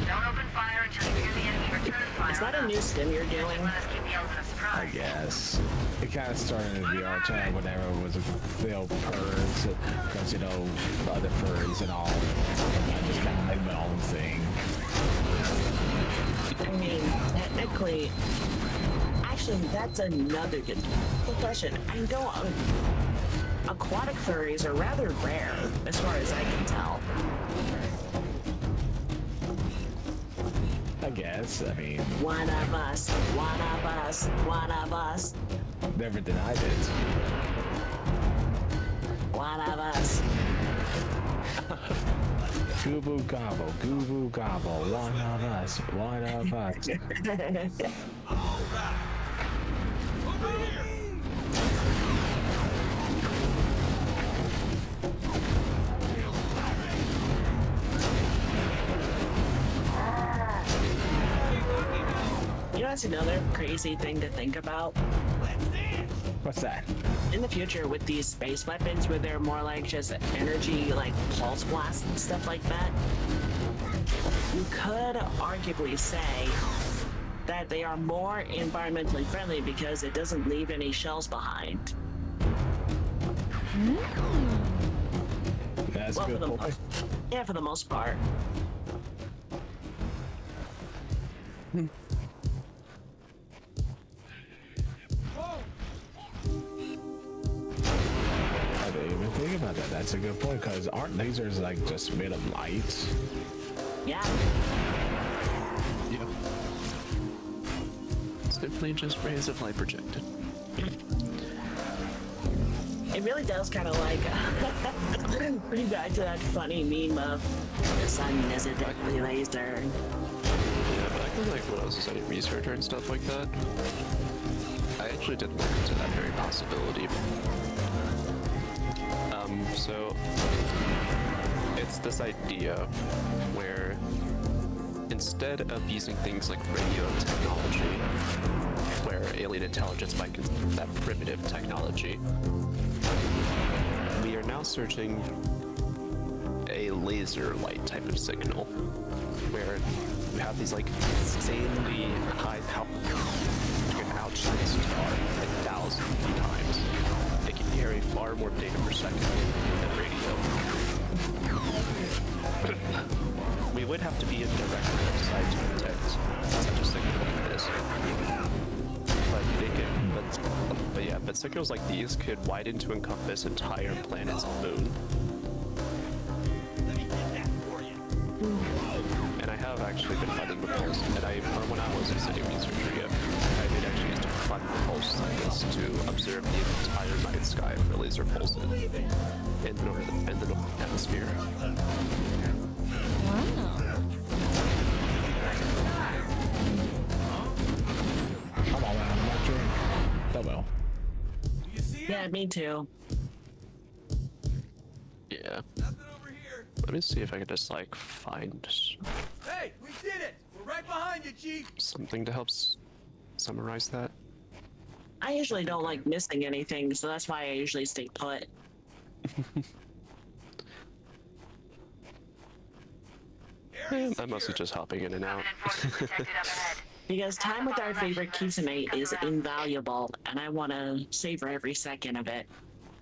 S10: Don't open fire until you hear the enemy return fire.
S3: Is that a new stim you're doing?
S10: Let us keep the element of
S4: I
S10: surprise.
S4: guess. It kind of started in the VR chat whenever it was, birds, because, other furries and all. I just kind of made my own thing.
S3: I mean, technically, actually, that's another good question. I know aquatic furries are rather rare, as far as I can tell.
S4: I guess. I mean,
S3: One of us, one of us, one of us,
S4: never denied it.
S3: one of us.
S4: Goo gobble, one of us, one of us.
S3: You know, that's another crazy thing to think about.
S4: What's that?
S3: In the future, with these space weapons, where they're more like just energy, like pulse blasts and stuff like that, you could arguably say that they are more environmentally friendly because it doesn't leave any shells behind.
S4: That's a good point.
S3: Yeah, for the most part.
S4: I didn't even think about that. That's a good point, because aren't lasers like just made of light?
S3: Yeah.
S2: Yeah. It's definitely just rays of light projected.
S3: It really does kind of like bring back to that funny meme of the sun is a deadly laser.
S2: Yeah, back in like when I was a studying researcher and stuff like that, I actually did look into that very possibility. So it's this idea where instead of using things like radio technology, where alien intelligence might consider that primitive technology, we are now searching a laser light type of signal, where you have these like insanely high power to can outshine a star like 1,000 times. It can carry far more data per second than radio. We would have to be in direct line of sight to detect such a signal like this. But But yeah, but signals like these could widen to encompass entire planet's moon. And I have actually been funded with pulse, and when I was a city researcher, I did actually used to fund the pulse like this to observe the entire night sky for laser pulses in the northern hemisphere.
S1: Wow.
S4: Come on, man, I'm not drink. Oh well.
S3: Yeah, me too.
S2: Yeah. Let me see if I can just like find
S8: Hey, we did it! We're right behind you, Chief!
S2: something to help summarize that.
S3: I usually don't like missing anything, so that's why I usually stay put.
S2: I'm mostly just hopping in and out.
S3: Because time with our favorite Kitsune is invaluable, and I want to savor every second of it.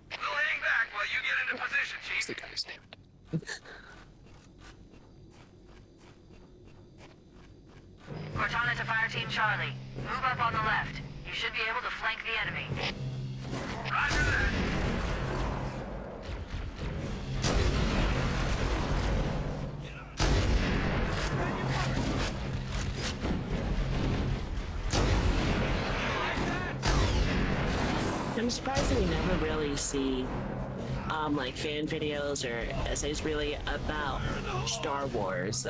S10: We'll hang back while you get into position,
S2: What's
S10: Chief.
S2: the guy's name?
S10: Cortana to Fire Team Charlie. Move up on the left. You should be able to flank the enemy. Roger that.
S3: I'm surprised that we never really see like fan videos or essays really about Star Wars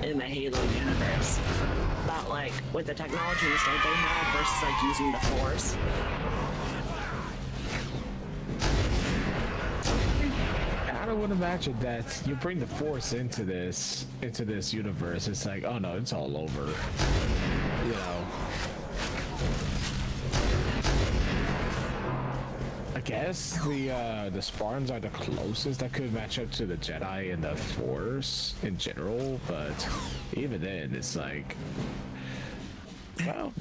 S3: in the Halo universe. About like with the technology and stuff they have versus like using the Force.
S4: I would imagine that you bring the Force into this universe. It's like, oh no, it's all over. You know. I guess the Spartans are the closest that could match up to the Jedi and the Force in general, but even then, it's like, well.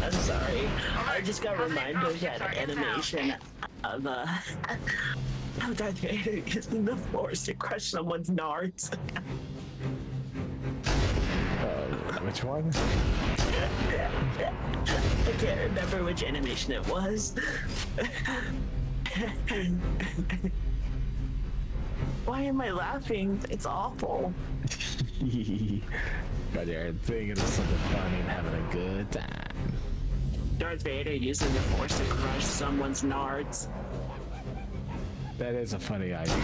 S3: I'm sorry. I just got reminded of that animation of Darth Vader using the Force to crush someone's nards.
S4: Which one?
S3: I can't remember which animation it was. Why am I laughing? It's awful.
S4: But you're thinking of something funny and having a good time.
S3: Darth Vader using the Force to crush someone's nards.
S4: That is a funny idea.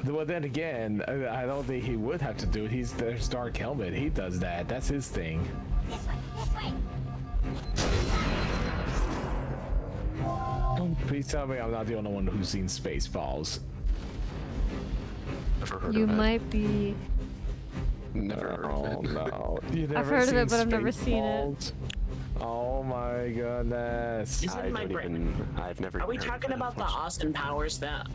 S4: Well, then again, I don't think he would have to do it. There's Dark Helmet. He does that. That's his thing. Please tell me I'm not the only one who's seen Spaceballs.
S2: Never heard
S1: You
S2: of it.
S1: might be.
S2: Never heard of it.
S4: No.
S1: I've heard of it, but I've never seen it.
S4: Oh my goodness.
S3: Isn't my brain?
S2: I've never.
S3: Are we
S2: even heard
S3: talking
S2: of it,
S3: about the Austin Powers that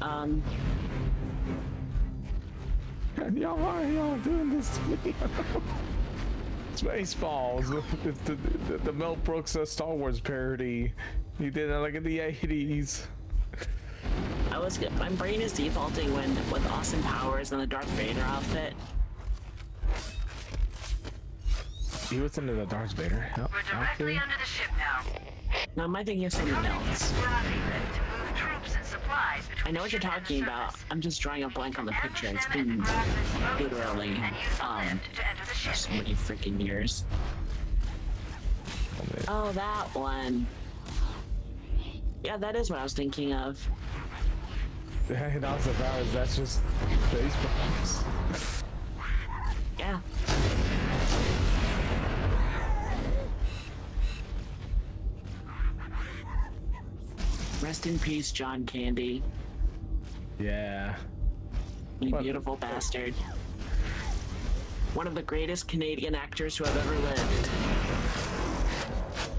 S4: Y'all, why are y'all doing this to me? Spaceballs. the Mel Brooks Star Wars parody. He did it like in the 80s.
S3: my brain is defaulting with Austin Powers and the Darth Vader outfit.
S4: He was into the Darth Vader
S10: We're directly under the ship now.
S3: No, am I thinking of something else? I know what you're talking about. I'm just drawing a blank on the picture. It's been literally so many freaking years. Oh, that one. Yeah, that is what I was thinking of.
S4: And Austin Powers, that's just Spaceballs.
S3: Yeah. Rest in peace, John Candy.
S4: Yeah.
S3: You beautiful bastard. One of the greatest Canadian actors who have ever lived.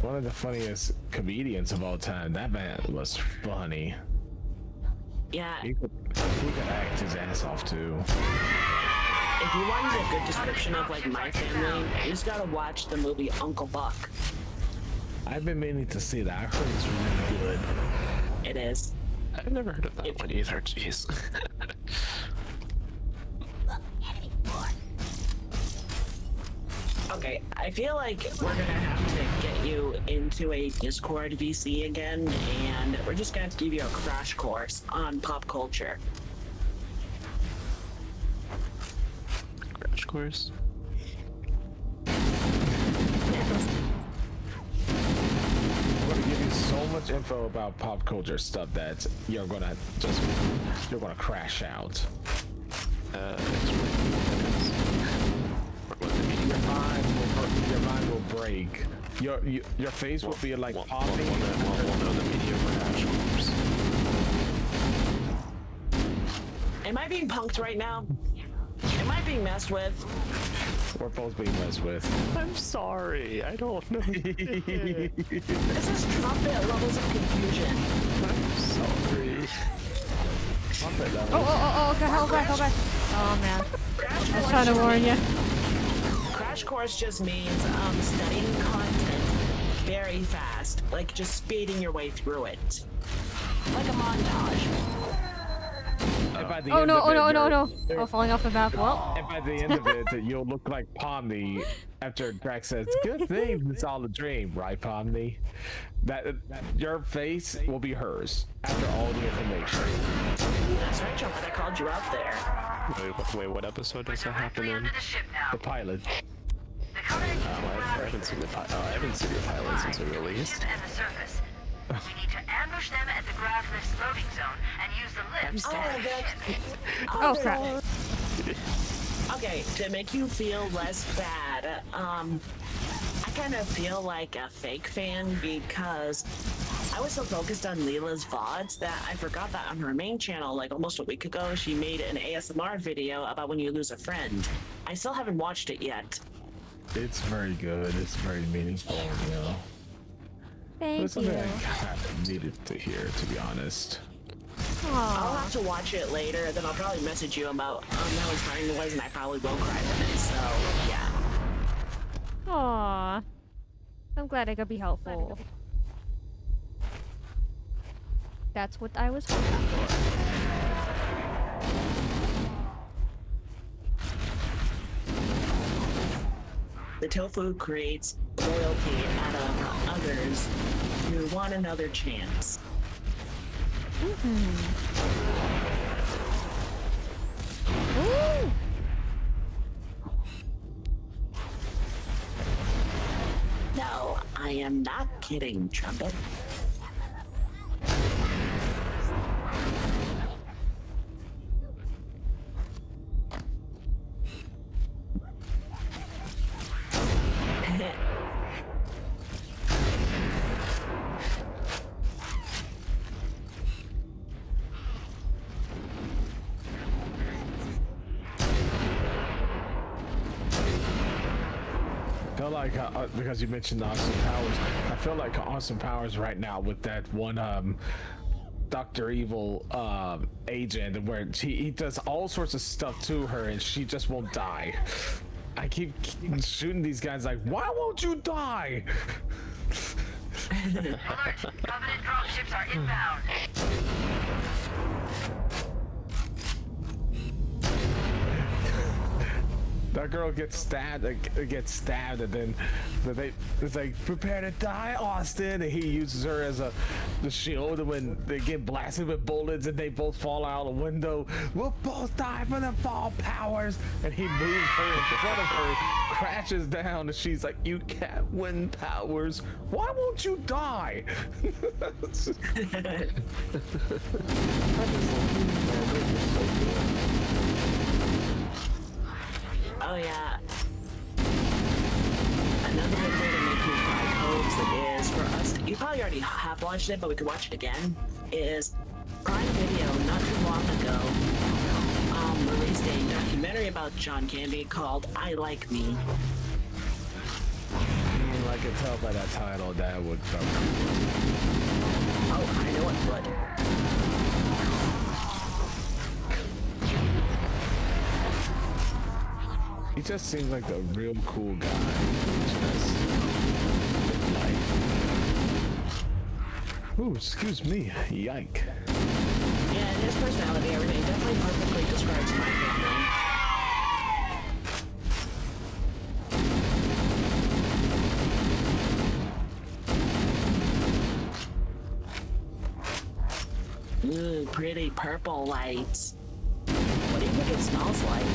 S4: One of the funniest comedians of all time. That man was funny.
S3: Yeah.
S4: He could act his ass off too.
S3: If you wanted a good description of like my family, you just gotta watch the movie Uncle Buck.
S4: I've been meaning to see that. I heard it's really good.
S3: It is.
S2: I've never heard of that one either. Jeez.
S3: Okay, I feel like we're gonna have to get you into a Discord VC again, and we're just gonna have to give you a crash course on pop culture.
S2: Crash course.
S4: I'm gonna give you so much info about pop culture stuff that you're gonna crash out. Your mind will break. Your face will be like popping.
S2: We'll know the media crash course.
S3: Am I being punked right now? Am I being messed with?
S4: We're both being messed with.
S2: I'm sorry. I don't know.
S3: This is trumpet levels of confusion.
S2: I'm sorry.
S1: Okay, hold back. Oh man. I was trying to warn you.
S3: Crash course just means studying content very fast, like just speeding your way through it, like a montage.
S1: Oh no! Oh, falling off the map. Well.
S4: And by the end of it, you'll look like Pomni after Drax says, "Good thing it's all a dream, right, Pomni?" That your face will be hers after all the information.
S3: That's right, Trumpet. I called you out there.
S2: Wait, what episode does that happen in?
S4: The pilot.
S2: I haven't seen the pilot. I haven't seen the pilot since it released.
S10: And the surface. You need to ambush them at the grav lift loading zone and use the lifts to
S1: Oh crap.
S3: Okay, to make you feel less bad, I kind of feel like a fake fan because I was so focused on Lila's VODs that I forgot that on her main channel, like almost a week ago, she made an ASMR video about when you lose a friend. I still haven't watched it yet.
S4: It's very good. It's very meaningful, you know.
S1: Thank
S4: It's something I kind of needed to hear, to be honest.
S3: I'll have to watch it later, then I'll probably message you about how inspiring it was, and I probably will cry from it, so yeah.
S1: Aww. I'm glad I could be helpful. That's what I was hoping for.
S3: The tofu creates loyalty out of others who want another chance.
S1: Ooh.
S3: No, I am not kidding, Trumpet.
S4: Because you mentioned Austin Powers, I feel like Austin Powers right now with that one Dr. Evil agent where he does all sorts of stuff to her and she just won't die. I keep shooting these guys like, why won't you die?
S10: Alert! Covenant dropships are inbound.
S4: That girl gets stabbed, and then it's like, prepare to die, Austin, and he uses her as the shield, and when they get blasted with bullets and they both fall out a window, we'll both die for the fall powers, and he moves her in front of her, crashes down, and she's like, you can't win powers, why won't you die?
S3: Oh yeah. Another good way to make you cry codes is for us, you probably already have watched it, but we could watch it again, is Prime Video not too long ago released a documentary about John Candy called I Like Me.
S4: I can tell by that title that would cover.
S3: Oh, I know it would.
S4: He just seems like a real cool guy. Just like, Ooh, excuse me. Yike.
S3: Yeah, and his personality, everything definitely perfectly describes my family. Ooh, pretty purple lights. What do you think it smells like?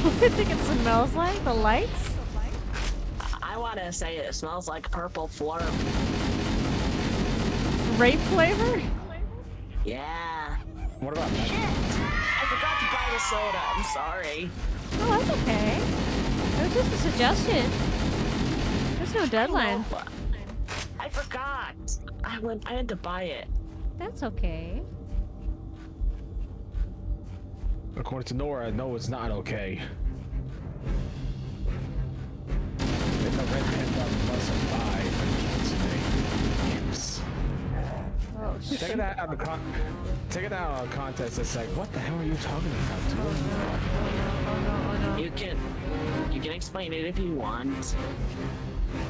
S1: What do you think it smells like? The lights?
S3: I want to say it smells like purple flurp.
S1: Grape flavor?
S3: Yeah.
S4: What about that?
S3: Shit! I forgot to buy the soda. I'm sorry.
S1: Oh, that's okay. It was just a suggestion. There's no deadline.
S3: I forgot. I had to buy it.
S1: That's okay.
S4: According to Nora, no, it's not okay. If a red panda must buy Kitsune.
S1: Oh, shit.
S4: Take it out of context. It's like, what the hell are you talking about, dude?
S3: You can explain it if you want.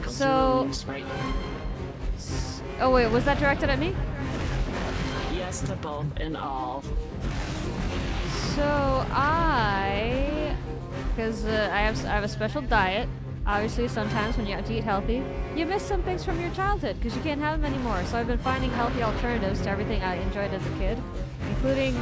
S1: So-
S3: Right.
S1: Oh wait, was that directed at me?
S3: Yes to both and all.
S1: So because I have a special diet. Obviously, sometimes when you have to eat healthy, you miss some things from your childhood because you can't have them anymore. So I've been finding healthy alternatives to everything I enjoyed as a kid, including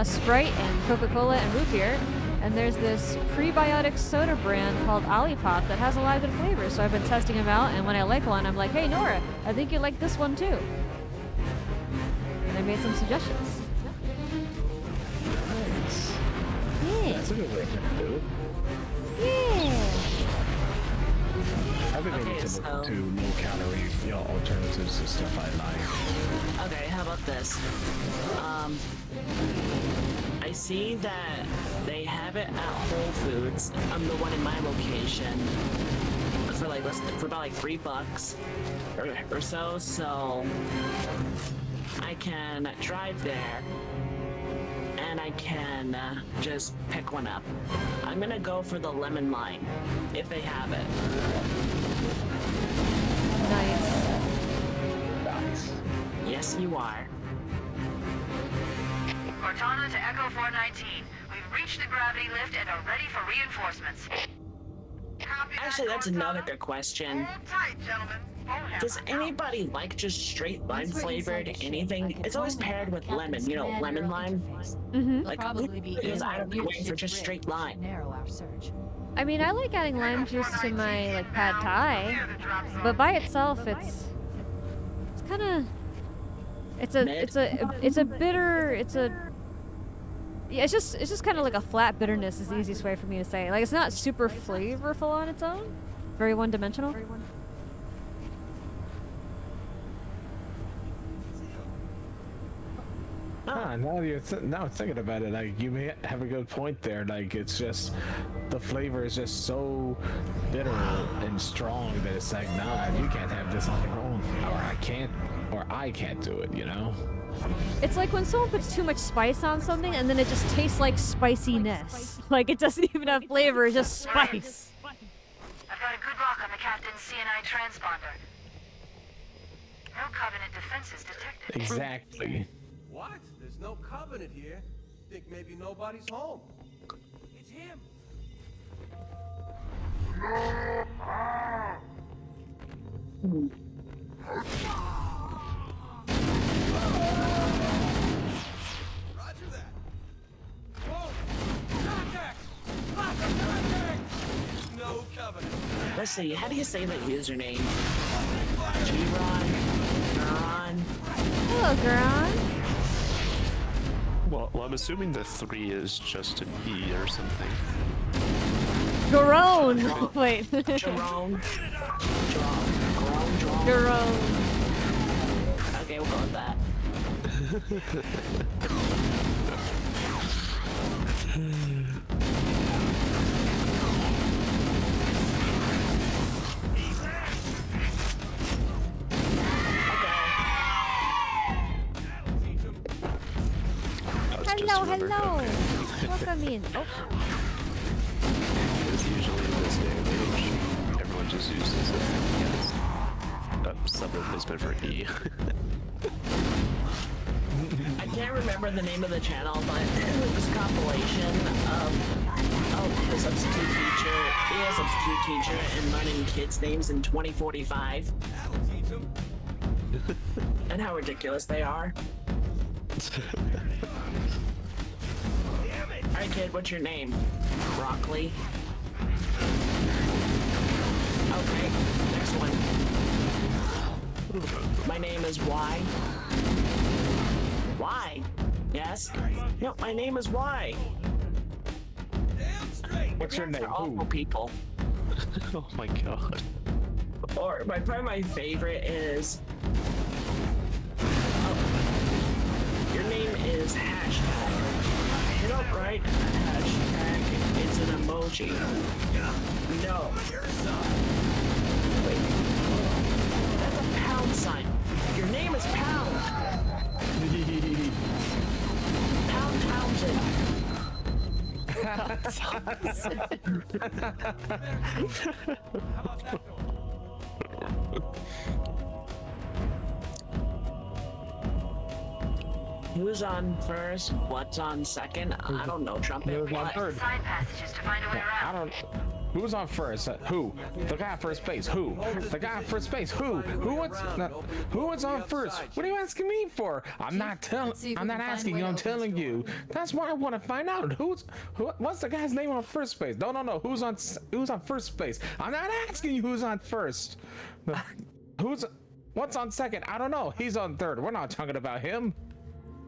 S1: Sprite and Coca-Cola and root beer. And there's this prebiotic soda brand called Olipop that has a lot of good flavors. So I've been testing them out, and when I like one, I'm like, hey Nora, I think you like this one too. And I made some suggestions.
S4: Nice.
S1: Yeah.
S4: That's a good way to do it.
S1: Yeah.
S4: I've been able to look to low-calorie, alternatives to stuff I like.
S3: Okay, how about this? I see that they have it at Whole Foods. I'm the one in my location for about like $3 or so. So I can drive there and I can just pick one up. I'm gonna go for the lemon lime if they have it.
S1: Nice.
S3: Yes, you are.
S10: Cortana to Echo 419. We've reached the gravity lift and are ready for reinforcements. Copy that,
S3: Actually, that's
S10: Cortana.
S3: another good question.
S10: Hold tight, gentlemen.
S3: Does anybody like just straight lime flavored anything? It's always paired with lemon, lemon lime.
S1: Mm-hmm.
S3: Like,
S5: Probably be
S3: because I don't
S5: anywhere
S3: wait for just straight lime.
S5: narrow our search.
S1: I mean, I like adding lime juice to my like pad thai, but by itself, it's kind of it's a bitter. Yeah, it's just kind of like a flat bitterness is the easiest way for me to say it. Like, it's not super flavorful on its own. Very one-dimensional.
S4: Now thinking about it, like, you may have a good point there. Like, it's just the flavor is just so bitter and strong that it's like, nah, you can't have this on your own, or I can't do it.
S1: It's like when someone puts too much spice on something and then it just tastes like spiciness. Like, it doesn't even have flavor, it's just spice.
S10: I've got a good lock on the captain's CNI transponder. No Covenant defenses detected.
S4: Exactly.
S6: What? There's no Covenant here. Think maybe nobody's home. It's him. Roger that. Whoa! Contact! Lots of contact! No Covenant.
S3: Let's see, how do you say that username? G-Ron? Ron?
S1: Hello, Gron.
S2: Well, I'm assuming the 3 is just an E or something.
S1: Garone. Wait.
S3: Jerome?
S1: Garone.
S3: Okay, we'll go with that.
S1: Hello. Welcome in. Oh.
S2: Because usually in this day and age, everyone just uses a thing as sub replacement for E.
S3: I can't remember the name of the channel, but it was a compilation of the substitute teacher, being a substitute teacher, and learning kids' names in 2045. And how ridiculous they are. Alright, kid, what's your name? Broccoli. Okay, next one. My name is Y. Y? Yes? No, my name is Y.
S4: What's your name?
S3: They're awful people.
S2: Oh my god.
S3: Or probably my favorite is. Oh, your name is hashtag. You don't write hashtag. It's an emoji. No. Wait. That's a pound sign. Your name is Pound. Pound Townsend. Who's on first? What's on second? I don't know, Trumpet.
S4: Who's on third?
S10: Side passages to find a way
S4: I
S10: around.
S4: don't. Who's on first? Who? The guy on first base. Who? The guy on first base. Who? Who was on first? What are you asking me for? I'm not telling. I'm not asking you. I'm telling you. That's what I want to find out. What's the guy's name on first base? No. Who's on first base? I'm not asking you who's on first. What's on second? I don't know. He's on third. We're not talking about him.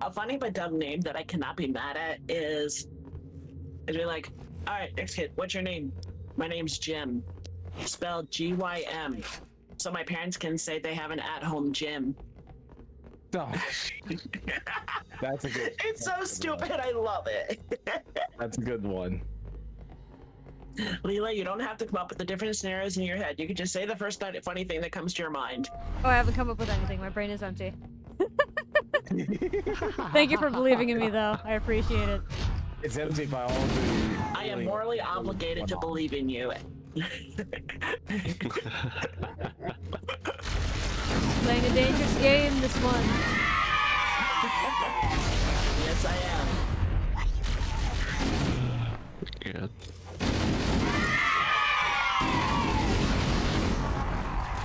S3: A funny but dumb name that I cannot be mad at is you're like, all right, next kid, what's your name? My name's Jim, spelled G-Y-M, so my parents can say they have an at-home gym.
S4: Oh, that's a good.
S3: It's so stupid. I love it.
S4: That's a good one.
S3: Leela, you don't have to come up with the different scenarios in your head. You can just say the first funny thing that comes to your mind.
S1: Oh, I haven't come up with anything. My brain is empty. Thank you for believing in me, though. I appreciate it.
S4: It's empty by all the.
S3: I am morally obligated to believe in you.
S1: Playing a dangerous game, this one.
S3: Yes, I am.
S2: Yeah.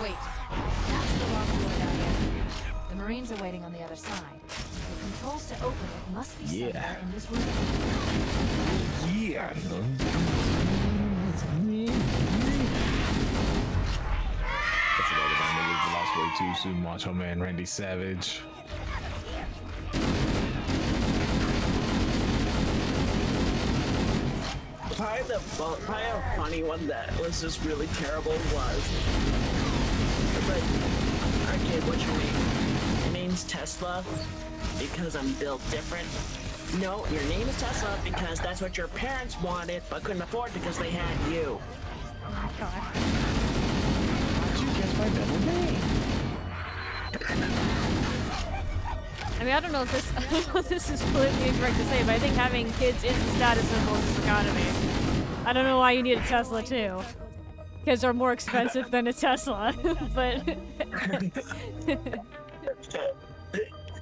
S5: Wait. That's the wrong door down there. The Marines are waiting on the other side. The controls to open it must be somewhere in this room.
S4: Yeah.
S5: That's
S4: another time we lost way too soon. Macho Man Randy Savage.
S3: Probably a funny one that was just really terrible was like, alright kid, what's your name? My name's Tesla because I'm built different. No, your name is Tesla because that's what your parents wanted but couldn't afford because they had you.
S1: Oh my god.
S4: How'd you guess my double name?
S1: I mean, I don't know if this is completely incorrect to say, but I think having kids is the status symbol of this economy. I don't know why you need a Tesla too. Kids are more expensive than a Tesla, but.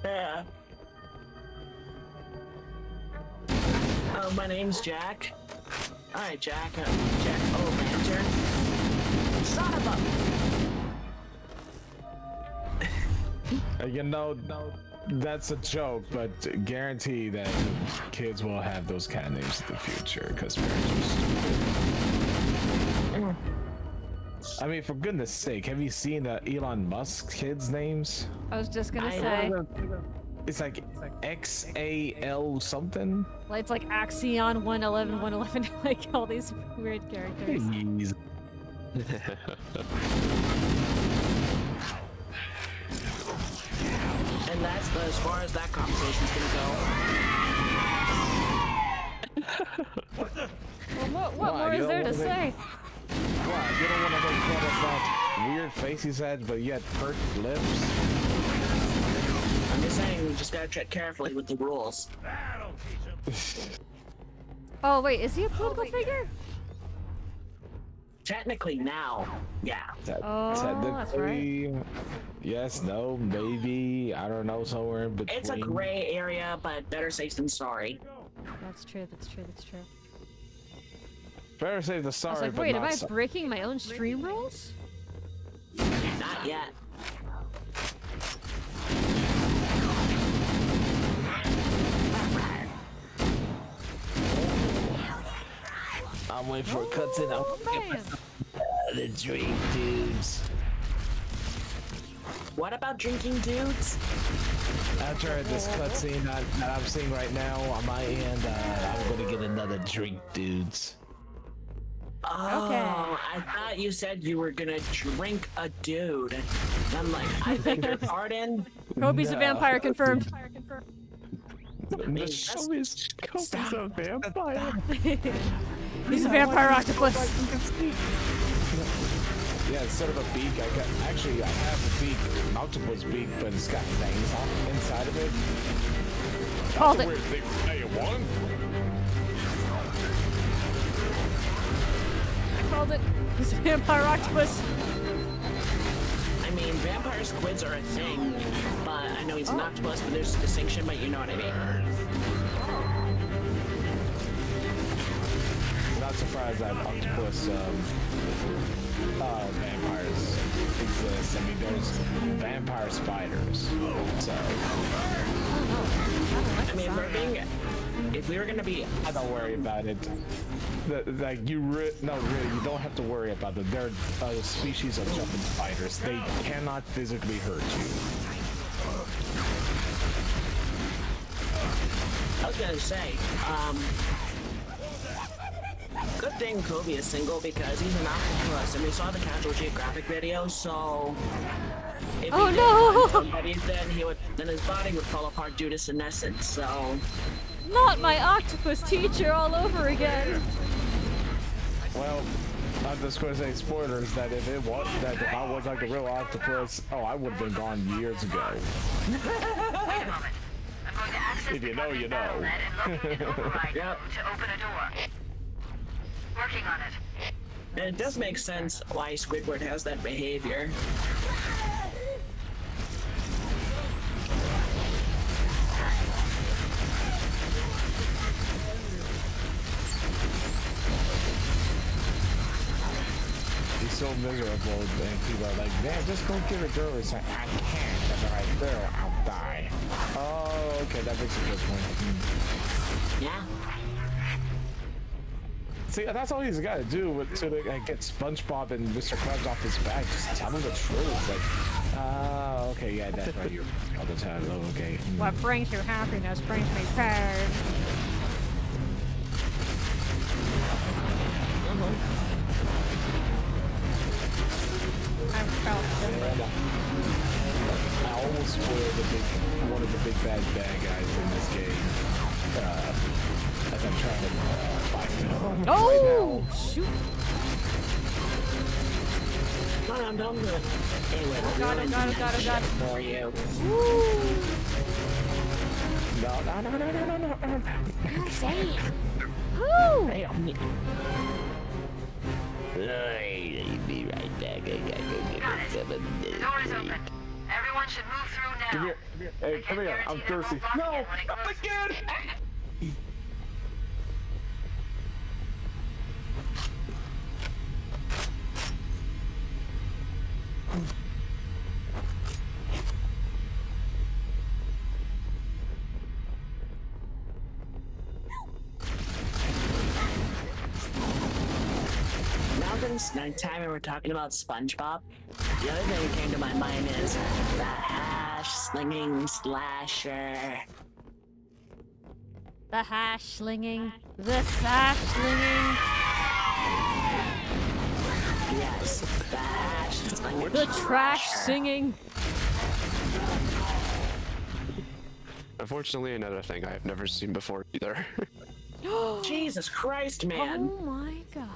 S3: Yeah. My name's Jack. Alright, Jack. Jack O'Lantern. Son of a...
S4: You know, that's a joke, but guarantee that kids will have those kind of names in the future because parents are stupid. I mean, for goodness sake, have you seen the Elon Musk kids' names?
S1: I was just gonna say.
S4: It's like XAL something.
S1: Like, it's like Axion 111, 111, like all these weird characters.
S4: Jeez.
S3: And that's as far as that conversation's gonna go.
S1: Well, what more is there to say?
S4: What? You don't want to make fun of that weird face he's had, but yet perked lips?
S3: I'm just saying, we just gotta tread carefully with the rules.
S1: Oh wait, is he a political figure?
S3: Technically now, yeah.
S1: Oh, that's
S4: Technically, yes, no, maybe. I don't know, somewhere in between.
S3: It's a gray area, but better safe than sorry.
S1: That's true. That's true. That's true.
S4: Better say the
S1: I
S4: sorry,
S1: was like,
S4: but
S1: wait,
S4: not
S1: am I
S4: so-
S1: breaking my own stream rules?
S3: Not yet.
S4: I'm waiting for a cutscene.
S1: Man.
S4: The drink dudes.
S3: What about drinking dudes?
S4: After this cutscene that I'm seeing right now on my end, I'm gonna get another drink dudes.
S3: Oh,
S1: Okay.
S3: I thought you said you were gonna drink a dude. And I'm like, I beg your pardon?
S1: Kobe's a vampire confirmed.
S4: Kobe's a vampire.
S1: He's a vampire octopus.
S4: Yeah, instead of a beak, I have a beak, an octopus beak, but it's got fangs on inside of it.
S1: Called
S4: That's a
S1: it.
S4: weird thing to say, one.
S1: I called it. He's a vampire octopus.
S3: I mean, vampire squids are a thing, but I know he's an octopus, but there's a distinction, but you know what I mean.
S4: Not surprised that octopus vampires exist. I mean, there's vampire spiders. So
S3: I mean, if we were gonna be,
S4: I don't worry about it. Like no, really, you don't have to worry about them. They're a species of jumping spiders. They cannot physically hurt you.
S3: I was gonna say, good thing Kobe is single because he's an octopus, and we saw the Casual Geographic video. So, if
S1: Oh,
S3: he did
S1: no!
S3: find somebody, then his body would fall apart due to senescence. So,
S1: Not my octopus teacher all over again.
S4: Well, I'm just going to say spoilers that if I was like a real octopus, I would have been gone years ago.
S10: Wait a moment. I'm going to access
S4: If you
S10: the
S4: know, you know.
S10: battle net and locate an override
S3: Yep.
S10: to open a door. Working on it.
S3: and it does make sense why Squidward has that behavior.
S4: He's so miserable, and people are like, man, just go get a girl. It's like, I can't. If I girl, I'll die. Oh, okay, that makes a good point.
S3: Yeah.
S4: See, that's all he's got to do to get SpongeBob and Mr. Krabs off his back. Just tell him the truth. Like, okay, yeah, that's right. You're all the time. Oh, okay.
S1: What brings you happiness brings me pain.
S4: I almost spoiled one of the big bad guys in this game. As I'm trying to find him
S1: Oh,
S4: right
S1: shoot.
S3: No, don't do it. Anyway,
S1: Got it.
S3: for you.
S4: now. No.
S1: Say it. Woo!
S3: Hey,
S4: I'll be right back. I gotta go get
S10: Got it. The door is open. Everyone should move through now.
S4: Come here. Hey, come here. I'm thirsty. No, not again.
S3: Now that it's nighttime and we're talking about SpongeBob, the other thing that came to my mind is the hash slinging slasher.
S1: The hash slinging. The sash slinging.
S3: Yes, the hash slinging.
S1: The trash
S3: slasher.
S1: singing.
S2: Unfortunately, another thing I've never seen before either.
S3: Jesus Christ, man.
S1: Oh my god.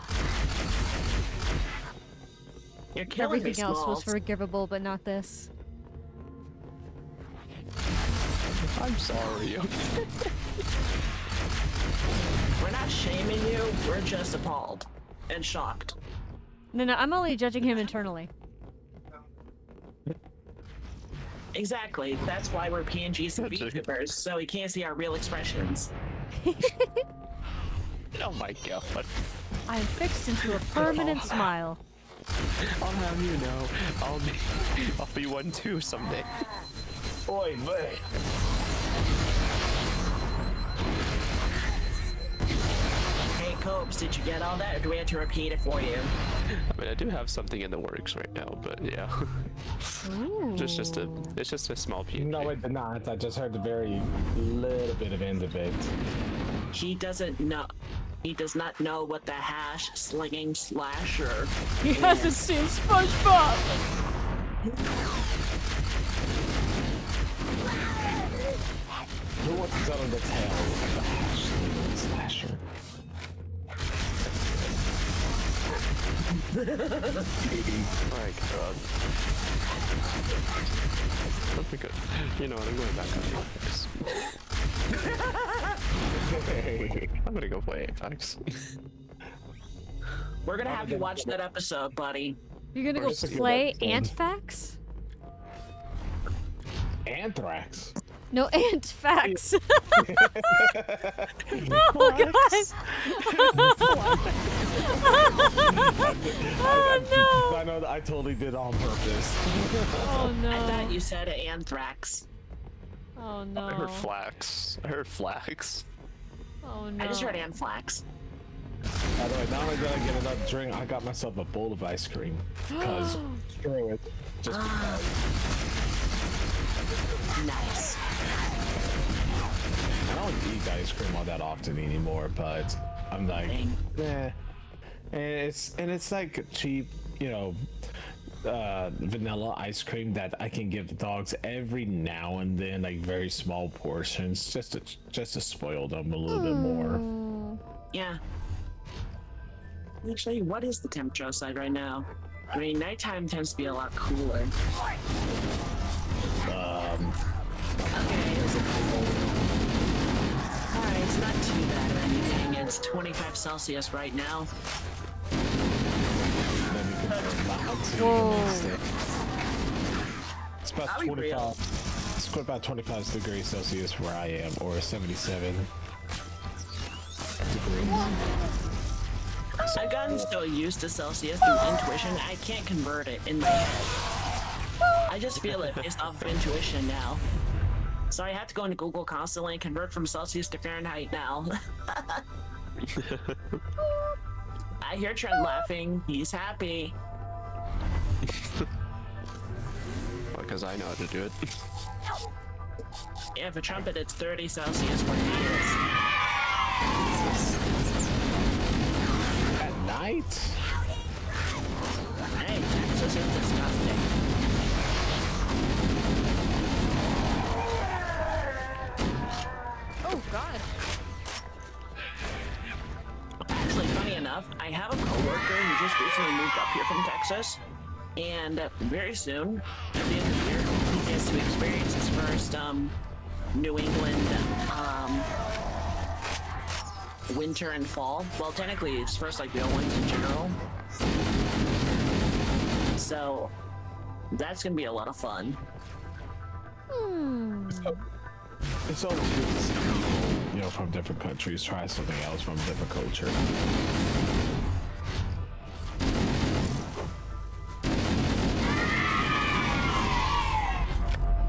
S3: You're killing me,
S1: Everything else was
S3: Smalls.
S1: forgivable, but not this.
S2: I'm sorry.
S3: We're not shaming you, we're just appalled and shocked.
S1: No, I'm only judging him internally.
S3: Exactly. That's why we're PNGs and VTubers, so we can't see our real expressions.
S2: Oh my god.
S1: I'm fixed into a permanent smile.
S2: I'll have you know, I'll be one too someday.
S4: Oi, boy.
S3: Hey, Copes, did you get all that, or do we have to repeat it for you?
S2: I mean, I do have something in the works right now, but yeah. It's just a small PNG.
S4: No, it did not. I just heard the very little bit of end of it.
S3: He doesn't know. He does not know what the hash slinging slasher
S1: He hasn't seen SpongeBob!
S4: Who wants to tell him the tale of the hash slinging slasher?
S2: My god. That'd be good. You know what, I'm going back on Apex. I'm gonna go play Apex.
S3: We're gonna have you watch that episode, buddy.
S1: You're gonna go play Antfax?
S4: Anthrax?
S1: No, Antfax. Oh god! Oh no!
S4: I know that I totally did on purpose.
S1: Oh no!
S3: I thought you said anthrax.
S1: Oh no!
S2: I heard flax. I heard flax.
S1: Oh no!
S3: I just heard anflax.
S4: By the way, not only did I get another drink, I got myself a bowl of ice cream. Because, screw it. Just because.
S3: Nice.
S4: I don't eat ice cream all that often anymore, but I'm like, eh. And it's like cheap, you know, vanilla ice cream that I can give the dogs every now and then, like very small portions, just to spoil them a little bit more.
S3: Yeah. Actually, what is the temperature outside right now? I mean, nighttime tends to be a lot cooler. Okay. Alright, it's not too bad or anything. It's 25 Celsius right now.
S1: Whoa!
S4: It's about 25. It's about 25 degrees Celsius where I am, or 77 degrees.
S3: I've gotten so used to Celsius through intuition, I can't convert it in my head. I just feel it based off of intuition now. So I have to go into Google constantly and convert from Celsius to Fahrenheit now. I hear Trent laughing. He's happy.
S2: Because I know how to do it.
S3: Yeah, for trumpet, it's 30 Celsius where he is.
S4: At night?
S3: Hey, Texas is disgusting.
S1: Oh god!
S3: Actually, funny enough, I have a coworker who just recently moved up here from Texas, and very soon, at the end of the year, he gets to experience his first New England winter and fall. Well, technically, it's first like real ones in general. So that's gonna be a lot of fun.
S4: It's always good to see people, you know, from different countries try something else from a different culture.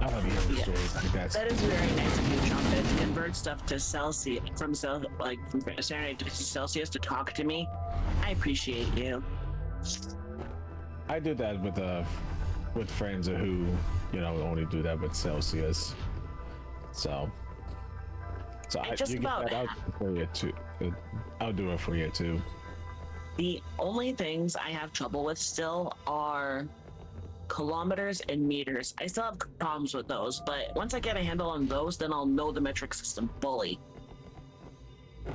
S4: I love hearing stories like that.
S3: That is very nice of you, Trumpet, to convert stuff to Celsius from Fahrenheit to Celsius to talk to me. I appreciate you.
S4: I do that with friends who, you know, only do that with Celsius. So
S3: And just about
S4: I'll do it for you too. I'll do it for you too.
S3: The only things I have trouble with still are kilometers and meters. I still have problems with those, but once I get a handle on those, then I'll know the metric system fully.
S4: Of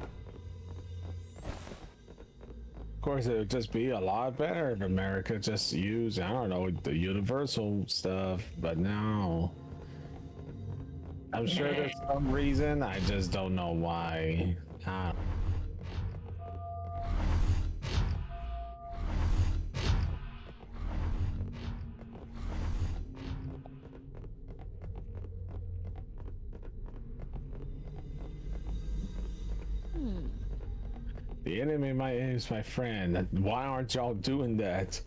S4: course, it would just be a lot better if America just used, I don't know, the universal stuff, but no. I'm sure there's some reason, I just don't know why. The enemy is my friend. Why aren't y'all doing that?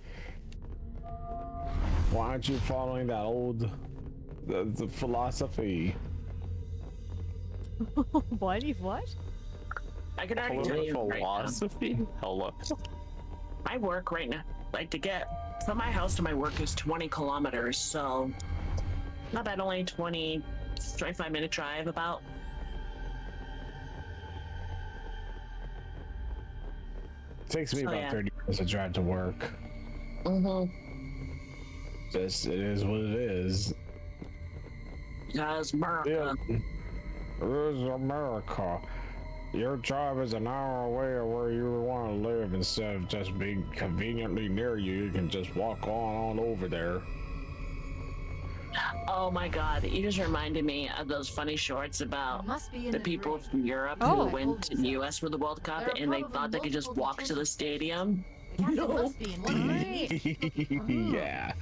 S4: Why aren't you following that old the philosophy?
S1: What?
S3: I can already tell you right now.
S2: Philosophy? Hello.
S3: My work right now, like to get from my house to my work is 20 kilometers, so not bad, only 25-minute drive about.
S4: It takes me
S3: So,
S4: about
S3: yeah.
S4: 30 minutes to drive to work. Just it is what it is.
S3: Because America.
S4: It is America. Your job is an hour away of where you want to live instead of just being conveniently near you. You can just walk on over there.
S3: Oh my god, you just reminded me of those funny shorts about
S5: Must be in
S3: the
S5: the
S3: people
S5: green.
S3: from Europe
S1: Oh.
S3: who went to the US for the World Cup
S5: There are
S3: and they
S5: probably
S3: thought they could just
S5: multiple
S3: walk to the stadium.
S5: The captain
S3: No.
S5: must be in one of them.
S4: Yeah.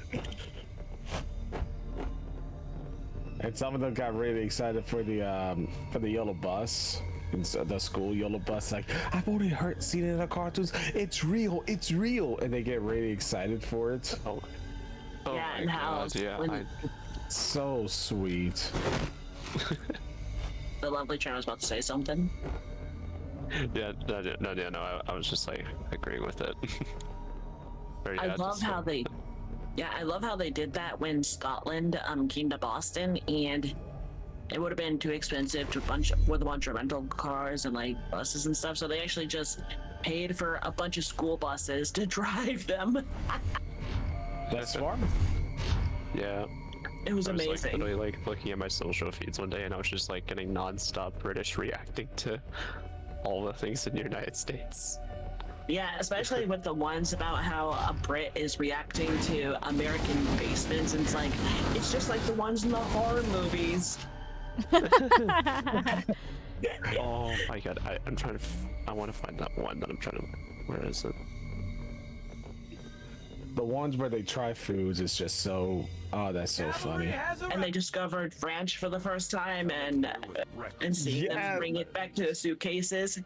S4: And some of them got really excited for the yellow bus. The school yellow bus, like, I've only seen it in the cartoons. It's real, and they get really excited for it.
S2: Oh
S3: Yeah,
S2: my
S3: and how
S2: God, yeah.
S3: when
S4: So sweet.
S3: the lovely Sharon was about to say something.
S2: No, I was just like agreeing with it. Or,
S3: I
S2: yeah,
S3: love
S2: just,
S3: how they, yeah, I love how they did that when Scotland came to Boston, and it would have been too expensive to with a bunch of rental cars and like buses and stuff. So they actually just paid for a bunch of school buses to drive them.
S4: That's smart.
S2: Yeah.
S3: It was
S2: I was like
S3: amazing.
S2: literally like looking at my social feeds one day and I was just like getting non-stop British reacting to all the things in the United States.
S3: Yeah, especially with the ones about how a Brit is reacting to American basements, and it's just like the ones in the horror movies.
S2: Oh my god, I'm trying to I want to find that one that I'm trying to, where is it?
S4: The ones where they try foods is just so, oh, that's so funny.
S3: And they discovered French for the first time, and seeing them bring it back to the suitcases.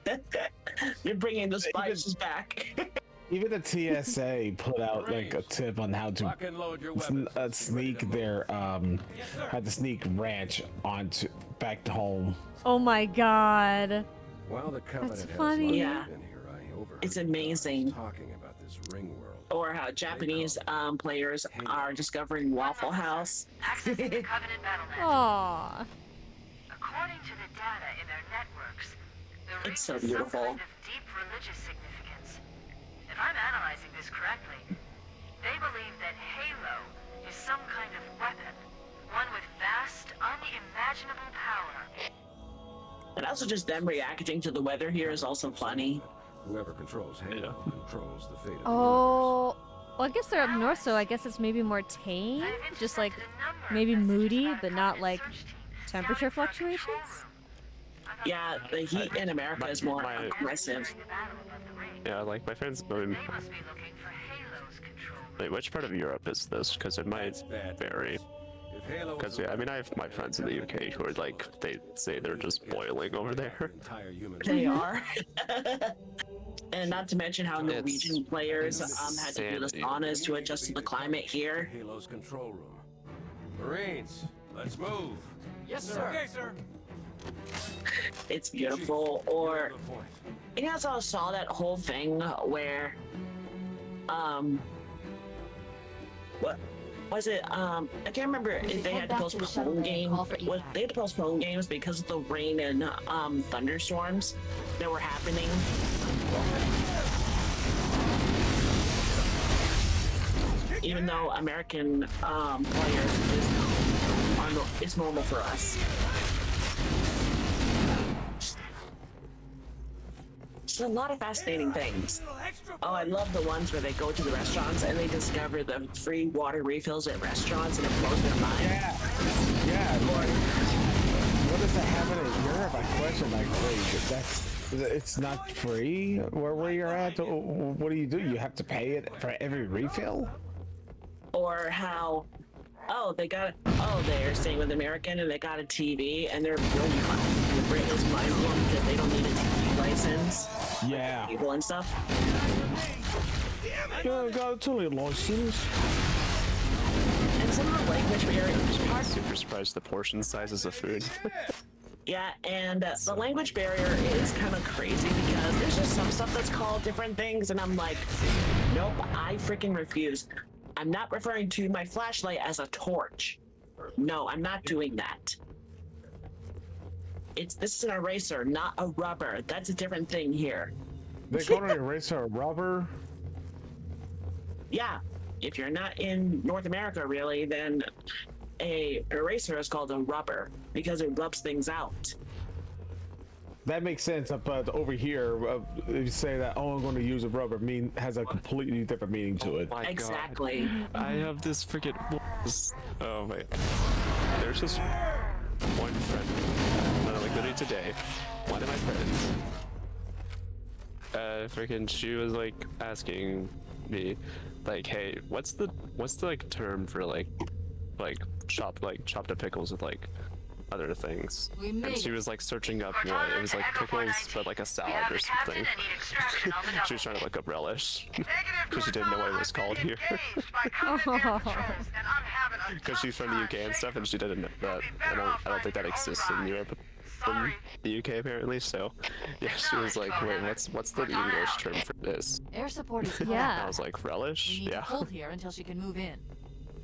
S3: You're bringing the spices back.
S4: Even the TSA put out like a tip on how to
S6: Lock and load your weapons.
S4: sneak their how to sneak ranch onto back to home.
S1: Oh my god.
S6: While the Covenant
S1: That's
S6: has
S1: funny.
S6: long
S3: Yeah.
S6: been here, I overheard
S3: It's
S6: the
S3: amazing.
S6: guards talking about this ring world.
S3: Or how Japanese players are discovering Waffle House.
S10: Accessing the Covenant battlenet.
S1: Aww.
S10: According to the data in their networks, the ring
S3: It's so
S10: has
S3: beautiful.
S10: some kind of deep religious significance. If I'm analyzing this correctly, they believe that Halo is some kind of weapon, one with vast, unimaginable power.
S3: And also just them reacting to the weather here is also funny.
S6: Whoever controls Halo controls the fate of
S1: Oh. Well, I guess they're up north, so I guess it's maybe more tame. Just like maybe moody, but not like temperature fluctuations.
S3: Yeah, the heat in America is more
S2: my-
S3: aggressive.
S2: Yeah, like my friends, I mean,
S10: They must be looking for Halo's control.
S2: wait, which part of Europe is this? Because it might
S6: That's bad.
S2: vary.
S6: If Halo
S2: Because yeah, I mean, I have my friends in the UK who are like, they say they're just boiling over there.
S6: entire human
S3: They are. And not to mention how Norwegian players had to do the
S2: insanity.
S3: saunas to adjust to the climate here.
S6: Halo's control room. Marines, let's move.
S8: Yes, sir. Okay, sir.
S3: It's beautiful. Or,
S6: To the point.
S3: you guys all saw that whole thing where, what was it? I can't remember if they had to postpone games. They had to postpone games because of the rain and thunderstorms that were happening. Even though American players is normal for us. So a lot of fascinating things. Oh, I love the ones where they go to the restaurants and they discover the free water refills at restaurants and it blows their mind.
S4: Yeah. What does that happen in Europe? I question, like, wait, it's not free where you're at? What do? You have to pay it for every refill?
S3: Or how, they're staying with American and they got a TV and they're really the Brit is mind blown because they don't need a TV license,
S4: Yeah.
S3: people and stuff.
S4: Yeah, I got a totally license.
S3: And some of the language barrier
S2: I'm super surprised the portion sizes of food.
S3: Yeah, and the language barrier is kind of crazy because there's just some stuff that's called different things, and I'm like, nope, I freaking refuse. I'm not referring to my flashlight as a torch. No, I'm not doing that. This is an eraser, not a rubber. That's a different thing here.
S4: They call an eraser a rubber.
S3: Yeah, if you're not in North America, really, then a eraser is called a rubber because it rubs things out.
S4: That makes sense, but over here, if you say that, oh, I'm going to use a rubber, has a completely different meaning to it.
S2: My
S3: Exactly.
S2: God. I have this freaking. Oh my. There's this one friend, like literally today, one of my friends, freaking, she was like asking me, like, hey, what's the like term for like chopped up pickles with like other things, and she was like searching up what it was, like pickles but like a salad or something. She was trying to look up relish because she didn't know what it was called here. Because she's from the UK and stuff, and she didn't know that. I don't think that exists in Europe, in the UK apparently. So yeah, she was like, wait, what's the English term for this?
S5: Air support is
S1: Yeah.
S2: And I was like, relish? Yeah.
S5: hold here until she can move in.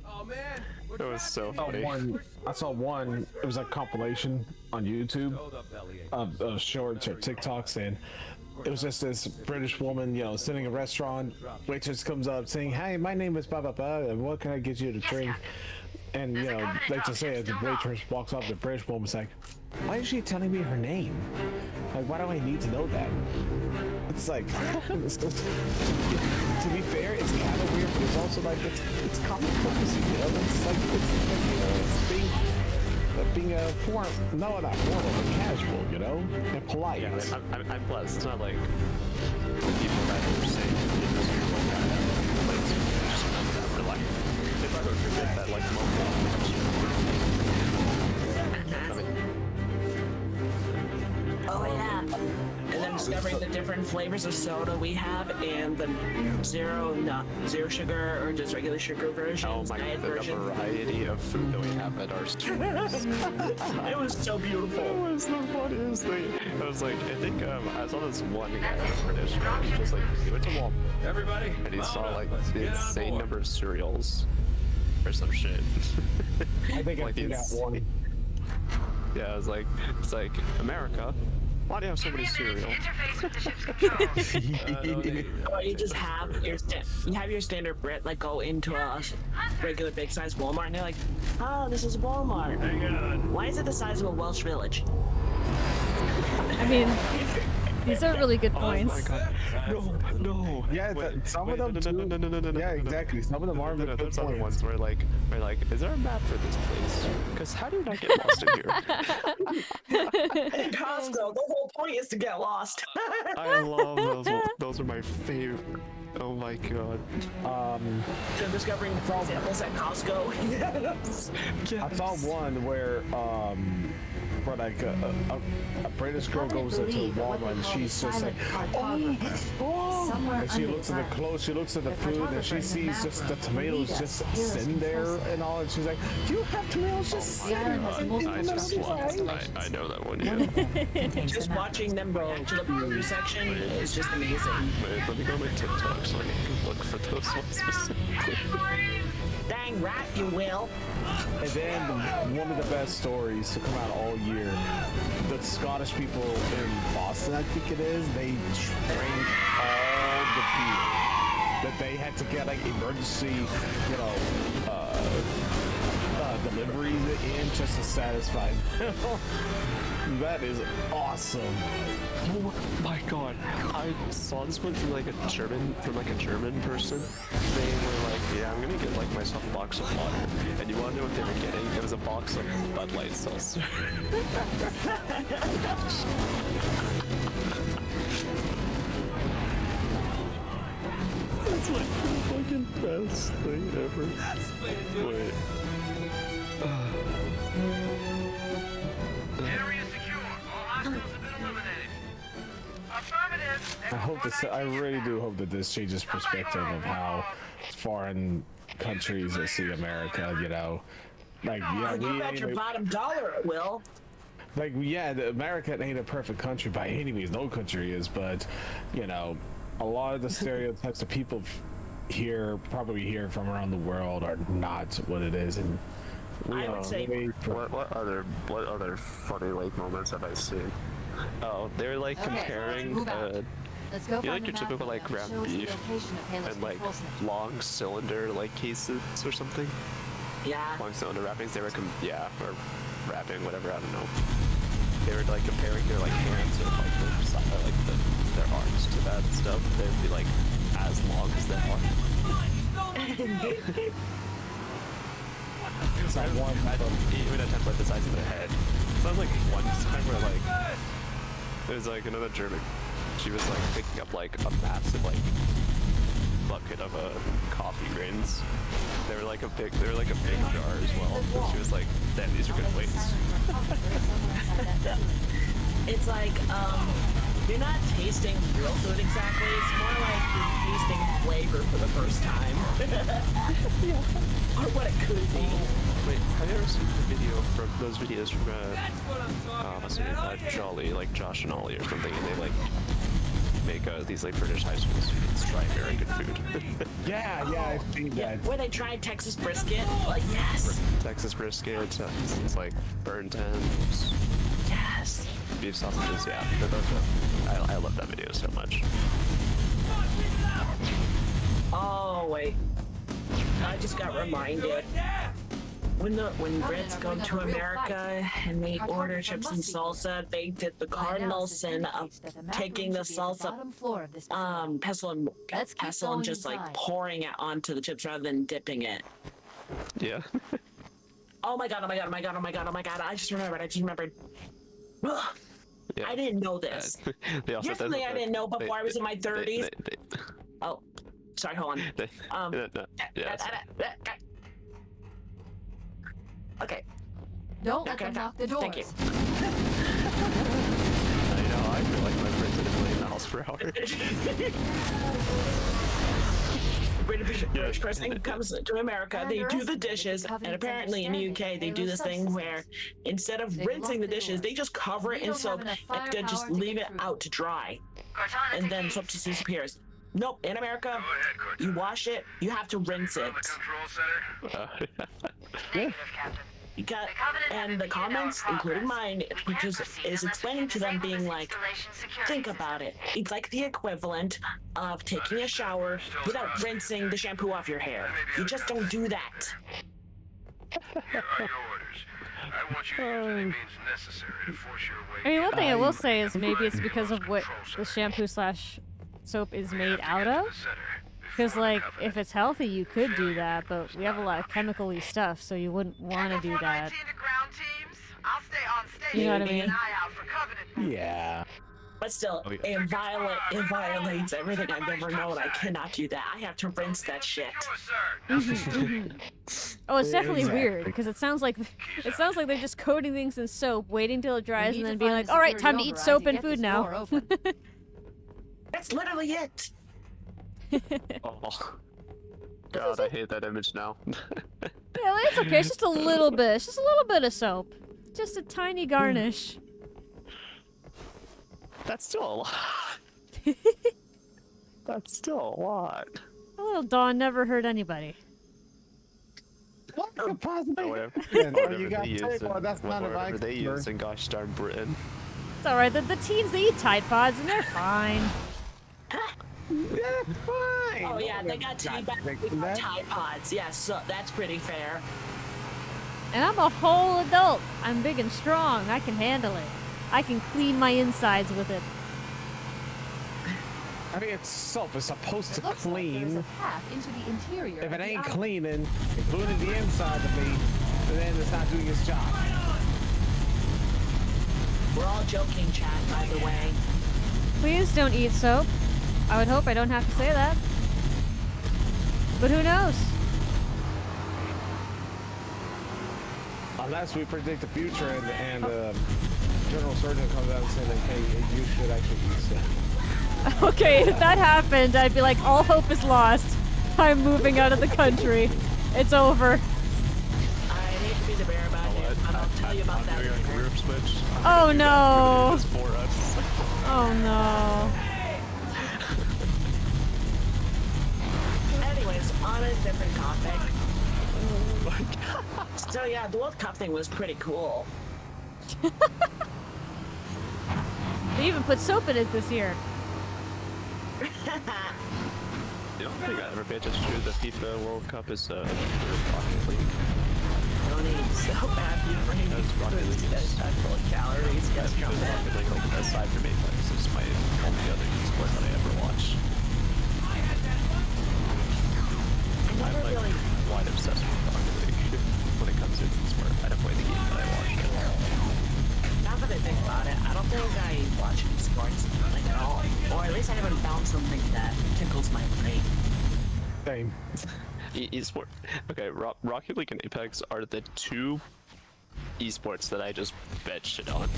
S8: Oh man,
S2: It was so funny.
S4: I saw one, it was a compilation on YouTube of shorts or TikToks, and it was just this British woman, sitting in a restaurant, waitress comes up saying, hey, my name is blah blah blah, and what can I get you to drink? And like to say, the waitress walks off, the British woman's like, why is she telling me her name? Like, why do I need to know that? It's like, to be fair, it's kind of weird, but it's also like, it's common courtesy, It's like, it's being a form, no, not formal, but casual, and polite.
S2: Yeah, I'm blessed. It's not like people that are saying just remember that for life. If I don't forget that, like,
S3: Oh yeah. And then discovering the different flavors of soda we have, and the zero sugar or just regular sugar versions, diet
S2: the
S3: version.
S2: variety of food that we have at our stores.
S3: It was so beautiful.
S2: It was the funniest thing. I was like, I think I saw this one guy in British. He was just like, he went to Walmart.
S8: everybody,
S2: And he saw like
S8: let's
S2: the
S8: get on
S2: insane
S8: board.
S2: number of cereals or some shit.
S4: I think
S2: Like
S4: I did that one.
S2: Yeah, it's like America. Why do you have so many cereal?
S10: Interface with the ship's controls.
S3: Or you just have your standard Brit like go into a regular big size Walmart, and they're like, oh, this is Walmart.
S8: Hang on.
S3: Why is it the size of a Welsh village?
S1: I mean, these are really good points.
S2: Oh my god. No.
S4: Yeah, some of them too. Yeah, exactly. Some of them are good
S2: There's other
S4: points.
S2: ones where like, is there a map for this place? Because how do you not get lost in here?
S3: In Costco, the whole point is to get lost.
S2: I love those. Those are my favorite. Oh my god.
S3: So discovering examples at Costco. Yes.
S4: I saw one where like a British girl goes into Walmart and she's just like, oh, and she looks at the clothes, she looks at the food, and she sees just the tomatoes just sitting there and all, and she's like, you have tomatoes just sitting
S2: I know that one. Yeah.
S3: Just watching them react to the produce section is just amazing.
S2: Wait, let me go to my TikTok so I can look for those ones specifically.
S3: Dang right, you will.
S4: And then one of the best stories to come out all year, the Scottish people in Boston, I think it is, they trained all the beer that they had to get like emergency, deliveries in just to satisfy them. That is awesome.
S2: Oh my god! I saw this one from like a German person. They were like, "Yeah, I'm gonna get like myself a box of water." And you want to know what they were getting? It was a box of Bud Light seltzer. It's like the fucking best thing ever. Wait.
S10: Area secure. All hostiles have been eliminated.
S4: I really do hope that this changes perspective of how foreign countries see America. You know, like yeah,
S3: You bet your bottom dollar it will.
S4: Like yeah, America ain't a perfect country by any means. No country is, but you know, a lot of the stereotypes that people probably hear from around the world are not what it is, and
S3: I would say
S2: what other funny like moments have I seen? Oh, they're like comparing
S5: Let's go
S2: you
S5: find
S2: like your
S5: the map
S2: typical
S5: that
S2: like ground
S5: shows the
S2: beef
S5: location of Halo's
S2: and like
S5: control center.
S2: long cylinder like cases or something.
S3: Yeah.
S2: Long cylinder wrappings. They were or wrapping whatever, I don't know. They were like comparing their like hands or like their arms to that stuff. They'd be like as long as their arm.
S4: It's like
S2: even at times like the size of their head. Sounds like one time where like there's like another German. She was like picking up like a massive like bucket of coffee grains. They were like a big jar as well. And she was like, "Damn, these are good weights."
S3: It's like you're not tasting real food exactly. It's more like you're tasting flavor for the first time, or what it could be.
S2: Wait, have you ever seen the video from those videos from Jolly, like Josh and Ollie or something, and they like make these like British high school students try American food?
S4: yeah, I've seen that.
S3: Where they tried Texas brisket, like yes.
S2: Texas brisket, it's like burnt ends.
S3: Yes.
S2: Beef sausages, yeah. I love that video so much.
S3: Oh wait, I just got reminded. When Brits go to America and they order chips and salsa, they did the cardinal sin of taking the salsa pestle and just like pouring it onto the chips rather than dipping it.
S2: Yeah.
S3: Oh my god! I just remembered. Ugh.
S2: Yeah.
S3: I didn't know this. Here's something I didn't know before I was in my 30s. Oh, sorry, hold on. Okay.
S5: Don't let them knock the doors.
S3: Thank you.
S2: I know, I feel like my friends at a million miles per hour.
S3: British person comes to America, they do the dishes, and apparently in the UK they do this thing where instead of rinsing the dishes, they just cover it in soap and then just leave it out to dry. And then soap just disappears. Nope, in America, you wash it, you have to rinse it. And the comments, including mine, because is explaining to them being like, think about it. It's like the equivalent of taking a shower without rinsing the shampoo off your hair. You just don't do that.
S1: I mean, one thing I will say is maybe it's because of what the shampoo / soap is made out of. Because, like, if it's healthy, you could do that, but we have a lot of chemical-y stuff, so you wouldn't want to do that. You know what I mean?
S4: Yeah.
S3: But still, it violates everything I've ever known. I cannot do that. I have to rinse that shit.
S1: Oh, it's definitely weird, because it sounds like they're just coating things in soap, waiting till it dries, and then being like, all right, time to eat soap and food now.
S3: That's literally it.
S2: Oh. God, I hate that image now.
S1: Yeah, well, it's okay. It's just a little bit. It's just a little bit of soap. Just a tiny garnish.
S2: That's still a lot. That's still a lot.
S1: A little Dawn never hurt anybody.
S4: What could possibly
S2: whatever they use in gosh darn Britain.
S1: It's alright. The teens, they eat Tide Pods and they're fine.
S4: Yeah, fine.
S3: Oh yeah, they got Tide Pods. Yes, so that's pretty fair.
S1: And I'm a whole adult. I'm big and strong. I can handle it. I can clean my insides with it.
S4: I mean, it's soap. It's supposed to clean.
S5: Like a path into the interior
S4: if it ain't cleaning, including the inside of me, then it's not doing its job.
S3: We're all joking, chat, by the way.
S1: Please don't eat soap. I would hope I don't have to say that. But who knows?
S4: Unless we predict the future and general surgeon comes out and says, like, hey, you should actually eat soap.
S1: Okay, if that happened, I'd be like, all hope is lost. I'm moving out of the country. It's over.
S3: I hate to be the bearer about it, but I'll tell you about that
S2: doing
S3: later.
S2: a group switch.
S1: Oh no.
S2: It's for us.
S1: Oh no.
S3: Anyways, on a different topic. So yeah, the World Cup thing was pretty cool.
S1: They even put soap in it this year.
S2: The only thing I ever paid attention to the FIFA World Cup is Rocket League.
S3: Don't eat so happy for him.
S2: That's Rocket League.
S3: That's full of calories. Guess
S2: That's Rocket League, like, aside from Apex, is my only other sport that I ever watch. I'm like
S3: really
S2: quite obsessed with Rocket League when it comes to the sport. I don't play the game, but I watch it.
S3: Now that I think about it, I don't think I watch any sports like at all, or at least I haven't found something that tickles my brain.
S4: Same.
S2: Esport. Okay, Rocket League and Apex are the two esports that I just bet shit on.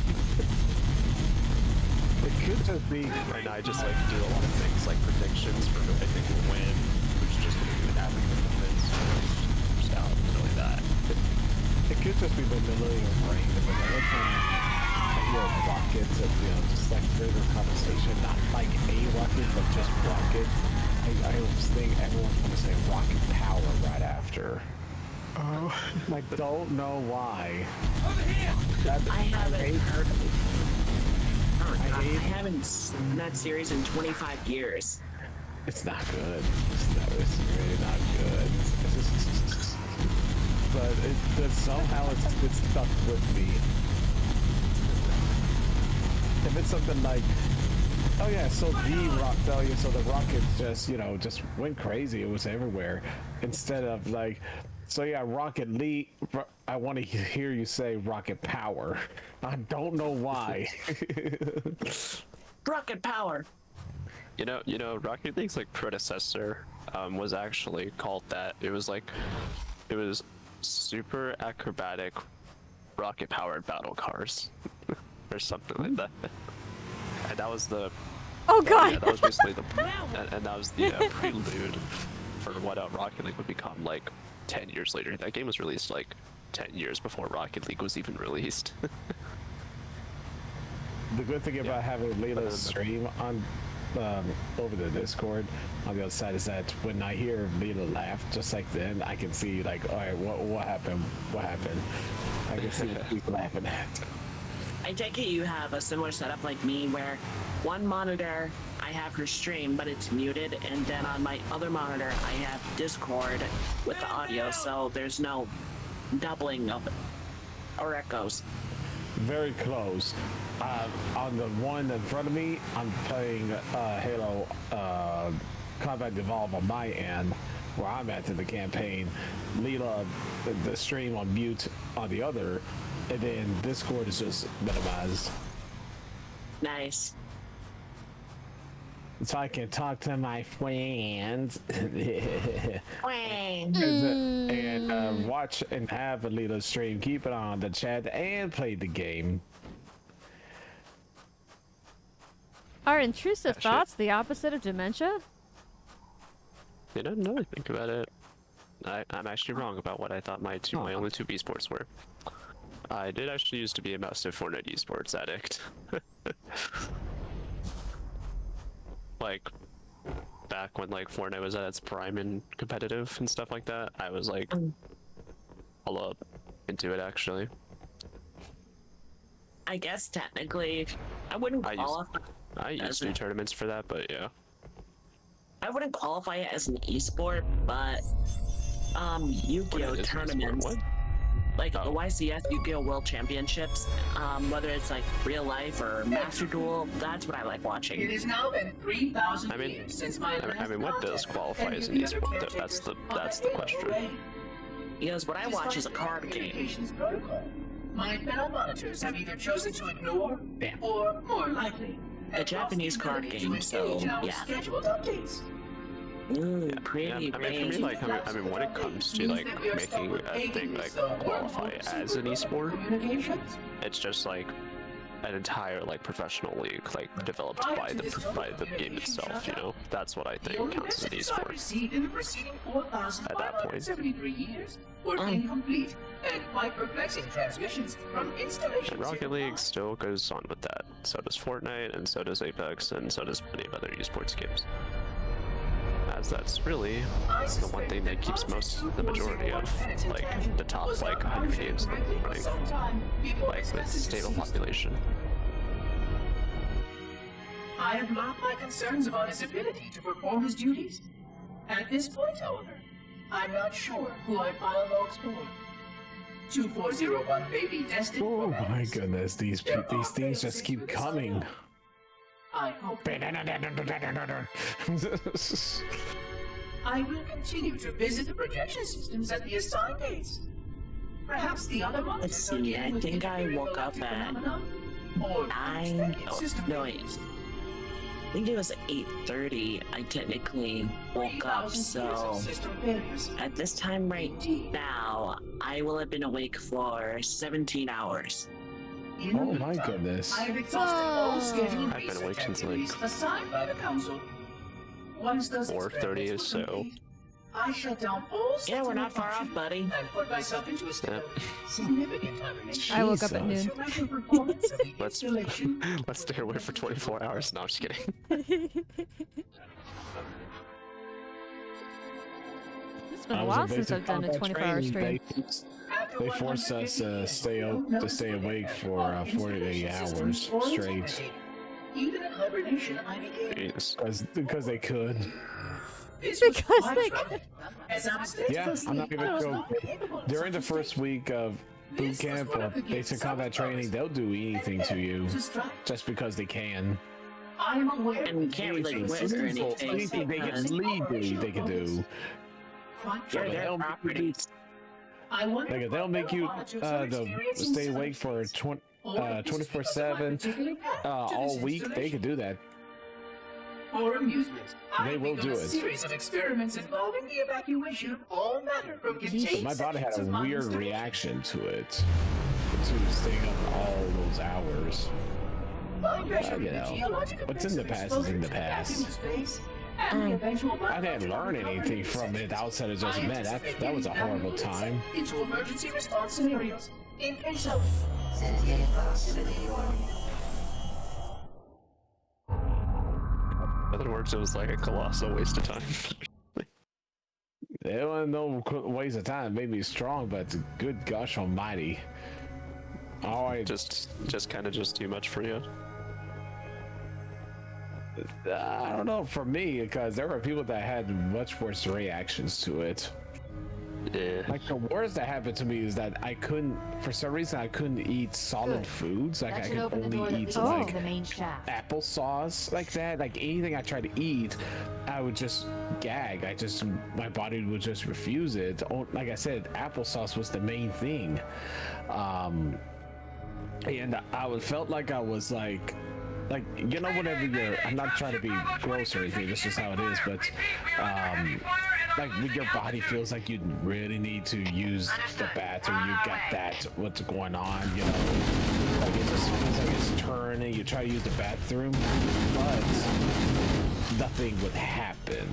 S4: It could just be.
S2: Right now, I just like do a lot of things like predictions for who I think will win, which is just going to do an average performance, just out, really that.
S4: It could just be the millennial brain, but every time I hear rockets, just like further conversation, not like a rocket, but just rocket. I always think everyone's going to say rocket power right after. Oh, I don't know why.
S3: I haven't heard of it. I haven't seen that series in 25 years.
S4: It's not good. It's really not good. But somehow it's stuck with me. If it's something like, oh yeah, so the rockets just went crazy. It was everywhere. Instead of like, so yeah, Rocket League. I want to hear you say rocket power. I don't know why.
S3: Rocket power.
S2: You know, Rocket League's like predecessor was actually called that. It was super acrobatic rocket powered battle cars or something like that. And that was the.
S1: Oh god.
S2: Yeah, that was basically the. and that was the prelude for what Rocket League would become like 10 years later. That game was released like 10 years before Rocket League was even released.
S4: The good thing about having Lila's stream on over the Discord on the other side is that when I hear Lila laugh, just like then, I can see like, all right, what happened? What happened? I can see what she's laughing at.
S3: I take it you have a similar setup like me, where one monitor I have her stream, but it's muted, and then on my other monitor I have Discord with the audio, so there's no doubling of it or echoes.
S4: Very close. On the one in front of me, I'm playing Halo Combat Evolve on my end, where I'm at in the campaign. Lila, the stream on mute on the other, and then Discord is just minimized.
S3: Nice.
S4: So I can talk to my friends and watch and have a little stream, keep it on the chat, and play the game.
S1: Are intrusive thoughts the opposite of dementia?
S2: You know, now I think about it, I'm actually wrong about what I thought my only two esports were. I did actually used to be a massive Fortnite esports addict. Like, back when like Fortnite was at its prime and competitive and stuff like that, I was like all up into it actually.
S3: I guess technically, I wouldn't qualify.
S2: I used to do tournaments for that, but yeah.
S3: I wouldn't qualify it as an esport, but Yu-Gi-Oh tournaments, like the YCS Yu-Gi-Oh World Championships, whether it's like real life or Master Duel, that's what I like watching.
S11: It is now been 3,000 years since my
S2: I mean, what does qualify as an esport? That's the question.
S3: Because what I watch is a card game.
S11: My panel monitors have either chosen to ignore or, more likely,
S3: a Japanese card game, so yeah.
S11: Scheduled updates.
S3: Pretty.
S2: I mean, for me, like, I mean, when it comes to like making a thing like qualify as an esport, it's just like an entire like professional league like developed by the game itself. You know, that's what I think counts as an esport.
S11: Received in the preceding
S2: At that point.
S11: 4,573 years were incomplete and quite perplexing transmissions from installations.
S2: And Rocket League still goes on with that. So does Fortnite, and so does Apex, and so does many of other esports games. As that's really the one thing that keeps the majority of like the top like 100 games running, like the stable population.
S11: I have marked my concerns about his ability to perform his duties. At this point, however, I'm not sure who I file votes for. 2401 baby destined.
S4: Oh my goodness, these things just keep coming.
S11: I hope. I will continue to visit the projection systems at the assigned dates. Perhaps the other months.
S3: Let's see, I think I woke up at 9. No, wait. I think it was 8:30. I technically woke up, so at this time right now, I will have been awake for 17 hours.
S4: Oh my goodness.
S11: I have exhausted all scheduled
S2: I've been awake
S11: research
S2: since, like,
S11: activities assigned by the council. Once those
S2: 4:30 or
S11: experiments
S2: so.
S11: were complete, I shut down all
S3: Yeah, we're not far
S11: function
S3: off, buddy.
S11: and put myself into a state of significant hibernation.
S1: I woke up at noon.
S11: To measure performance of the
S2: Let's
S11: installation.
S2: let's stay away for 24 hours. No, I'm just kidding.
S1: It's been a while since I've done a 24-hour stream.
S4: They force us to stay awake for 48 hours straight.
S11: Even in hibernation, I became.
S4: Because they could.
S11: This was
S1: Because
S11: quite
S1: they
S11: troubling, as I was
S4: Yeah, I'm not even
S11: I was
S4: joking.
S11: not capable of
S4: During the
S11: such a
S4: first week of boot camp or basic combat training, they'll do anything to you just because they can.
S11: I am aware.
S3: And you can't really quit or anything.
S4: Anything they can legally they can do.
S3: Yeah, they're properties.
S4: Like they'll make you stay awake for 24/7 all week. They could do that.
S11: For amusement,
S4: They will do
S11: a
S4: it.
S11: series of experiments involving the evacuation of all matter from contained
S4: My body had a
S11: sections of my
S4: weird
S11: installation.
S4: reaction to it, to staying up all those hours.
S11: My pressure
S4: You
S11: in the
S4: know,
S11: geologic
S4: what's in the
S11: effects of
S4: past is in the
S11: exposure to vacuum
S4: past.
S11: space and the eventual
S4: I didn't learn anything from it outside of just, man, that was a horrible time.
S11: into emergency response scenarios in case of
S2: In other words, it was like a colossal waste of time.
S4: It wasn't no waste of time. It made me strong, but good gosh almighty.
S2: Just kind of just too much for you.
S4: I don't know, for me, because there were people that had much worse reactions to it.
S2: Yeah.
S4: Like the worst that happened to me is that I couldn't, for some reason, I couldn't eat solid foods. Like
S5: That
S4: I
S5: should
S4: could
S5: open the door
S4: only
S5: that
S4: eat
S5: leads
S4: like
S5: to the main shaft.
S4: applesauce, like that. Like anything I tried to eat, I would just gag. My body would just refuse it. Like I said, applesauce was the main thing. And I felt like I was like, you know, whenever I'm not trying to be gross or anything, this is how it is, but like when your body feels like you really need to use the bathroom, you got that, what's going on, you know, like it just feels like it's turning, you try to use the bathroom, but nothing would happen.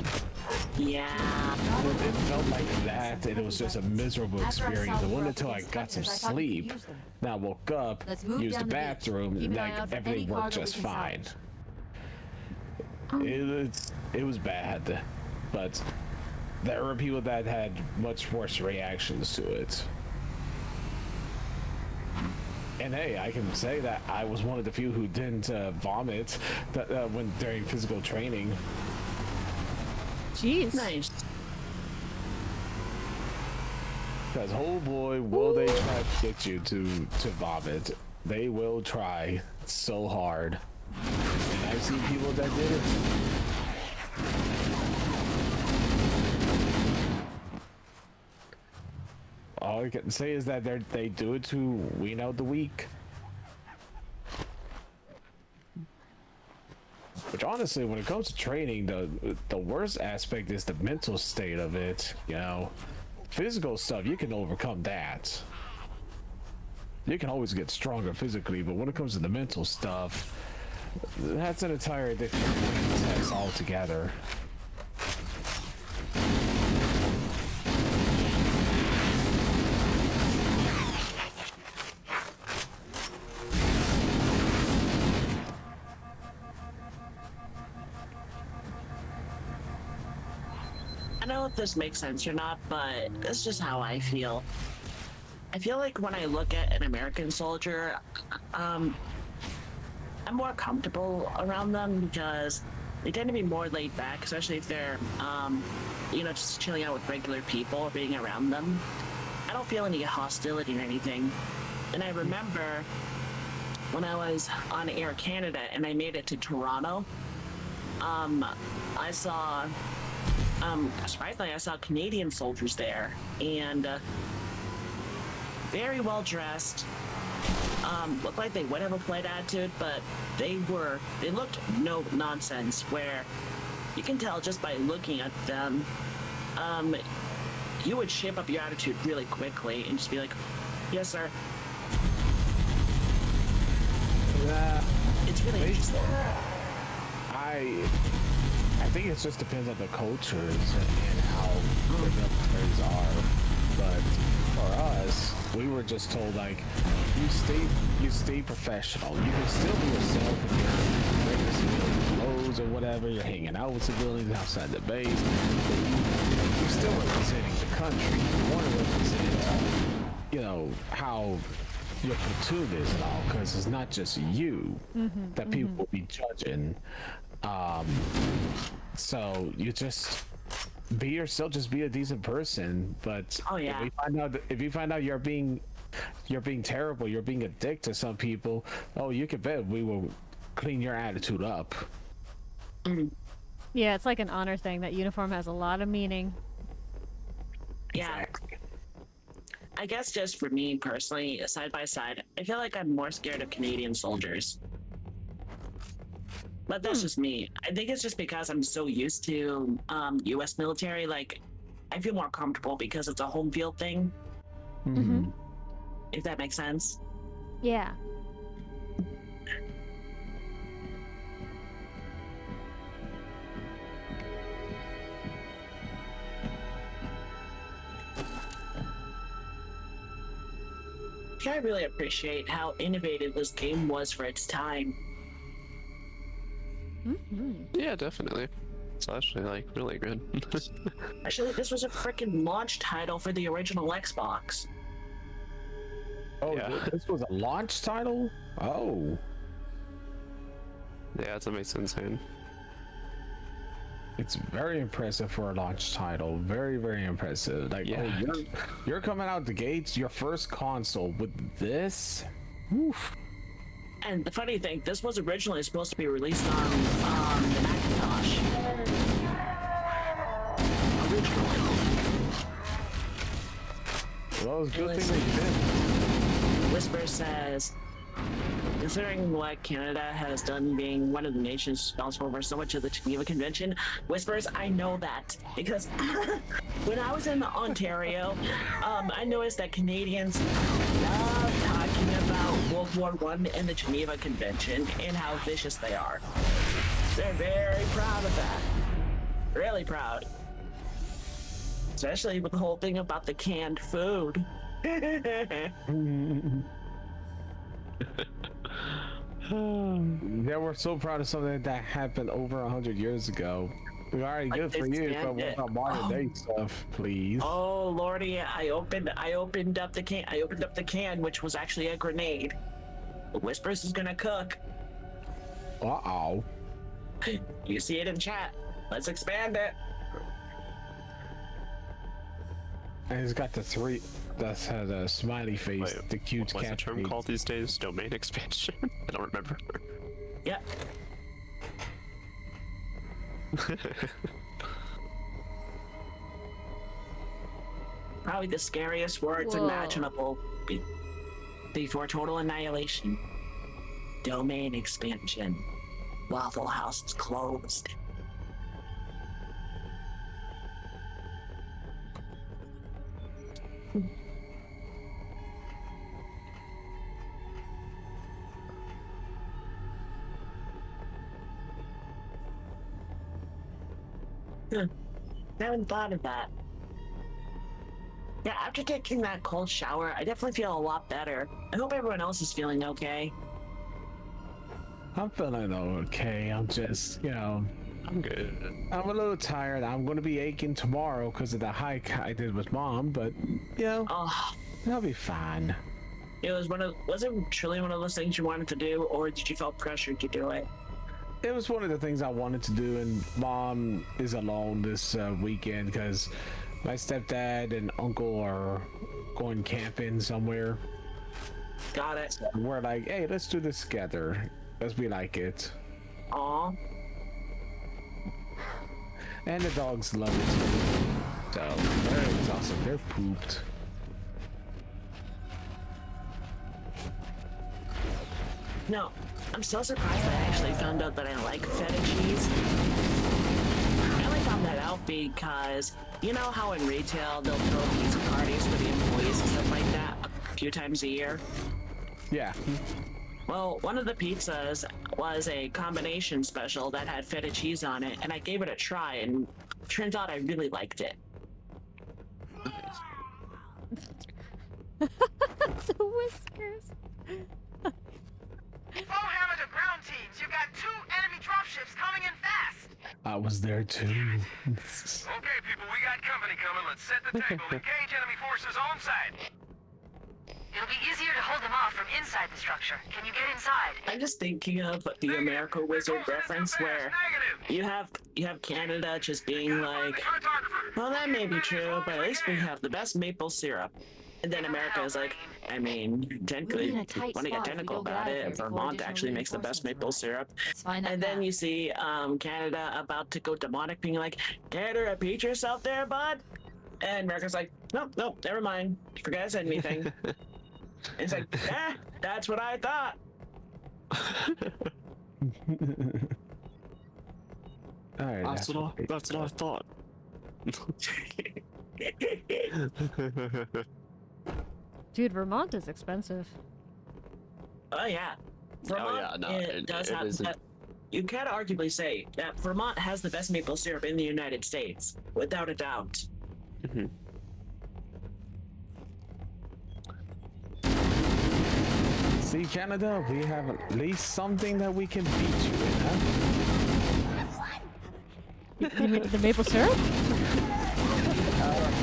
S3: Yeah.
S4: It felt like that, and it was just a miserable experience. It wasn't until I got some sleep, then I woke up, used the bathroom, and like everything worked just fine. It was bad, but there were people that had much worse reactions to it. And hey, I can say that I was one of the few who didn't vomit when during physical training.
S1: Jeez.
S3: Nice.
S4: Because oh boy, will they try to get you to vomit. They will try so hard. And I've seen people that did it. All I can say is that they do it to wean out the weak. Which honestly, when it comes to training, the worst aspect is the mental state of it. You know, physical stuff, you can overcome that. you can always get stronger physically, but when it comes to the mental stuff, that's an entire different test altogether.
S3: I don't know if this makes sense or not, but that's just how I feel. I feel like when I look at an American soldier, I'm more comfortable around them because they tend to be more laid back, especially if they're, just chilling out with regular people or being around them. I don't feel any hostility or anything. And I remember when I was on Air Canada and I made it to Toronto, I saw, surprisingly, I saw Canadian soldiers there, and very well dressed. Looked like they would have a polite attitude, but they looked no nonsense, where you can tell just by looking at them, you would shape up your attitude really quickly and just be like, yes, sir. It's really interesting.
S4: I think it just depends on the cultures and how the militaries are. But for us, we were just told, like, you stay professional. You can still be yourself if you're wearing civilian clothes or whatever. You're hanging out with civilians outside the base. But you're still representing the country. You want to represent, how your platoon is and all, because it's not just you that people will be judging. So you just be yourself, just be a decent person. But if you find out you're being terrible, you're being a dick to some people, you can bet we will clean your attitude up.
S1: Yeah, it's like an honor thing. That uniform has a lot of meaning.
S3: Yeah.
S4: Exactly.
S3: I guess just for me personally, side by side, I feel like I'm more scared of Canadian soldiers. But that's just me. I think it's just because I'm so used to U.S. military. Like, I feel more comfortable because it's a home field thing. If that makes sense.
S1: Yeah.
S3: I really appreciate how innovative this game was for its time.
S2: Yeah, definitely. It's actually like really good.
S3: Actually, this was a freaking launch title for the original Xbox.
S4: Oh,
S2: Yeah.
S4: This was a launch title? Oh.
S2: Yeah, that makes sense, man.
S4: It's very impressive for a launch title. Very, very impressive. Like,
S2: Yeah.
S4: you're coming out the gates, your first console with this? Oof.
S3: And the funny thing, this was originally supposed to be released on the Macintosh. Originally.
S4: Well, it's a good thing they did.
S3: Whisper says, considering what Canada has done being one of the nations responsible for so much of the Geneva Convention, Whispers, I know that because when I was in Ontario, I noticed that Canadians love talking about World War I and the Geneva Convention and how vicious they are. They're very proud of that. Really proud. Especially with the whole thing about the canned food.
S4: Yeah, we're so proud of something that happened over 100 years ago. All right, good for you, but what about modern day stuff, please?
S3: Oh lordy, I opened up the can, which was actually a grenade. The Whispers is gonna cook.
S4: Uh-oh.
S3: You see it in chat. Let's expand it.
S4: And it's got the three. That's had a smiley face.
S2: Wait,
S4: the cute
S2: what's the
S4: cat
S2: term
S4: face.
S2: called these days? Domain expansion? I don't remember.
S3: Yep. Probably the scariest words imaginable before total annihilation. Domain expansion. Waffle House is closed. I haven't thought of that. Yeah, after taking that cold shower, I definitely feel a lot better. I hope everyone else is feeling okay.
S4: I'm feeling okay. I'm just,
S2: I'm good.
S4: I'm a little tired. I'm going to be aching tomorrow because of the hike I did with Mom, but,
S3: Oh,
S4: I'll be fine.
S3: it was was it truly one of those things you wanted to do, or did you feel pressured to do it?
S4: It was one of the things I wanted to do, and Mom is alone this weekend because my stepdad and uncle are going camping somewhere.
S3: Got it.
S4: We're like, hey, let's do this together. Let's be like it.
S3: Aw.
S4: And the dogs love it too. So they're exhausted. They're pooped.
S3: No, I'm so surprised that I actually found out that I like feta cheese. I only found that out because you know how in retail they'll throw pizza parties for the employees and stuff like that a few times a year?
S4: Yeah.
S3: Well, one of the pizzas was a combination special that had feta cheese on it, and I gave it a try, and turns out I really liked it.
S1: The whiskers.
S10: Full hammer to ground teams. You've got 2 enemy dropships coming in fast.
S4: I was there too.
S8: Okay, people, we got company coming. Let's set the table. Engage enemy forces on site.
S10: It'll be easier to hold them off from inside the structure. Can you get inside?
S3: I'm just thinking of the American Wizard reference where you have Canada just being like, well, that may be true, but at least we have the best maple syrup. And then America is like, I mean, technically,
S5: We're in a
S3: if you
S5: tight
S3: want to get
S5: spot if we
S3: technical
S5: don't get
S3: about
S5: out of
S3: it,
S5: here before
S3: Vermont
S5: additional
S3: actually makes the best maple syrup.
S5: Let's find out
S3: And then
S5: now.
S3: you see Canada about to go demonic, being like, Canada, repeat yourself there, bud. And America's like, nope, never mind. Forget I said anything. It's like, that's what I thought.
S4: All right,
S2: That's what I thought.
S1: Dude, Vermont is expensive.
S3: Oh yeah. Vermont,
S2: no,
S3: it does have
S2: isn't.
S3: that. You can arguably say that Vermont has the best maple syrup in the United States, without a doubt.
S2: Mhm.
S4: See, Canada, we have at least something that we can beat you in, huh?
S1: The maple syrup?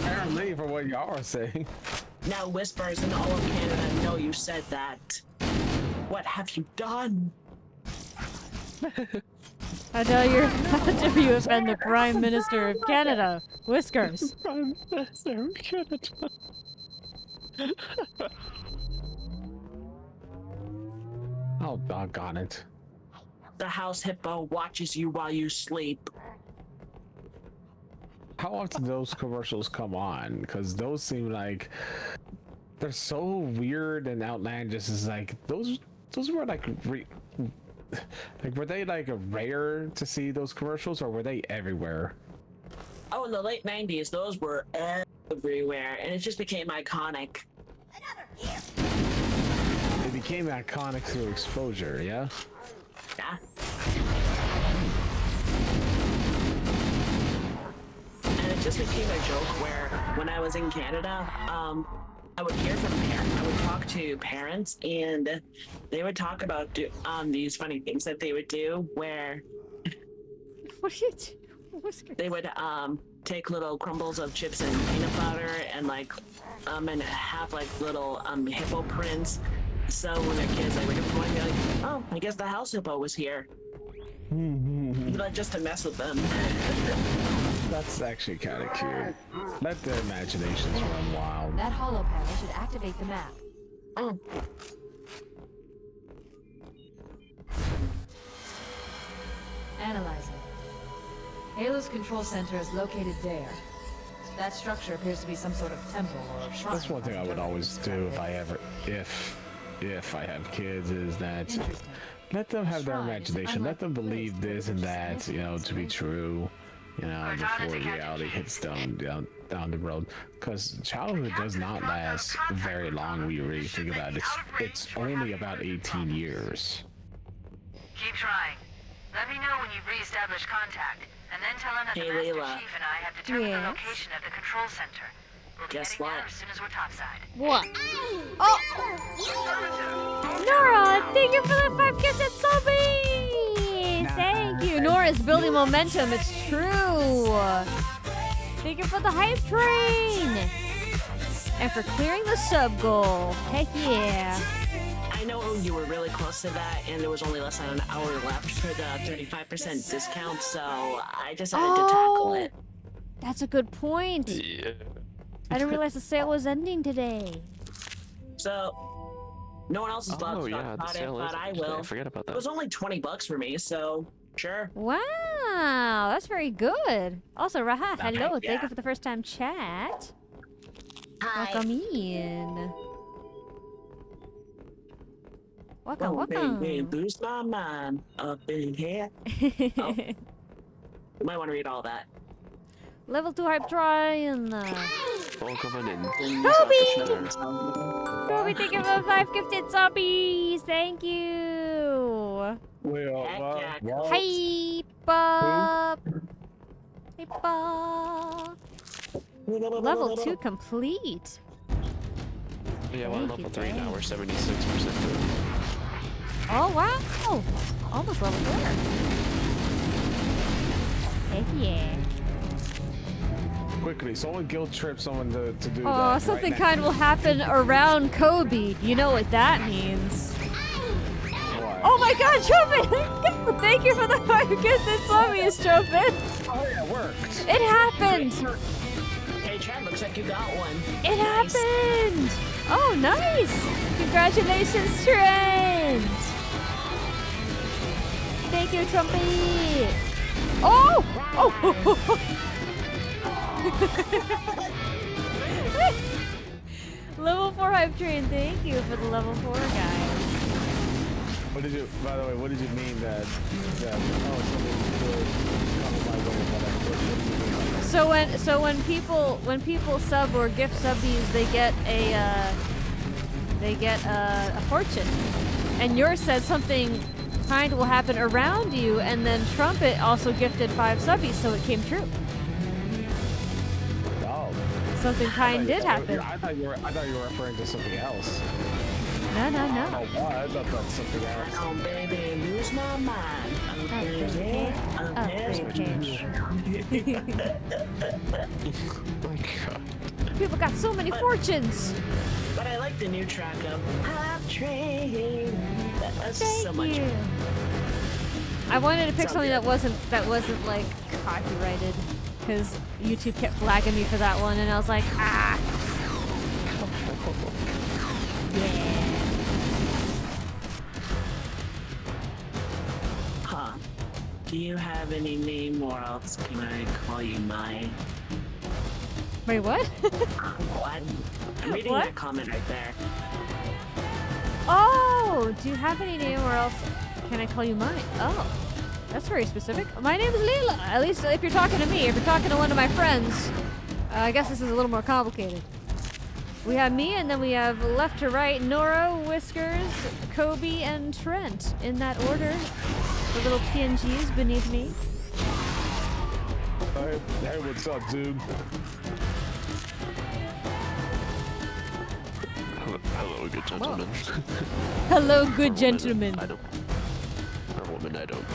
S4: Apparently, for what y'all are saying.
S3: Now whispers in all of Canada know you said that. What have you done?
S1: How dare you offend the Prime Minister of Canada, Whiskers?
S2: Prime Minister of Canada.
S4: Oh, doggone it.
S3: The house hippo watches you while you sleep.
S4: How often do those commercials come on? Because those seem like they're so weird and outlandish. It's like those were like were they like rare to see those commercials, or were they everywhere?
S3: Oh, in the late 90s, those were everywhere, and it just became iconic.
S4: They became iconic through exposure, yeah?
S3: Yeah. And it just became a joke where when I was in Canada, I would hear from parents. I would talk to parents, and they would talk about these funny things that they would do where
S1: What do you do? Whiskers?
S3: they would take little crumbles of chips and peanut butter and and have like little hippo prints. So when their kids like wake up in the morning, they're like, oh, I guess the house hippo was here. Like just to mess with them.
S4: That's actually kind of cute. Let their imaginations run wild.
S5: That hollow panel should activate the map.
S3: Mm.
S5: Analyzing. Halo's control center is located there. That structure appears to be some sort of temple or shrine.
S4: That's one thing I would always do if I have kids, is that let them have their imagination. Let them believe this and that, to be true, before reality hits down the road. Because childhood does not last very long when you really think about it. It's only about 18 years.
S10: Keep trying. Let me me know when you've reestablished contact, and then tell him that
S3: Hey,
S10: the Master
S3: Layla.
S10: Chief and I have determined the
S1: Yes?
S10: location of the control center. We'll be
S3: Guess
S10: heading there
S3: what?
S10: as soon as we're topside.
S1: What? Oh! Nora, thank you for the 5 gifted subbies! Thank you. Nora's building momentum, it's true. Thank you for the hype train! And for clearing the sub goal. Heck yeah.
S3: I know you were really close to that, and there was only less than an hour left for the 35% discount, so I decided to tackle it.
S1: That's a good point.
S2: Yeah.
S1: I didn't realize the sale was ending today.
S3: So, no one else is allowed
S2: Oh
S3: to talk
S2: yeah, the
S3: about it,
S2: sale is.
S3: but I
S2: today.
S3: will.
S2: I forget about
S3: It
S2: that.
S3: was only $20 for me, so sure.
S1: Wow, that's very good. Also, Raha, hello.
S3: yeah.
S1: Thank you for the first time chat.
S3: Hi.
S1: Welcome in. Welcome,
S3: Oh,
S1: welcome.
S3: baby, lose my mind up in here. Oh. You might want to read all that.
S1: Level 2 hype train.
S2: Welcome in.
S1: Kobe, thank you for 5 gifted zombies. Thank you.
S4: Wait,
S3: Heck yeah.
S4: what?
S1: Hype up. Hype up. Level 2 complete.
S2: Yeah, well,
S1: Thank
S2: level
S1: you,
S2: 3 now.
S1: thanks.
S2: We're 76% through.
S1: Oh, wow. Almost level 4. Heck yeah.
S4: Quickly, someone guilt trip someone to do that.
S1: Oh,
S4: right
S1: something
S4: now.
S1: kind will happen around Kobe. You know what that means.
S4: What?
S1: Oh my god, Chopin! Thank you for the 5 gifted zombies, Chopin!
S4: Oh, yeah, it worked.
S1: It happened!
S3: Hey, Chad, looks like you got one.
S1: It
S3: Nice.
S1: happened! Oh, nice! Congratulations, Trent! Thank you, Trumpy! Oh! Oh! Level 4 hype train, thank you for the level 4, guys.
S4: What did you, by the way, what did you mean that oh, something good, comment my way, whatever. What did you mean by that?
S1: So when people sub or gift subbies, they get a fortune, and yours said something kind will happen around you, and then Trumpet also gifted 5 subbies, so it came true.
S4: Oh.
S1: Something kind did happen.
S4: I thought you were referring to something else.
S1: No, no,
S4: Oh,
S1: no.
S4: what? I thought that's something else.
S3: Oh, baby, lose my mind. Up in here, up
S1: Up
S3: here.
S2: Oh my god.
S1: People got so many fortunes.
S3: But I like the new track of Hype Train. That's so
S1: Thank
S3: much.
S1: you. I wanted to pick
S3: Sound
S1: something
S3: good.
S1: that wasn't like copyrighted, because YouTube kept flagging me for that one, and I was like, ah. Yeah.
S3: Huh. Do you have any name, or else can I call you mine?
S1: Wait, what?
S3: What? I'm reading
S1: What?
S3: that comment right there.
S1: Oh, do you have any name, or else can I call you mine? Oh, that's very specific. My name is Lila. At least if you're talking to me. If you're talking to one of my friends, I guess this is a little more complicated. We have me, and then we have left to right, Nora, Whiskers, Kobe, and Trent. In that order. The little PNGs beneath me.
S4: Hey, what's up, dude?
S2: Hello, good gentlemen.
S1: Hello, good gentlemen.
S2: I don't. Or woman, I don't.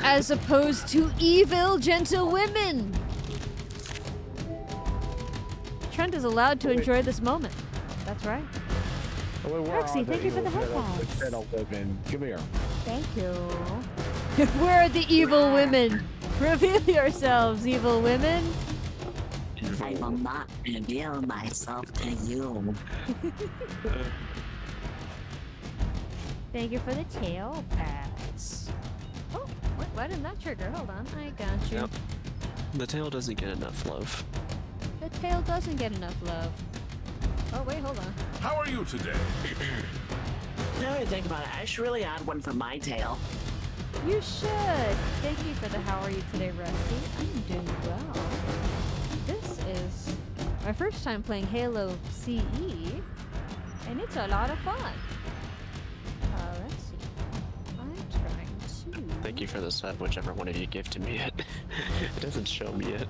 S1: As opposed to evil gentlewomen. Trent is allowed to enjoy this moment. That's right.
S4: Wait, where
S1: Roxy,
S4: are
S1: thank you for the headphones.
S4: women. Come here.
S1: Thank you. Where are the evil women? Reveal yourselves, evil women.
S3: I will not reveal myself to you.
S1: Thank you for the tail pads. Oh, why didn't that trigger? Hold on, I got you.
S2: Yep. The tail doesn't get enough love.
S1: The tail doesn't get enough love. Oh, wait, hold on.
S12: How are you today?
S3: Now that I think about it, I should really add one for my tail.
S1: You should. Thank you for the how are you today, Rusty. I'm doing well. This is my first time playing Halo CE, and it's a lot of fun. Let's see. I'm trying
S2: Thank you for the sub, whichever one of you gifted me it. It doesn't show me it.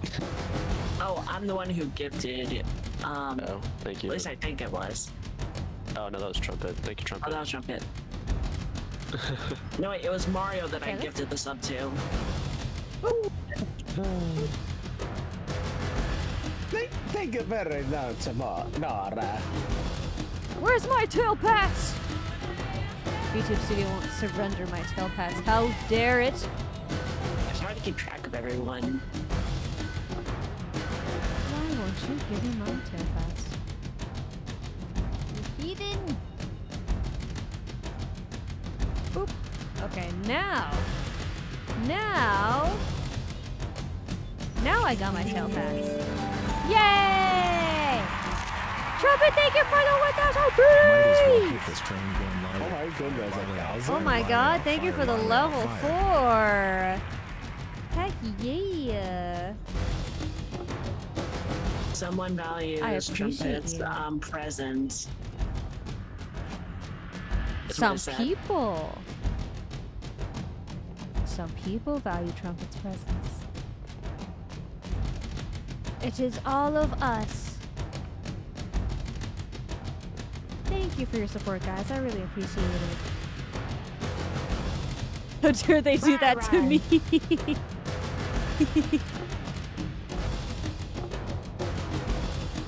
S3: Oh, I'm the one who gifted.
S2: Oh, thank you.
S3: At least I think it was.
S2: Oh no, that was Trumpet. Thank you, Trumpet.
S3: Oh, that was Trumpet. No, wait, it was Mario that I gifted the sub to.
S4: Thank you very much, Nora.
S1: Where's my tail pats? VTube Studio won't surrender my tail pats. How dare it?
S3: It's hard to keep track of everyone.
S1: Why won't you give me my tail pats? You heathen! Boop. Okay, now I got my tail pats. Yay! Trumpet, thank you for the 1,000 bees!
S4: Oh my goodness, 1,000.
S1: Oh my god, thank you for the level 4! Heck yeah!
S3: Someone values
S1: I appreciate
S3: Trumpet's
S1: you.
S3: presence. That's
S1: Some
S3: what I said.
S1: people value Trumpet's presence. It is all of us. Thank you for your support, guys. I really appreciate it. How dare they do that to me?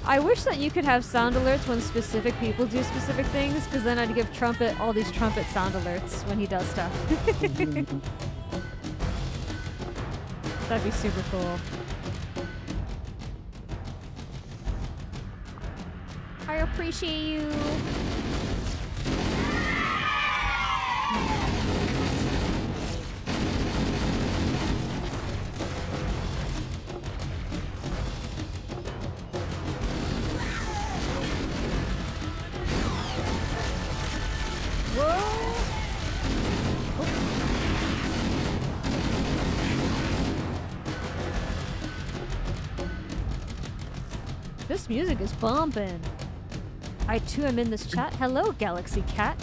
S1: I wish that you could have sound alerts when specific people do specific things, because then I'd give Trumpet all these Trumpet sound alerts when he does stuff. That'd be super cool. I appreciate you. This music is bumping. I too am in this chat. Hello, Galaxy Cat.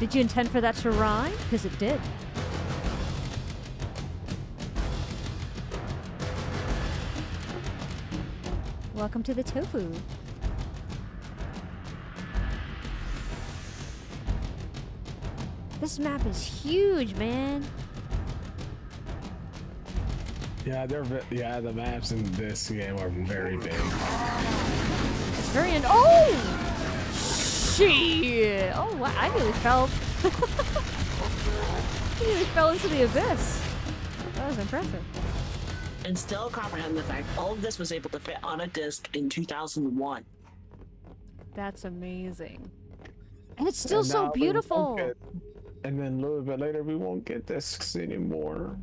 S1: Did you intend for that to rhyme? Because it did. Welcome to the Tofu. This map is huge, man.
S4: Yeah, the maps in this game are very big.
S1: It's very oh! Shit! Oh, wow, I nearly fell. I nearly fell into the abyss. That was impressive.
S3: And still comprehend the fact all of this was able to fit on a disc in 2001.
S1: That's amazing. And it's still so beautiful.
S4: And then a little bit later, we won't get discs anymore.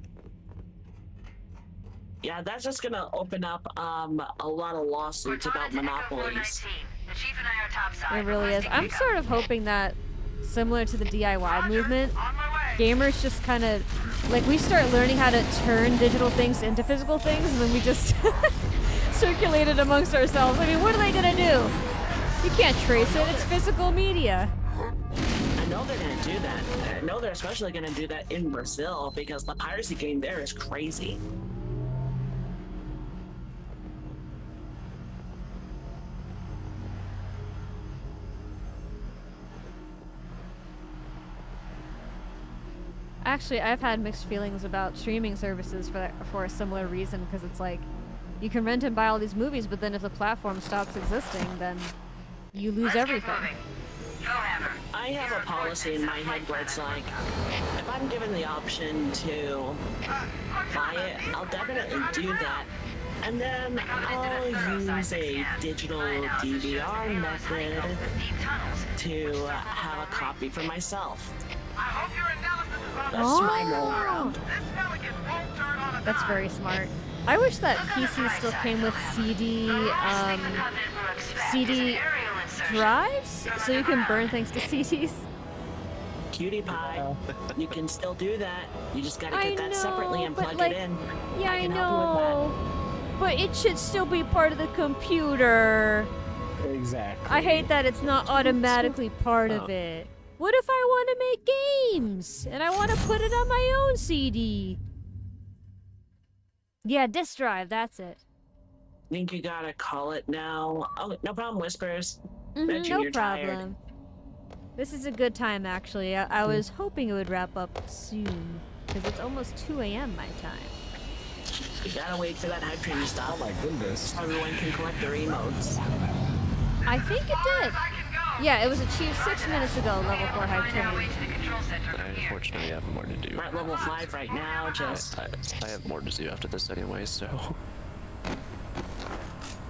S3: Yeah, that's just gonna open up a lot of lawsuits about monopolies.
S1: It really is. I'm sort of hoping that, similar to the DIY movement, gamers just kind of, like, we start learning how to turn digital things into physical things, and then we just circulate it amongst ourselves. I mean, what are they gonna do? You can't trace it. It's physical media.
S3: I know they're gonna do that. I know they're especially gonna do that in Brazil because the piracy game there is crazy.
S1: Actually, I've had mixed feelings about streaming services for a similar reason, because it's like, you can rent and buy all these movies, but then if the platform stops existing, then you lose everything.
S3: I have a policy in my head where it's like, if I'm given the option to buy it, I'll definitely do that. And then I'll use a digital DVR method to have a copy for myself. That's my roll around.
S1: That's very smart. I wish that PC still came with CD drives, so you can burn things to CDs.
S3: Cutie pie, you can still do that. You just gotta get that separately and plug it in.
S1: Yeah, I know. But it should still be part of the computer.
S4: Exactly.
S1: I hate that it's not automatically part of it. What if I want to make games and I want to put it on my own CD? Yeah, disk drive, that's it.
S3: Think you gotta call it now. Oh, no problem, Whispers.
S1: Mhm,
S3: Bet you
S1: no
S3: you're
S1: problem.
S3: tired.
S1: This is a good time, actually. I was hoping it would wrap up soon, because it's almost 2 a.m. my time.
S3: You gotta wait for that hype train to stop.
S4: Oh my goodness.
S3: So everyone can collect their emotes.
S1: I think it did. Yeah, it was achieved 6 minutes ago, level 4 hype train.
S2: I unfortunately have more to do.
S3: We're at level 5 right now, just...
S2: I have more to do after this anyway, so...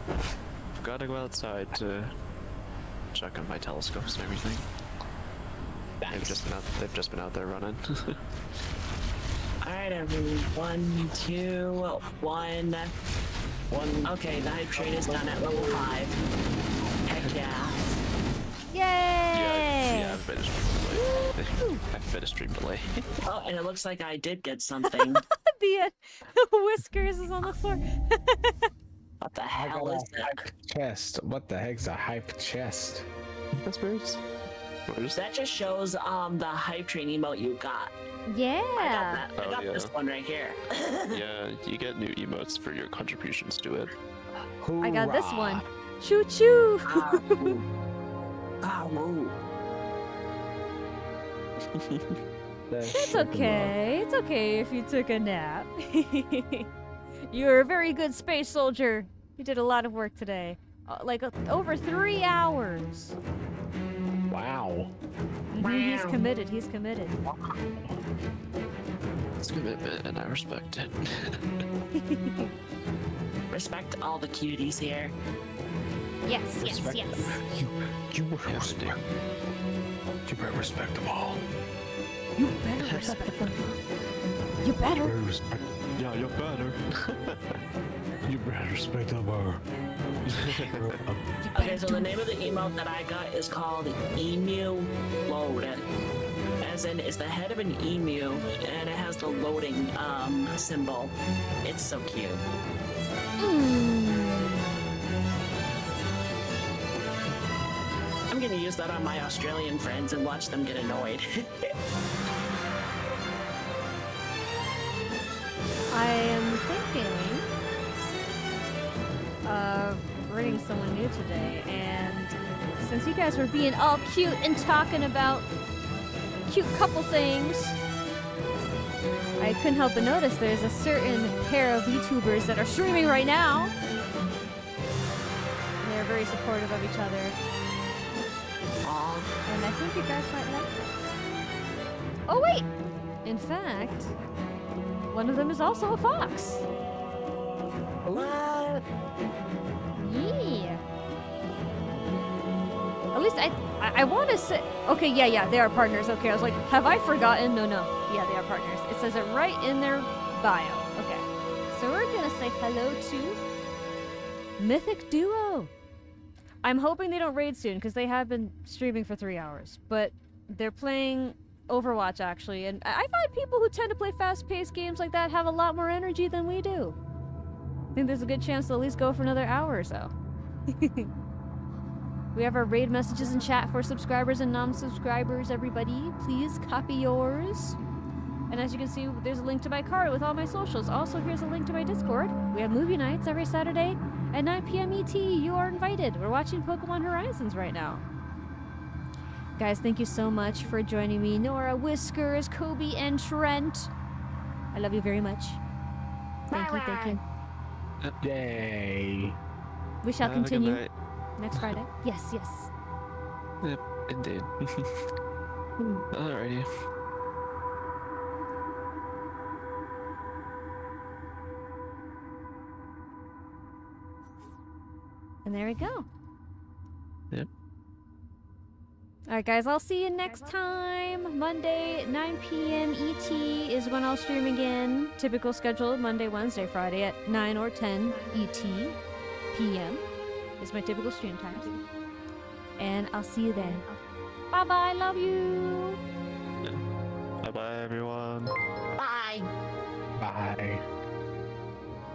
S2: I've gotta go outside to check on my telescopes and everything. They've just been out there running.
S3: Alright, everyone. 1, 2, 1. Okay, the hype train is done at level 5. Heck yeah.
S1: Yay!
S2: Yeah, I've been a stream delay. I've been a stream delay.
S3: Oh, and it looks like I did get something.
S1: The Whiskers is on the floor.
S3: What the hell is that?
S4: Hype chest. What the heck's a hype chest?
S2: Whispers?
S3: That just shows the hype train emote you got.
S1: Yeah.
S3: I
S2: Oh,
S3: got
S2: yeah.
S3: this one right here.
S2: Yeah, you get new emotes for your contributions to it.
S1: I got this one. Choo choo. It's okay. It's okay if you took a nap. You're a very good space soldier. You did a lot of work today. Over 3 hours.
S4: Wow.
S1: He's committed. He's committed.
S2: It's commitment, and I respect it.
S3: Respect all the cuties here.
S1: Yes, yes,
S4: Respect
S1: yes.
S4: them. You better respect them all.
S1: You better respect them. You better.
S4: Respect.
S2: Yeah, you're better.
S4: You better respect them all.
S3: Okay, so the name of the emote that I got is called Emu Load. As in, it's the head of an emu, and it has the loading symbol. It's so cute. I'm gonna use that on my Australian friends and watch them get annoyed.
S1: I am thinking of bringing someone new today, and since you guys were being all cute and talking about cute couple things, I couldn't help but notice there's a certain pair of VTubers that are streaming right now. They're very supportive of each other. And I think you guys might like it. Oh wait! In fact, one of them is also a fox.
S3: What?
S1: Yeah. At least I want to say... Okay, yeah, they are partners. Okay, I was like, have I forgotten? No. Yeah, they are partners. It says it right in their bio. Okay. So we're going to say hello to Mythic Duo. I'm hoping they don't raid soon, because they have been streaming for 3 hours. But they're playing Overwatch, actually. And I find people who tend to play fast-paced games like that have a lot more energy than we do. I think there's a good chance they'll at least go for another hour or so. We have our raid messages in chat for subscribers and non-subscribers, everybody. Please copy yours. And as you can see, there's a link to my card with all my socials. Also, here's a link to my Discord. We have movie nights every Saturday at 9 p.m. ET. You are invited. We're watching Pokemon Horizons right now. Guys, thank you so much for joining me. Nora, Whiskers, Kobe, and Trent. I love you very much. Thank you.
S4: Yay.
S1: We shall
S2: Have a good
S1: continue
S2: night.
S1: next Friday. Yes.
S2: Yep, indeed. Alrighty.
S1: And there we go.
S2: Yep.
S1: Alright guys, I'll see you next time. Monday, 9 p.m. ET is when I'll stream again. Typical schedule, Monday, Wednesday, Friday at 9 or 10 ET p.m. is my typical stream times. And I'll see you then. Bye-bye, love you!
S2: Bye-bye, everyone.
S3: Bye.
S4: Bye.